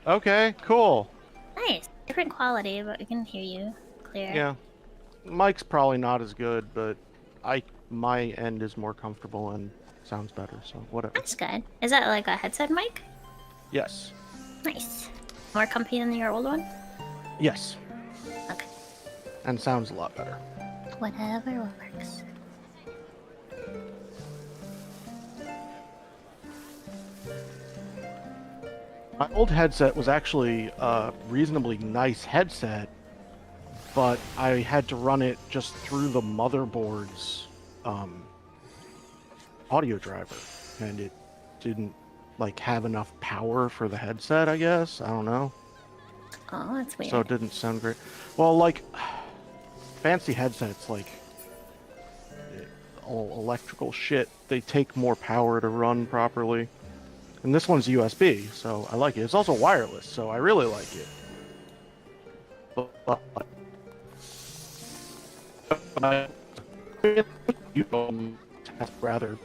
Okay, cool. Nice. Different quality, but we can hear you clear. Yeah. Mic's probably not as good, but my end is more comfortable and sounds better, so whatever. That's good. Is that like a headset mic? Yes. Nice. More comfy than your old one? Yes. Okay. And sounds a lot better. Whatever works. My old headset was actually a reasonably nice headset, but I had to run it just through the motherboard's audio driver, and it didn't like have enough power for the headset, I guess. I don't know. Oh, that's weird. So it didn't sound great. Well, like fancy headsets, like all electrical shit, they take more power to run properly. And this one's USB, so I like it. It's also wireless, so I really like it. But you have to rather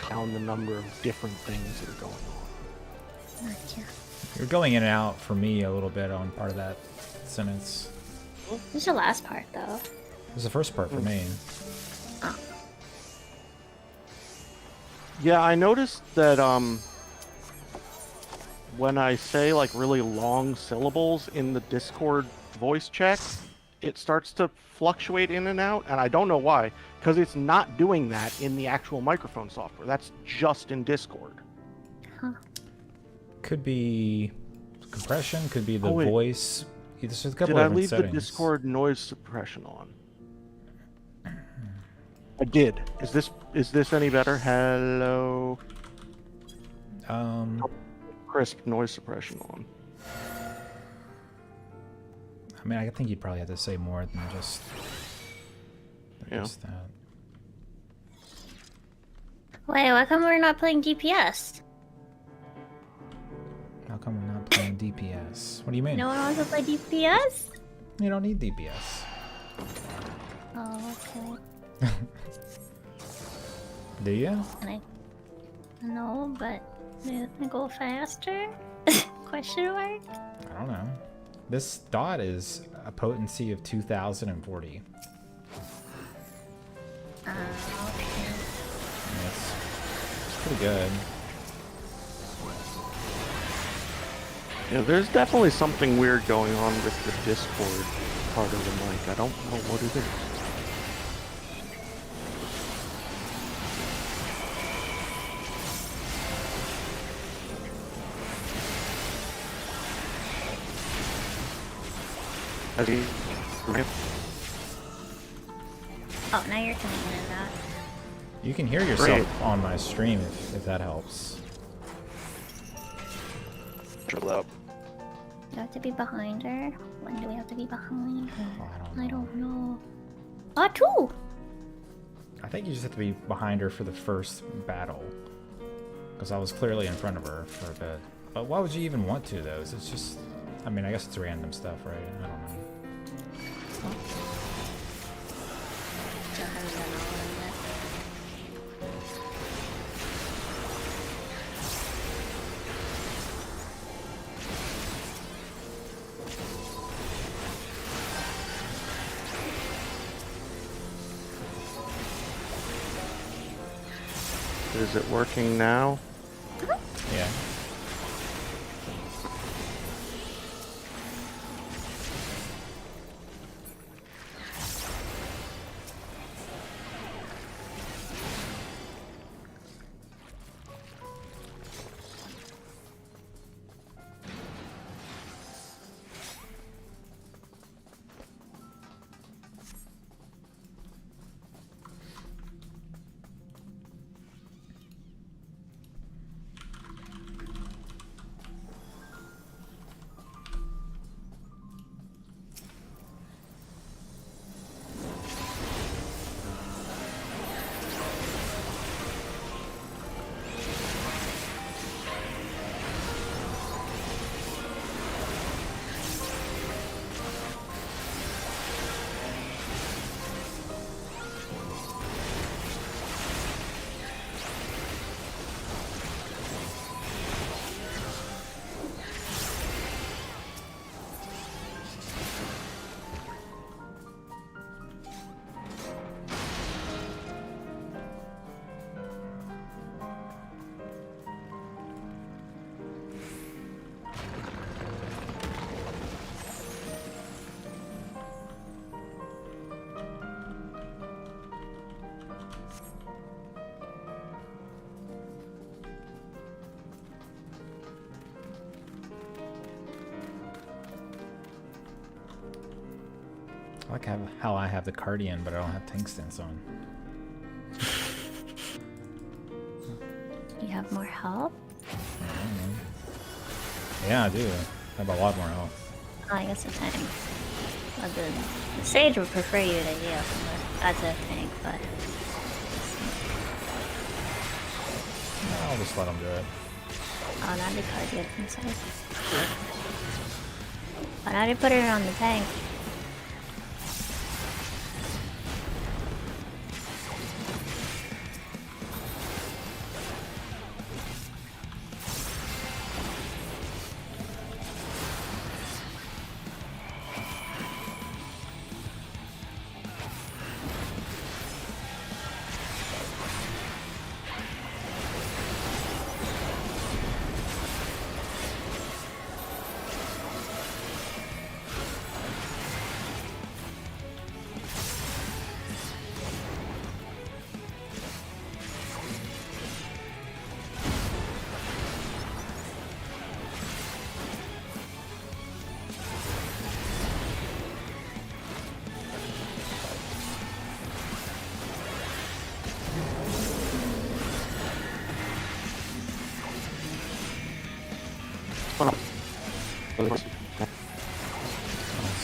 count the number of different things that are going on. Gotcha. You're going in and out for me a little bit on part of that sentence. This is the last part, though. It was the first part for me. Oh. Yeah, I noticed that when I say like really long syllables in the Discord voice chat, it starts to fluctuate in and out, and I don't know why, because it's not doing that in the actual microphone software. That's just in Discord. Huh. Could be compression, could be the Oh, wait. voice. There's a couple Did I different leave settings. the Discord noise suppression on? I did. Is this any better? Hello. Crisp noise suppression on. I mean, I think you'd probably have to say more than just that. Wait, why come we're not playing DPS? How come we're not playing DPS? What do you mean? No one wants to play DPS? You don't need DPS. Oh, okay. Do you? No, but maybe I can go faster? Question mark? I don't know. This dot is a potency of 2040. Okay. It's pretty good. Yeah, there's definitely something weird going on with the Discord part of the mic. I don't know what it is. Oh, now you're coming in and out. You can hear yourself on my stream if that helps. Chill out. Do I have to be behind her? When do we have to be behind her? Oh, I don't know. Ah, two! I think you just have to be behind her for the first battle. Because I was clearly in front of her for a bit. But why would you even want to, though? It's just... I mean, I guess it's random stuff, right? I don't know. Still haven't done all of that. Is it working now? Yeah. like how I have the Cardian, but I don't have tank stance on. You have more health? Yeah, I do. I have a lot more health. Oh, I guess a tank. Well, the Sage would prefer you to heal as a tank, but I'll just let him do it. oh, that'd be quite good from Sage. But I did put it on the tank.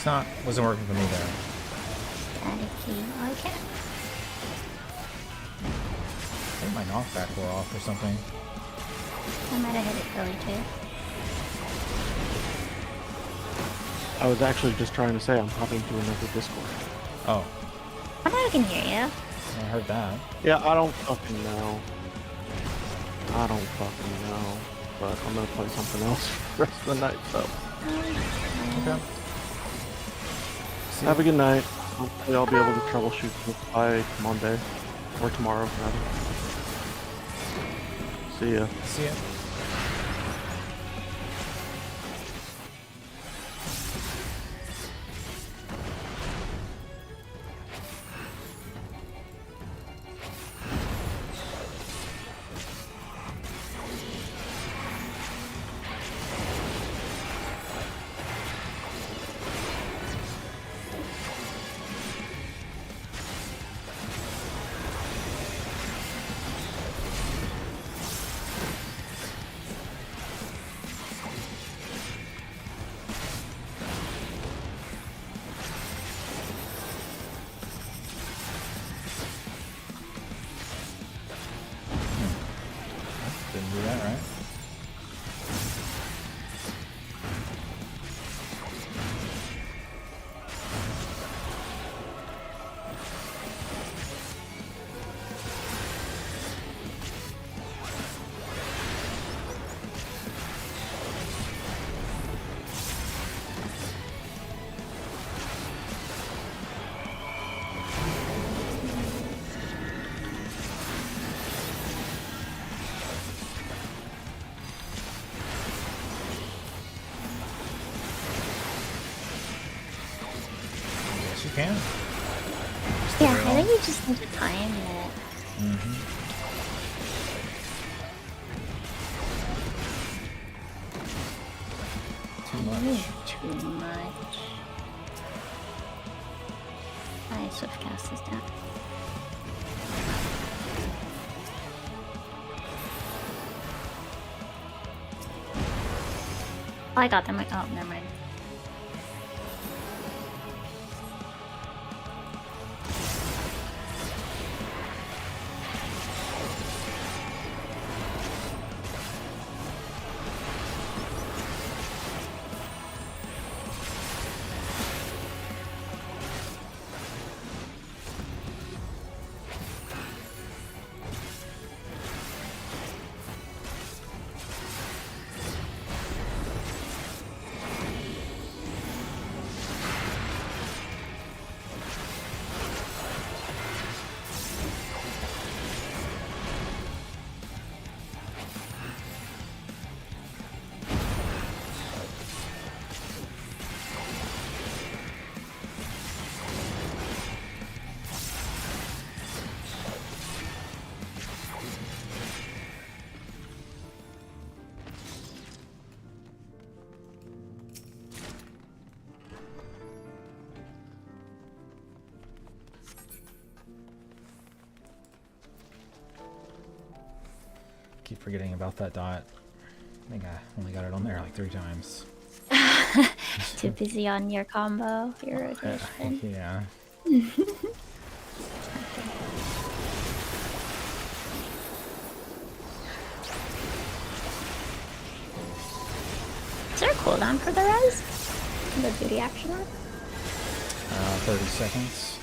It's not, wasn't working for me there. Static key. Oh, okay. I think my knockback wore off or something. I might have hit it early too. I was actually just trying to say I'm hopping to another Discord. Oh, I know I can hear you. I heard that. Yeah, I don't fucking know. I don't fucking know. But I'm gonna play something else the rest of the night, so. Okay. Have a good night. Hopefully I'll be able to troubleshoot this by Monday. Or tomorrow, rather. See ya. See ya. Didn't do that, right? Yes, you can. Yeah, I think you just need to time it. Too much. Too much. I swift cast this down. Oh, I got them. Oh, never mind. keep forgetting about that dot. I think I only got it on there like 3 times. Too busy on your combo, your rotation. Yeah. Is there a cooldown for the res? The duty action one? 30 seconds.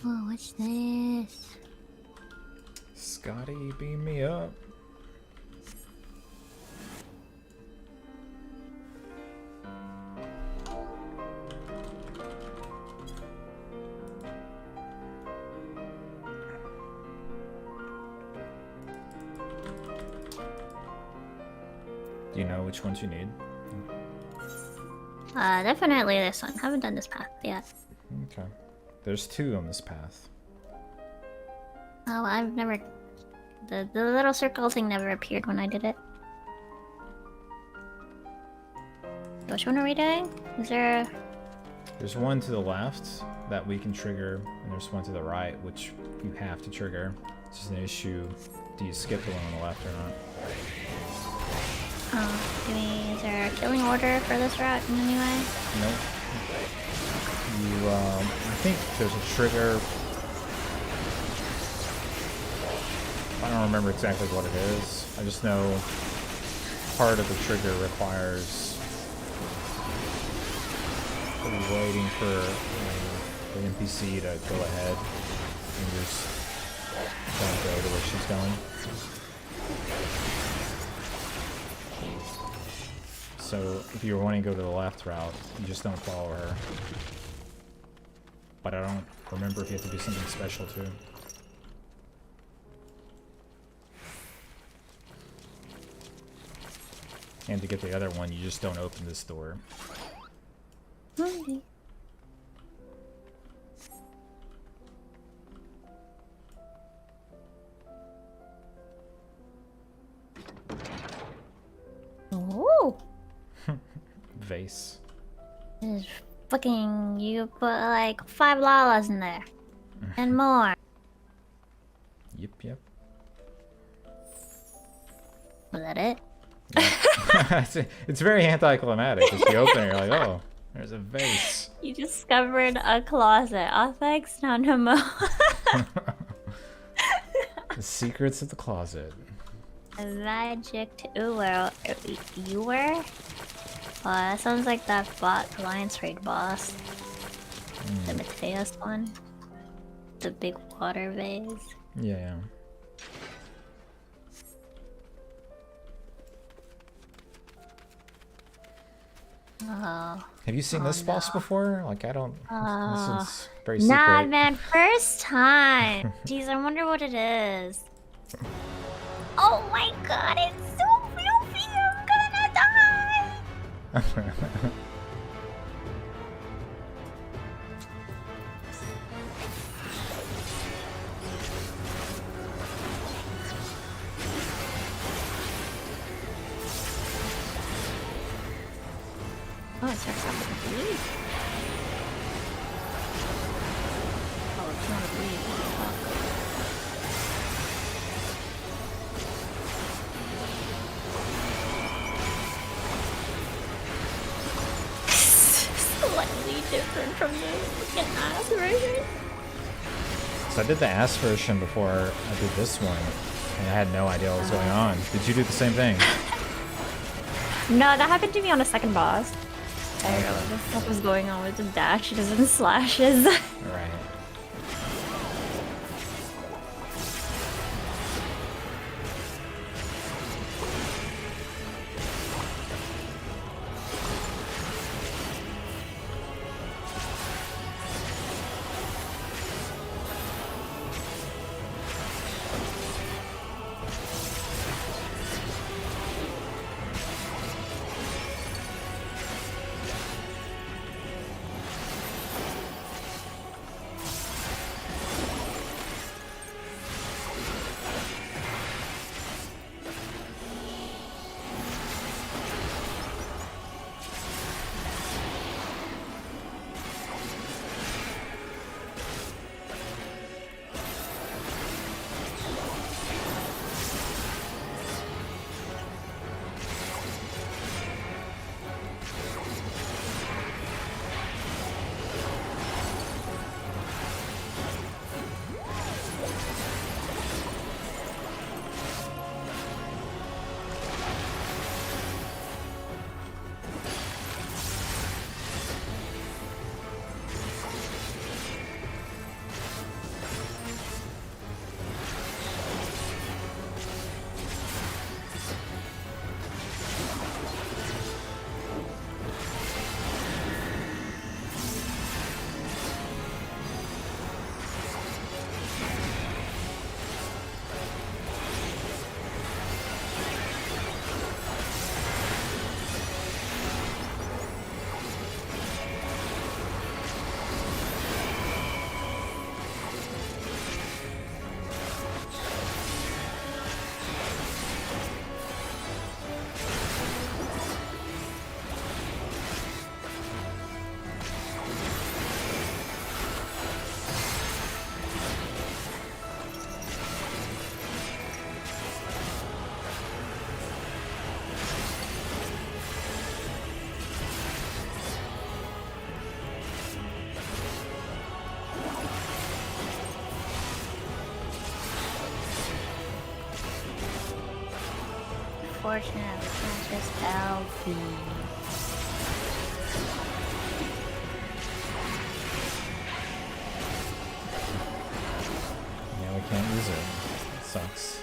Oh, what's this? Scotty, beam me up. Do you know which ones you need? Definitely this one. Haven't done this path yet. Okay. There's 2 on this path. Oh, I've never... The little circle thing never appeared when I did it. Which one are we doing? Is there a... There's one to the left that we can trigger, and there's one to the right which you have to trigger. It's just an issue. Do you skip the one on the left or not? Oh, is there a killing order for this route in any way? Nope. You, I think there's a trigger. I don't remember exactly what it is. I just know part of the trigger requires waiting for the NPC to go ahead and just don't go to where she's going. So if you're wanting to go to the left route, you just don't follow her. But I don't remember if you have to do something special too. And to get the other one, you just don't open this door. Okay. Oh! Vase. This is fucking... You put like 5 lalas in there. And more. Yep, yep. Was that it? It's very anticlimactic. Just you open it, you're like, oh, there's a vase. You discovered a closet. Oh, thanks, no more. The secrets of the closet. A magic ewer. Ewer? Oh, that sounds like that bot Alliance Raid boss. The Mateus one. The big water vase. Yeah. Oh. Have you seen this boss before? Like, I don't. This is very Nah, secret. man, first time. Jeez, I wonder what it is. Oh my god, it's so filthy! I'm gonna die! Oh, it starts off with a bleed. Oh, it's not a bleed. Slightly different from the freaking ass version. So I did the ass version before I did this one, and I had no idea what was going on. Did you do the same thing? No, that happened to me on a second boss. I don't know what the fuck was going on with the dashes and slashes. Right. Unfortunately, it's just LP. Yeah, we can't use it. It sucks.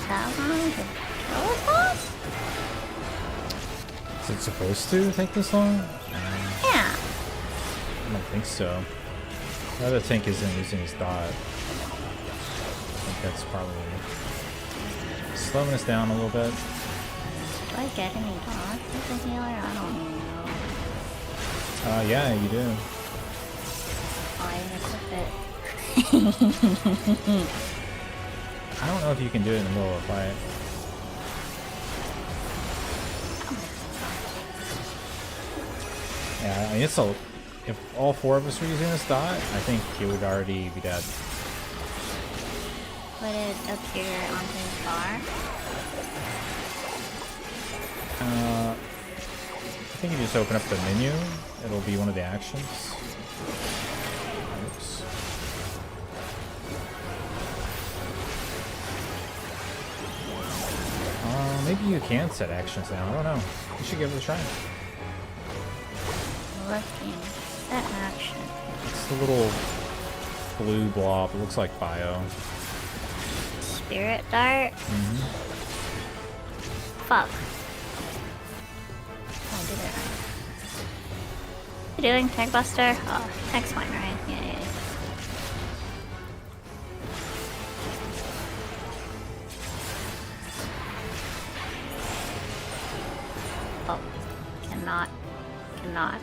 that long to kill a boss? Is it supposed to take this long? Yeah. I don't think so. The other tank isn't using his dot. I think that's probably slowing us down a little bit. Do I get any dots as a healer? I don't know. Yeah, you do. Oh, I didn't equip it. I don't know if you can do it in the middle of a fight. Yeah, I mean, it's a... If all 4 of us were using this dot, I think he would already be dead. Would it appear on his bar? I think you just open up the menu. It'll be one of the actions. Oops. Maybe you can set actions now. I don't know. You should give it a try. Looking. Set action. It's the little blue blob. It looks like bio. Spirit dart? Mm-hmm. Fuck. Oh, I did it right. What are you doing, Tech Buster? Oh, Tech's fine, right? Yeah, yeah, yeah. Oh, cannot. Cannot.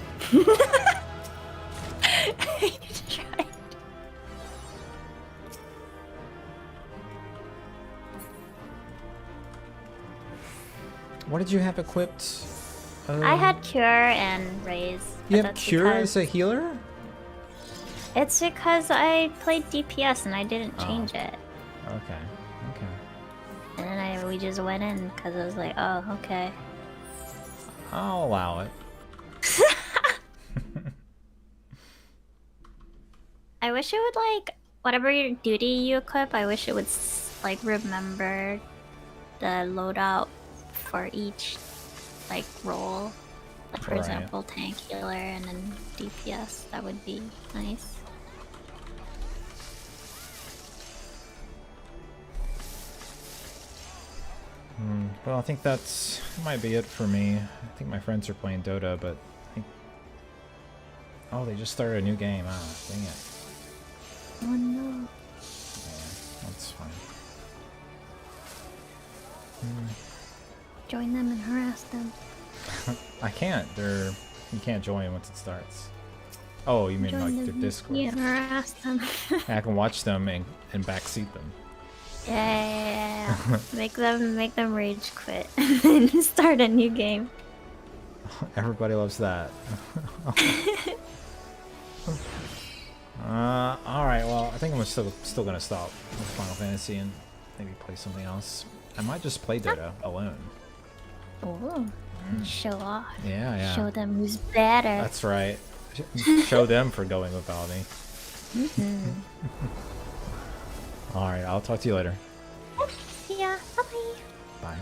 I tried. What did you have equipped? I had Cure and Raise. You but have that's Cure because- as a healer? It's because I played DPS and I didn't Oh. change it. Okay. Okay. And then we just went in because I was like, oh, okay. I'll allow it. I wish it would, like, whatever your duty you equip, I wish it would, like, remember the loadout for each, like, role. Like, for Right. example, tank, healer, and then DPS. That would be nice. Well, I think that might be it for me. I think my friends are playing Dota, but I think... Oh, they just started a new game. Ah, dang it. Oh no. Yeah, that's fine. Join them and harass them. I can't. You can't join once it starts. Oh, you mean Join like them. their Discord? Yeah, harass them. I can watch them and backseat them. Yeah. make them rage quit and start a new game. Everybody loves that. Alright, well, I think I'm still gonna stop with Final Fantasy and maybe play something else. I might just play Dota alone. Oh, show off. Yeah, yeah. Show them who's better. That's right. Show them for going without me. Alright, I'll talk to you later. See ya. Bye. Bye.